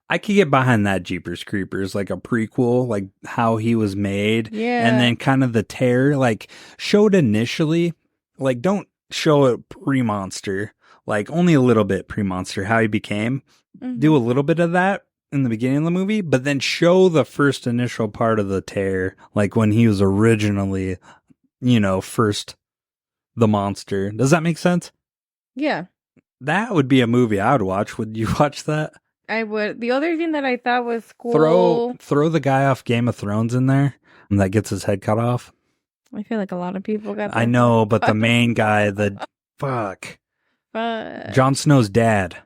B: I could get behind that Jeepers Creepers, like a prequel, like how he was made.
C: Yeah.
B: And then kind of the tear, like show it initially. Like don't show it pre-monster. Like only a little bit pre-monster, how he became.
C: Mm-hmm.
B: Do a little bit of that in the beginning of the movie, but then show the first initial part of the tear. Like when he was originally, first the monster. Does that make sense?
C: Yeah.
B: That would be a movie I would watch. Would you watch that?
C: I would. The other thing that I thought was cool.
B: Throw the guy off Game of Thrones in there and that gets his head cut off.
C: I feel like a lot of people got that.
B: I know, but the main guy, Jon Snow's dad.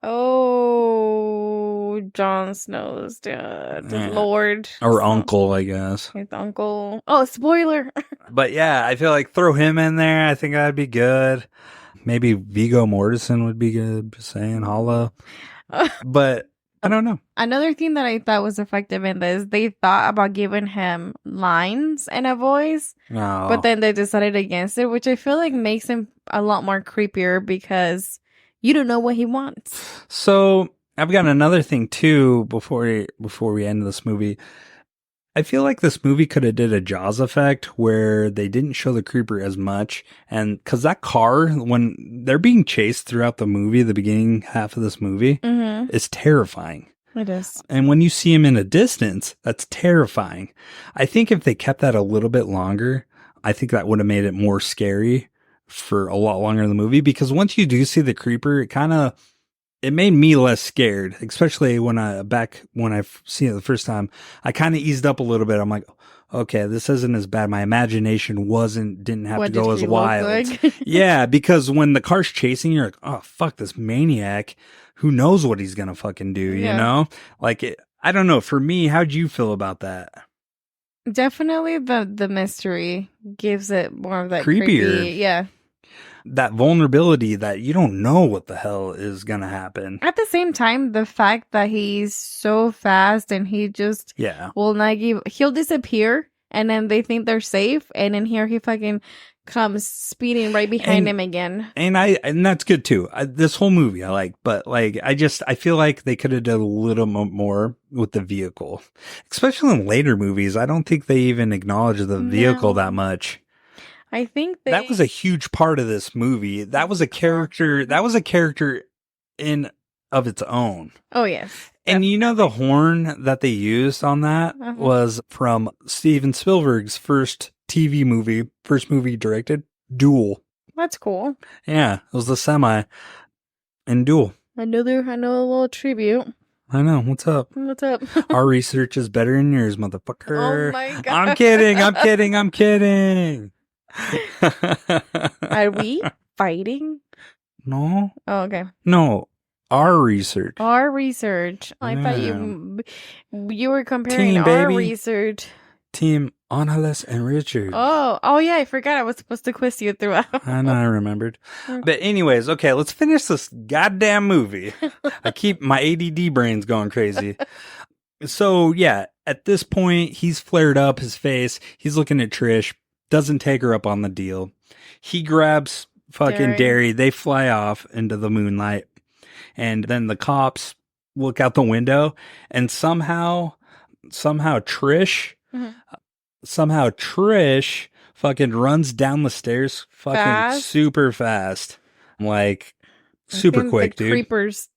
C: Oh, Jon Snow's dad.
B: Yeah.
C: Lord.
B: Or uncle, I guess.
C: His uncle. Oh, spoiler.
B: But yeah, I feel like throw him in there. I think that'd be good. Maybe Viggo Mortensen would be good. Just saying, holla. But I don't know.
C: Another thing that I thought was effective in this, they thought about giving him lines and a voice, but then they decided against it, which I feel like makes him a lot more creepier because you don't know what he wants.
B: So I've got another thing too before we end this movie. I feel like this movie could have did a Jaws effect where they didn't show the creeper as much. And because that car, when they're being chased throughout the movie, the beginning half of this movie, is terrifying.
C: It is.
B: And when you see him in a distance, that's terrifying. I think if they kept that a little bit longer, I think that would have made it more scary for a lot longer in the movie. Because once you do see the creeper, it made me less scared, especially when I've seen it the first time. I kind of eased up a little bit. I'm like, okay, this isn't as bad. My imagination didn't have to go as wild.
C: Like?
B: Yeah, because when the car's chasing, you're like, oh, fuck this maniac. Who knows what he's going to fucking do, you know? Like, I don't know. For me, how'd you feel about that?
C: Definitely the mystery gives it more of that
B: Creepier.
C: creepy, yeah.
B: That vulnerability that you don't know what the hell is going to happen.
C: At the same time, the fact that he's so fast and he just will not he'll disappear and then they think they're safe and then here he fucking comes speeding right behind him again.
B: And that's good too. This whole movie I like, but like I feel like they could have done a little more with the vehicle. Especially in later movies, I don't think they even acknowledge the vehicle that much.
C: I think
B: that was a huge part of this movie. That was a character in of its own.
C: Oh, yes.
B: And you know, the horn that they used on that was from Steven Spielberg's first movie he directed, Duel.
C: That's cool.
B: Yeah, it was the semi in Duel.
C: Another little tribute.
B: I know. What's up?
C: What's up?
B: Our research is better than yours, motherfucker.
C: Oh my God.
B: I'm kidding.
C: Are we fighting?
B: No.
C: Oh, okay.
B: No. Our research.
C: I thought you were comparing
B: Team,
C: our
B: baby.
C: research.
B: Team Annalise and Richard.
C: Oh yeah, I forgot I was supposed to quiz you throughout.
B: I know, I remembered. But anyways, okay, let's finish this goddamn movie. My ADD brain's going crazy. So yeah, at this point, he's flared up his face. He's looking at Trish, doesn't take her up on the deal. He grabs fucking Derry. They fly off into the moonlight. And then the cops look out the window and somehow Trish fucking runs down the stairs fucking super fast. Like super quick, dude.
C: Creeper's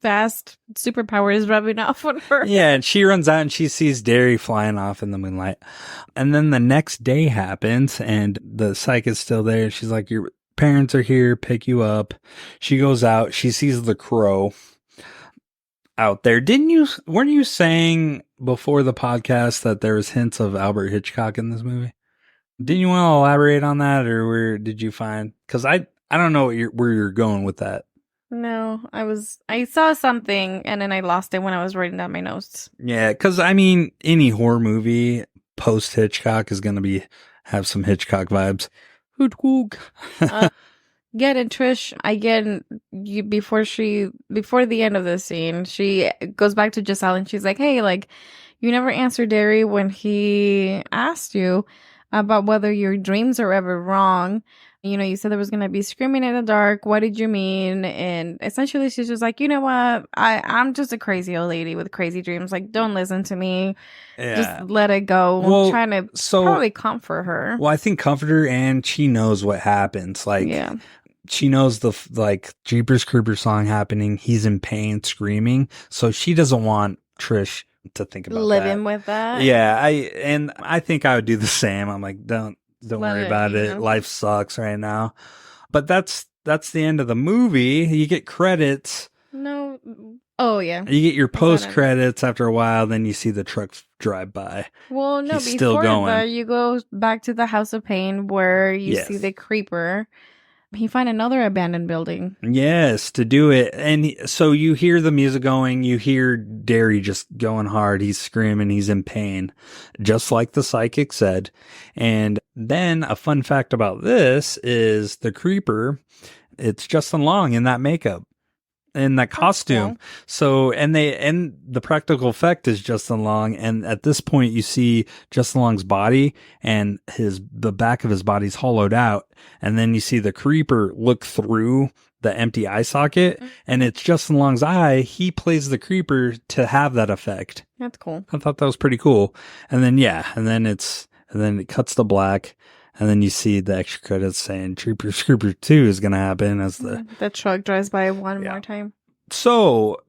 C: fast superpower is rubbing off on her.
B: Yeah, and she runs out and she sees Derry flying off in the moonlight. And then the next day happens and the psych is still there. She's like, your parents are here, pick you up. She goes out, she sees the crow out there. Weren't you saying before the podcast that there was hints of Albert Hitchcock in this movie? Didn't you want to elaborate on that, or where did you find? Because I don't know where you're going with that.
C: No, I saw something and then I lost it when I was writing down my notes.
B: Yeah, because I mean, any horror movie post Hitchcock is going to have some Hitchcock vibes.
C: Hitchcock. Again, and Trish, before the end of the scene, she goes back to Giselle and she's like, hey, like, you never answered Derry when he asked you about whether your dreams are ever wrong. You know, you said there was going to be screaming in the dark. What did you mean? And essentially, she's just like, you know what? I'm just a crazy old lady with crazy dreams. Like, don't listen to me. Yeah. Just let it go.
B: Well,
C: I'm trying to probably comfort her.
B: Well, I think comfort her, and she knows what happens. Like, yeah. She knows the Jeepers Creepers song happening. He's in pain, screaming. So she doesn't want Trish to think about
C: living with that.
B: Yeah, I think I would do the same. I'm like, don't worry about it. Life sucks right now. But that's the end of the movie. You get credits.
C: No. Oh yeah.
B: You get your post credits after a while. Then you see the truck drive by.
C: Well, no. He's still going. That, you go back to the House of Pain where you see the creeper. He find another abandoned building.
B: Yes, to do it. And so you hear the music going. You hear Derry just going hard. He's screaming. He's in pain, just like the psychic said. And then a fun fact about this is the creeper, it's Justin Long in that makeup, in that costume. Cool. So, and the practical effect is Justin Long. And at this point you see Justin Long's body and the back of his body's hollowed out. And then you see the creeper look through the empty eye socket, and it's Justin Long's eye. He plays the creeper to have that effect.
C: That's cool.
B: I thought that was pretty cool. And then and then it cuts to black, and then you see the extra credits saying Jeepers Creepers 2 is going to happen as
C: the truck drives by one more time.
B: So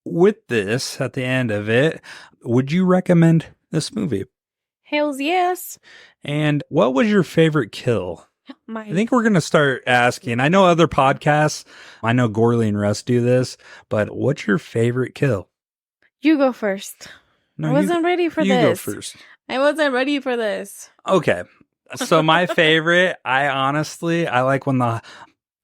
B: with this at the end of it, would you recommend this movie?
C: Hells yes.
B: And what was your favorite kill? I think we're going to start asking. I know other podcasts, I know Gorley and Russ do this, but what's your favorite kill?
C: You go first.
B: No,
C: I wasn't ready for this.
B: You go first.
C: I wasn't ready for this.
B: Okay. So my favorite, I like when the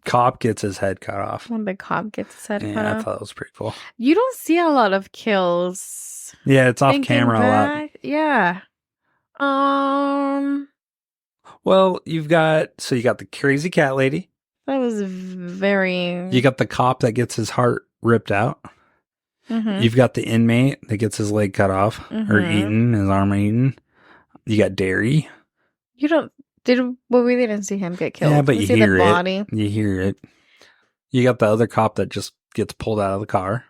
B: cop gets his head cut off.
C: When the cop gets his head cut
B: I
C: off.
B: thought it was pretty cool.
C: You don't see a lot of kills.
B: Yeah, it's off
C: Thinking
B: camera
C: back,
B: a lot.
C: Yeah.
B: Well, you got the crazy cat lady.
C: That was very...
B: You got the cop that gets his heart ripped out.
C: Mm-hmm.
B: You've got the inmate that gets his leg cut off or eaten, his arm eaten. You got Derry.
C: We didn't see him get killed.
B: Yeah, but
C: we
B: you
C: see
B: hear
C: the body.
B: it. You hear it. You got the other cop that just gets pulled out of the car.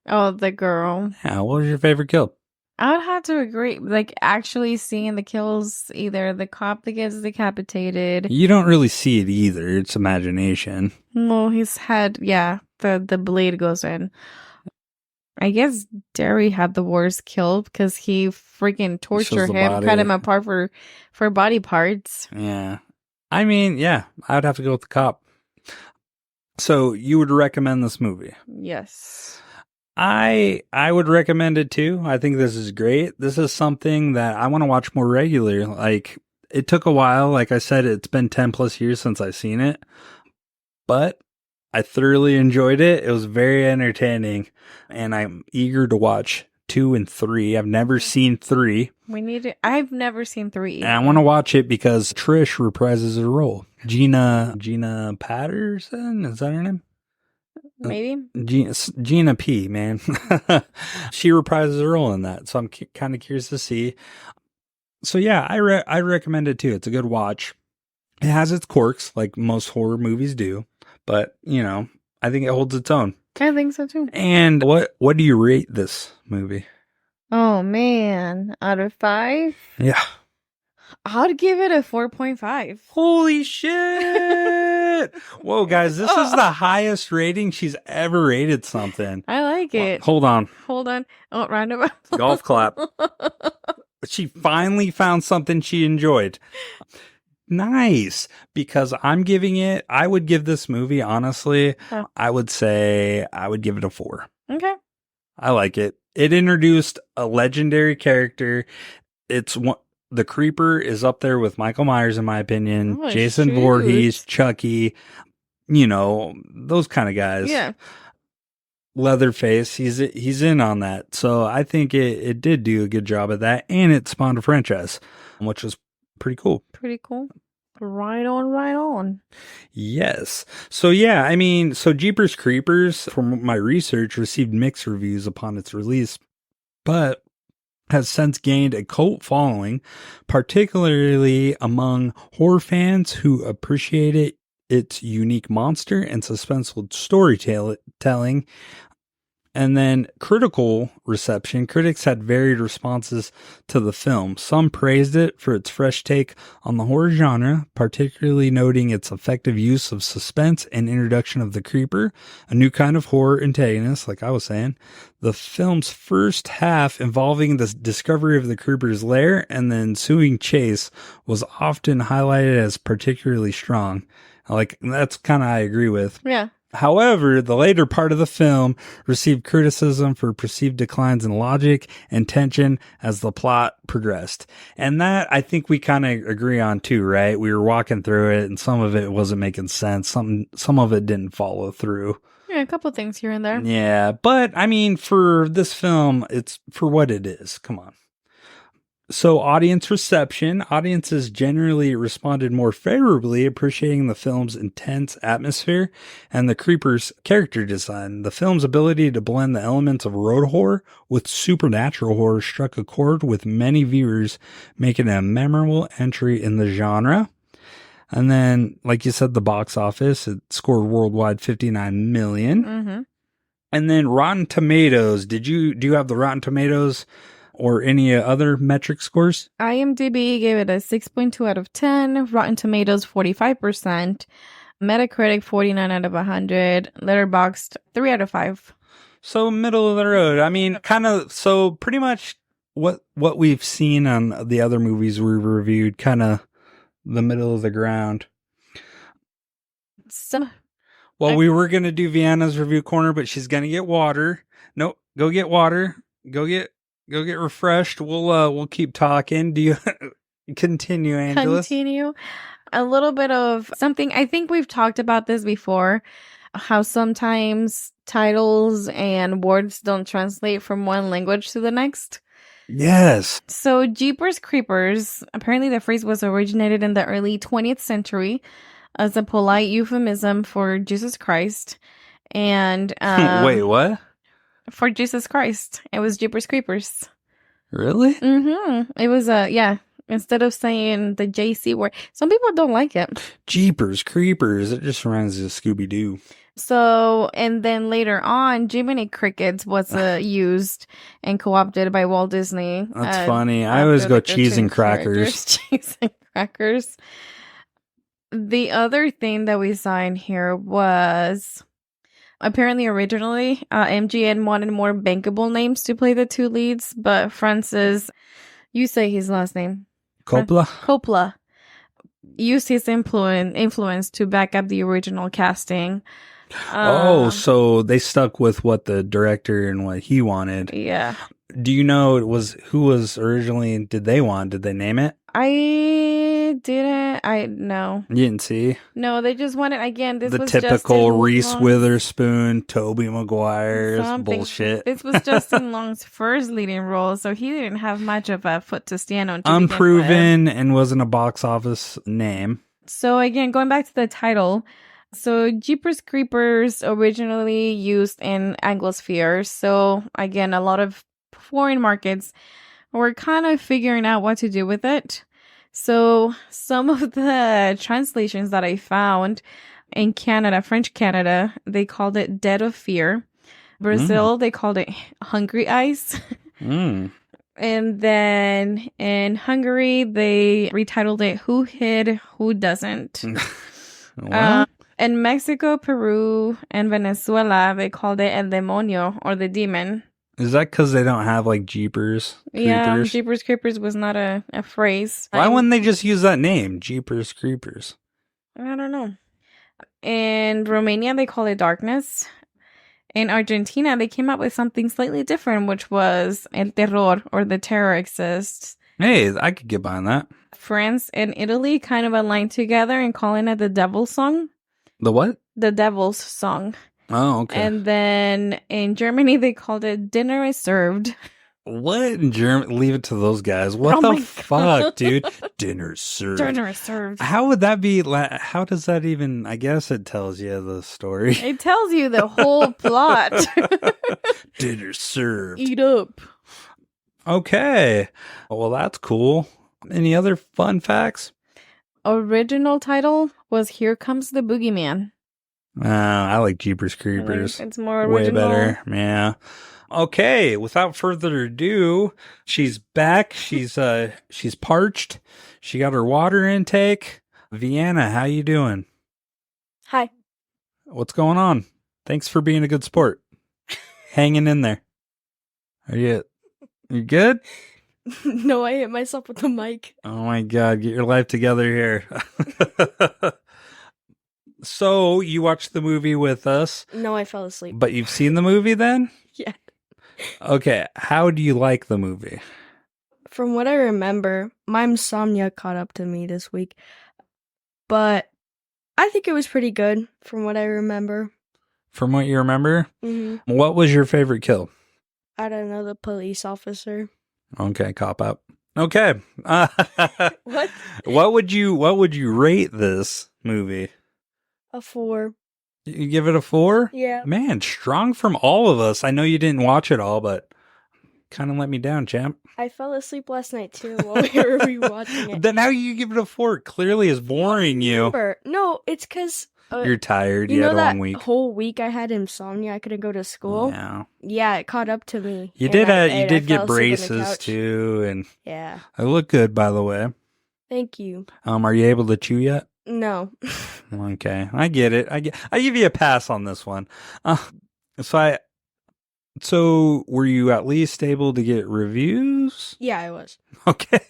C: Oh, the girl.
B: Yeah, what was your favorite kill?
C: I would have to agree. Like, actually seeing the kills, either the cop that gets decapitated.
B: You don't really see it either. It's imagination.
C: Well, his head, the blade goes in. I guess Derry had the worst kill because he freaking tortured him, cut him apart for body parts.
B: Yeah. I mean, yeah, I would have to go with the cop. So you would recommend this movie?
C: Yes.
B: I would recommend it too. I think this is great. This is something that I want to watch more regularly. Like, it took a while. Like I said, it's been 10 plus years since I've seen it, but I thoroughly enjoyed it. It was very entertaining, and I'm eager to watch 2 and 3. I've never seen 3.
C: I've never seen 3 either.
B: And I want to watch it because Trish reprises her role. Gina Patterson, is that her name?
C: Maybe.
B: Gina P, man. She reprises her role in that. So I'm kind of curious to see. So yeah, I recommend it too. It's a good watch. It has its quirks like most horror movies do, but I think it holds its own.
C: I think so too.
B: And what do you rate this movie?
C: Oh man, out of 5?
B: Yeah.
C: I'd give it a 4.5.
B: Holy shit! Whoa, guys, this is the highest rating she's ever rated something.
C: I like it.
B: Hold on.
C: Oh, roundabout.
B: Golf clap. She finally found something she enjoyed. Nice. Because I would give this movie, honestly, I would say I would give it a 4.
C: Okay.
B: I like it. It introduced a legendary character. The Creeper is up there with Michael Myers, in my opinion.
C: Oh,
B: Jason Voorhees, Chucky, those kind of guys.
C: Yeah.
B: Leatherface, he's in on that. So I think it did do a good job of that, and it spawned a franchise, which was pretty cool.
C: Pretty cool. Right on.
B: Yes. So yeah, so Jeepers Creepers, from my research, received mixed reviews upon its release, but has since gained a cult following, particularly among horror fans who appreciated its unique monster and suspenseful storytelling. And then critical reception. Critics had varied responses to the film. Some praised it for its fresh take on the horror genre, particularly noting its effective use of suspense and introduction of the creeper, a new kind of horror antagonist, like I was saying. The film's first half, involving the discovery of the creeper's lair and the ensuing chase, was often highlighted as particularly strong. Like, that's kind of I agree with.
C: Yeah.
B: However, the later part of the film received criticism for perceived declines in logic and tension as the plot progressed. And that I think we kind of agree on too, right? We were walking through it and some of it wasn't making sense. Some of it didn't follow through.
C: Yeah, a couple things here and there.
B: Yeah, but for this film, it's for what it is. Come on. So audience reception. Audiences generally responded more favorably, appreciating the film's intense atmosphere and the creeper's character design. The film's ability to blend the elements of road horror with supernatural horror struck a chord with many viewers, making it a memorable entry in the genre. And then, like you said, the box office, it scored worldwide 59 million.
C: Mm-hmm.
B: And then Rotten Tomatoes, do you have the Rotten Tomatoes or any other metric scores?
C: IMDb gave it a 6.2 out of 10. Rotten Tomatoes, 45%. Metacritic, 49 out of 100. Letterboxd, 3 out of 5.
B: So middle of the road. I mean, kind of, so pretty much what we've seen on the other movies we reviewed, kind of the middle of the ground. Well, we were going to do Vienna's review corner, but she's going to get water. No, go get water. Go get refreshed. We'll keep talking. Do you continue, Angela?
C: Continue. A little bit of something. I think we've talked about this before, how sometimes titles and words don't translate from one language to the next.
B: Yes.
C: So Jeepers Creepers, apparently the phrase was originated in the early 20th century as a polite euphemism for Jesus Christ. And
B: wait, what?
C: For Jesus Christ. It was Jeepers Creepers.
B: Really?
C: Mm-hmm. It was instead of saying the JC word. Some people don't like it.
B: Jeepers Creepers. It just reminds me of Scooby-Doo.
C: So, and then later on, Jiminy Crickets was used and co-opted by Walt Disney.
B: That's funny. I always go cheese and crackers.
C: Cheese and crackers. The other thing that we saw in here was apparently originally MGM wanted more bankable names to play the two leads, but Francis, you say his last name. Coppola used his influence to back up the original casting.
B: So they stuck with what the director and what he wanted.
C: Yeah.
B: Do you know who was originally, did they name it?
C: I didn't. No.
B: You didn't see?
C: No, they just wanted, again, this was
B: the typical Reese Witherspoon, Tobey Maguire's bullshit.
C: This was Justin Long's first leading role, so he didn't have much of a foot to stand on.
B: Unproven and wasn't a box office name.
C: So again, going back to the title, so Jeepers Creepers originally used in Anglosphere. So again, a lot of foreign markets were kind of figuring out what to do with it. So some of the translations that I found in Canada, French Canada, they called it Dead of Fear. Brazil, they called it Hungry Eyes. And then in Hungary, they retitled it Who Hid, Who Doesn't. In Mexico, Peru, and Venezuela, they called it El Demonio, or the Demon.
B: Is that because they don't have like Jeepers Creepers?
C: Yeah, Jeepers Creepers was not a phrase.
B: Why wouldn't they just use that name, Jeepers Creepers?
C: I don't know. In Romania, they call it Darkness. In Argentina, they came up with something slightly different, which was El Terror, or The Terror Exists.
B: Hey, I could get behind that.
C: France and Italy kind of aligned together in calling it the Devil's Song.
B: The what?
C: The Devil's Song.
B: Oh, okay.
C: And then in Germany, they called it Dinner is Served.
B: What in German? Leave it to those guys. What the fuck, dude? Dinner served.
C: Dinner is served.
B: How would that be? How does that even? I guess it tells you the story.
C: It tells you the whole plot.
B: Dinner served.
C: Eat up.
B: Okay. Well, that's cool. Any other fun facts?
C: Original title was Here Comes the Boogeyman.
B: I like Jeepers Creepers.
C: It's more original.
B: Way better. Yeah. Okay. Without further ado, she's back. She's parched. She got her water intake. Vienna, how you doing?
D: Hi.
B: What's going on? Thanks for being a good sport. Hanging in there. Are you good?
D: No, I hit myself with the mic.
B: Oh my God. Get your life together here. So, you watched the movie with us.
D: No, I fell asleep.
B: But you've seen the movie then?
D: Yeah.
B: Okay, how do you like the movie?
D: From what I remember, my insomnia caught up to me this week. But I think it was pretty good from what I remember.
B: From what you remember?
D: Mm-hmm.
B: What was your favorite kill?
D: I don't know, the police officer.
B: Okay, cop out. Okay.
D: What?
B: What would you rate this movie?
D: A 4.
B: You give it a 4?
D: Yeah.
B: Man, strong from all of us. I know you didn't watch it all, but kind of let me down, champ.
D: I fell asleep last night too while we were rewatching it.
B: Then now you give it a 4. Clearly is boring you.
D: No, it's because
B: You're tired.
D: you
B: You
D: know
B: had a
D: that
B: long week.
D: whole week I had insomnia. I couldn't go to school.
B: Yeah.
D: Yeah, it caught up to me.
B: You
D: and
B: did.
D: I
B: You did
D: fell
B: get
D: asleep on the
B: braces
D: couch.
B: too, and
D: Yeah,
B: I look good, by the way.
D: thank you.
B: Are you able to chew yet?
D: No,
B: Okay, I get it. I give you a pass on this one. So were you at least able to get reviews?
D: yeah, I was.
B: Okay.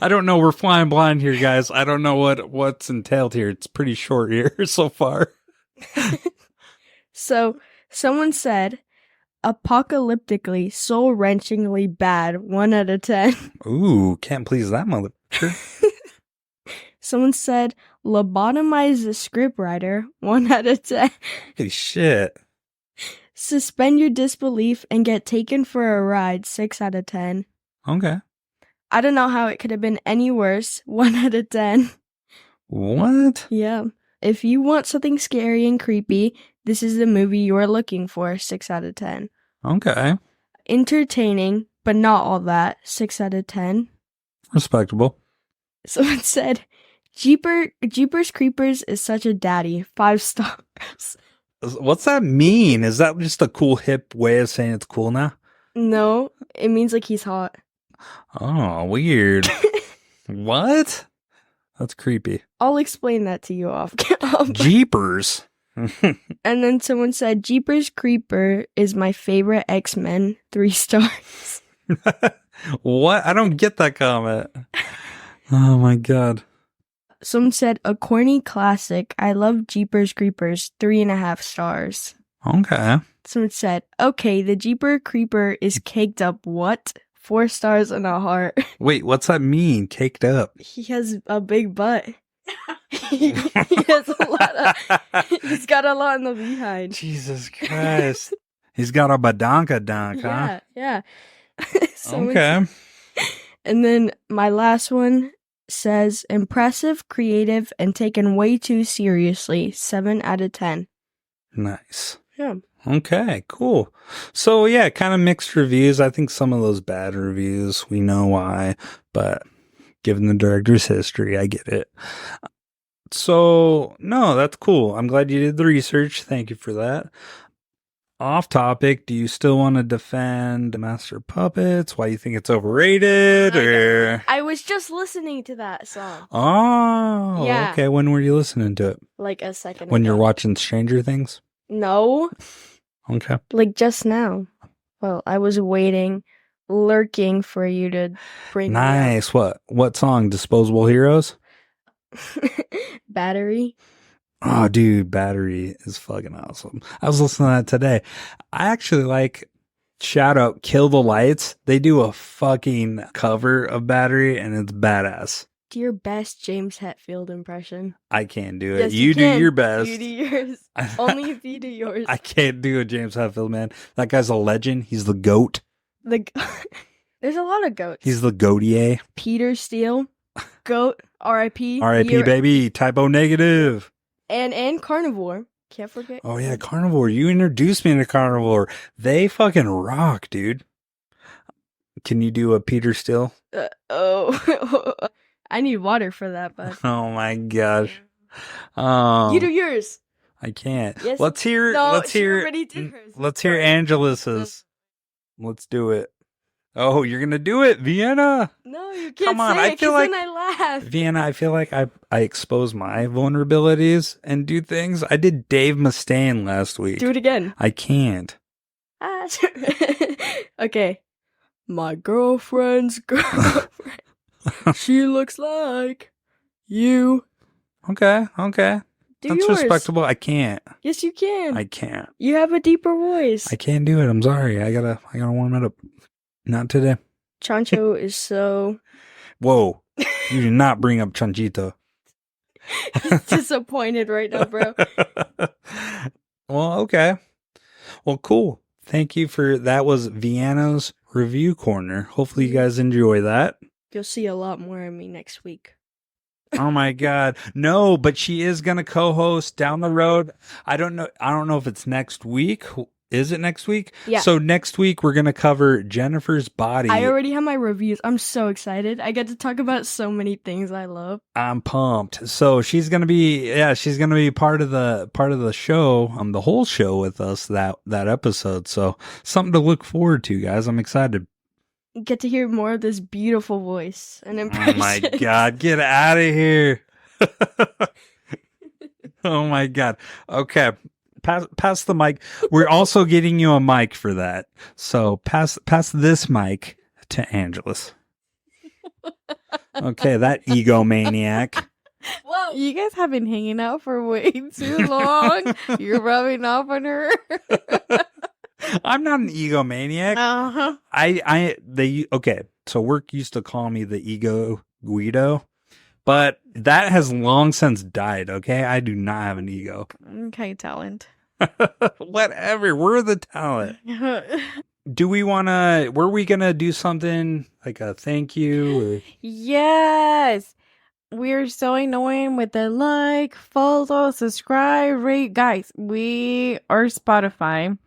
B: I don't know. We're flying blind here, guys. I don't know what's entailed here. It's pretty short here so far.
D: So someone said, apocalyptically, soul-wrenchingly bad. 1 out of 10.
B: Ooh, can't please that motherfucker.
D: Someone said, lobotomize the scriptwriter. 1 out of 10.
B: Holy shit.
D: Suspend your disbelief and get taken for a ride. 6 out of 10.
B: Okay.
D: I don't know how it could have been any worse. 1 out of 10.
B: What?
D: Yeah. If you want something scary and creepy, this is the movie you are looking for. 6 out of 10.
B: Okay.
D: Entertaining, but not all that. 6 out of 10.
B: Respectable.
D: Someone said, Jeepers Creepers is such a daddy. 5 stars.
B: What's that mean? Is that just a cool hip way of saying it's cool now?
D: No, it means like he's hot.
B: Oh, weird. What? That's creepy.
D: I'll explain that to you off.
B: Jeepers.
D: And then someone said, Jeepers Creeper is my favorite X-Men. 3 stars.
B: What? I don't get that comment. Oh my god.
D: Someone said, a corny classic. I love Jeepers Creepers. 3.5 stars.
B: Okay.
D: Someone said, okay, the Jeeper Creeper is caked up. What? 4 stars and a heart.
B: Wait, what's that mean? Caked up?
D: He has a big butt. he has a lot of. He's got a lot in the behind.
B: Jesus Christ. He's got a badonkadonk, huh?
D: Yeah.
B: Okay.
D: And then my last one says, impressive, creative, and taken way too seriously. 7 out of 10.
B: Nice.
D: Yeah.
B: Okay, cool. So yeah, kind of mixed reviews. I think some of those bad reviews, we know why, but given the director's history, I get it. So no, that's cool. I'm glad you did the research. Thank you for that. Off topic, do you still want to defend Master Puppets? Why you think it's overrated? Or
D: I was just listening to that song
B: oh,
D: Yeah.
B: okay. When were you listening to it?
D: like a second
B: When
D: ago.
B: you're watching Stranger Things?
D: No,
B: Okay.
D: like just now. Well, I was waiting, lurking for you to bring
B: Nice. What song? Disposable Heroes?
D: me up. Battery.
B: Oh, dude, Battery is fucking awesome. I was listening to that today. I actually like, shout out, Kill the Lights. They do a fucking cover of Battery and it's badass.
D: Do your best James Hetfield impression.
B: I can't do it.
D: Yes,
B: you do
D: can.
B: your best.
D: You do yours. Only if you do yours.
B: I can't do a James Hetfield, man. That guy's a legend. He's the GOAT.
D: There's a lot of goats.
B: He's the GOATier.
D: Peter Steele, goat, R.I.P.
B: R.I.P.
D: Year-
B: baby. Typo negative.
D: and carnivore. Can't forget.
B: Oh, yeah. Carnivore. You introduced me to Carnivore. They fucking rock, dude. Can you do a Peter Steele?
D: Oh, I need water for that, bud.
B: Oh my gosh.
D: You do yours.
B: I can't.
D: Yes.
B: Let's hear
D: No,
B: let's
D: she
B: hear
D: already did hers.
B: let's hear
D: Sorry.
B: Angelus's. Let's do it. Oh, you're gonna do it, Vienna.
D: No, you can't
B: Come on,
D: say
B: I
D: it
B: feel
D: 'cause
B: like-
D: then I laugh.
B: Vienna, I feel like I expose my vulnerabilities and do things. I did Dave Mustaine last week.
D: Do it again.
B: I can't.
D: Ah, okay. My girlfriend's girlfriend. She looks like you.
B: Okay.
D: Do
B: That's
D: yours.
B: respectable. I can't.
D: Yes, you can.
B: I can't.
D: You have a deeper voice.
B: I can't do it. I'm sorry. I gotta warm it up. Not today.
D: Chancho is so
B: Whoa. You did not bring up Chanchito.
D: disappointed right now, bro.
B: Well, okay. Well, cool. Thank you for that. Was Vienna's review corner. Hopefully you guys enjoy that.
D: You'll see a lot more of me next week.
B: Oh my God. No, but she is going to co-host down the road. I don't know if it's next week. Is it next week?
D: Yeah.
B: So next week we're going to cover Jennifer's Body.
D: I already have my reviews. I'm so excited. I get to talk about so many things I love.
B: I'm pumped. So she's going to be part of the show, the whole show with us that episode. So something to look forward to, guys. I'm excited.
D: Get to hear more of this beautiful voice and
B: Oh
D: impressions.
B: my God, get out of here. Oh my God. Okay. Pass the mic. We're also getting you a mic for that. So pass this mic to Angelus. Okay, that egomaniac.
C: Whoa, you guys have been hanging out for way too long. You're rubbing off on her.
B: I'm not an egomaniac.
C: Uh-huh.
B: Okay, so work used to call me the ego Guido, but that has long since died, okay? I do not have an ego.
C: Okay, talent.
B: Whatever, we're the talent. Were we gonna do something like a thank you? Or?
C: Yes. We're so annoying with the like, follow, subscribe, rate. Guys, we are Spotify.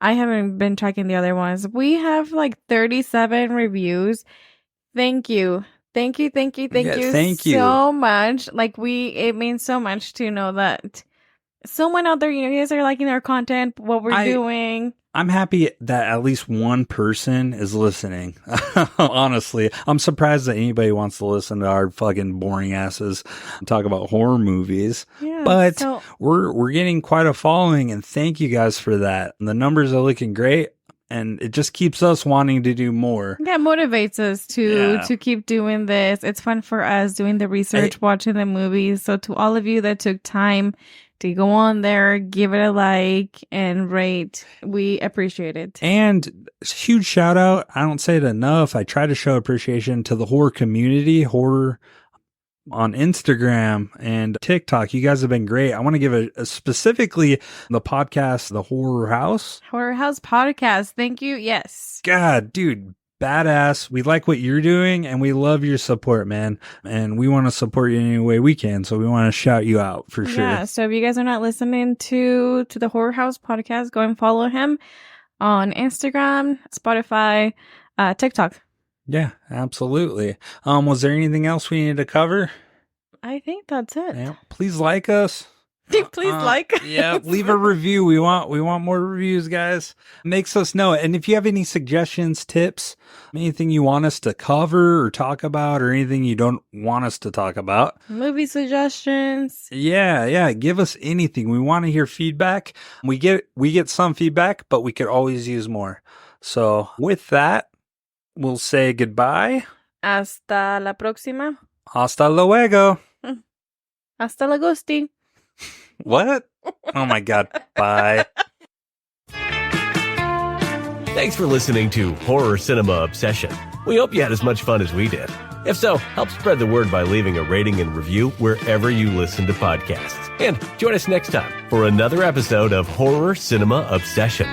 C: I haven't been checking the other ones. We have like 37 reviews. Thank you. Thank you so much. Like it means so much to know that someone out there, you guys are liking our content, what we're doing.
B: I'm happy that at least one person is listening. Honestly, I'm surprised that anybody wants to listen to our fucking boring asses talk about horror movies.
C: Yeah,
B: but we're getting quite a following, and thank you guys for that. The numbers are looking great, and it just keeps us wanting to do more.
C: Yeah, motivates us to keep doing this. It's fun for us doing the research, watching the movies. So to all of you that took time to go on there, give it a like and rate. We appreciate it.
B: And huge shout out. I don't say it enough. I try to show appreciation to the horror community, horror on Instagram and TikTok. You guys have been great. I want to give a specifically the podcast, the Horror House
C: Podcast. Thank you. Yes.
B: God, dude. Badass. We like what you're doing and we love your support, man. And we want to support you in any way we can. So we want to shout you out for sure.
C: Yeah. So if you guys are not listening to the Horror House podcast, go and follow him on Instagram, Spotify, TikTok.
B: Yeah, absolutely. Was there anything else we needed to cover?
C: I think that's it.
B: Yeah. Please like us.
C: Please like us.
B: Yeah, leave a review. We want more reviews, guys. Makes us know. And if you have any suggestions, tips, anything you want us to cover or talk about, or anything you don't want us to talk about,
C: movie suggestions.
B: Yeah. Give us anything. We want to hear feedback. We get some feedback, but we could always use more. So with that, we'll say goodbye.
C: Hasta la próxima.
B: Hasta luego.
C: Hasta la gusti.
B: What? Oh my God. Bye.
A: Thanks for listening to Horror Cinema Obsession. We hope you had as much fun as we did. If so, help spread the word by leaving a rating and review wherever you listen to podcasts. And join us next time for another episode of Horror Cinema Obsession.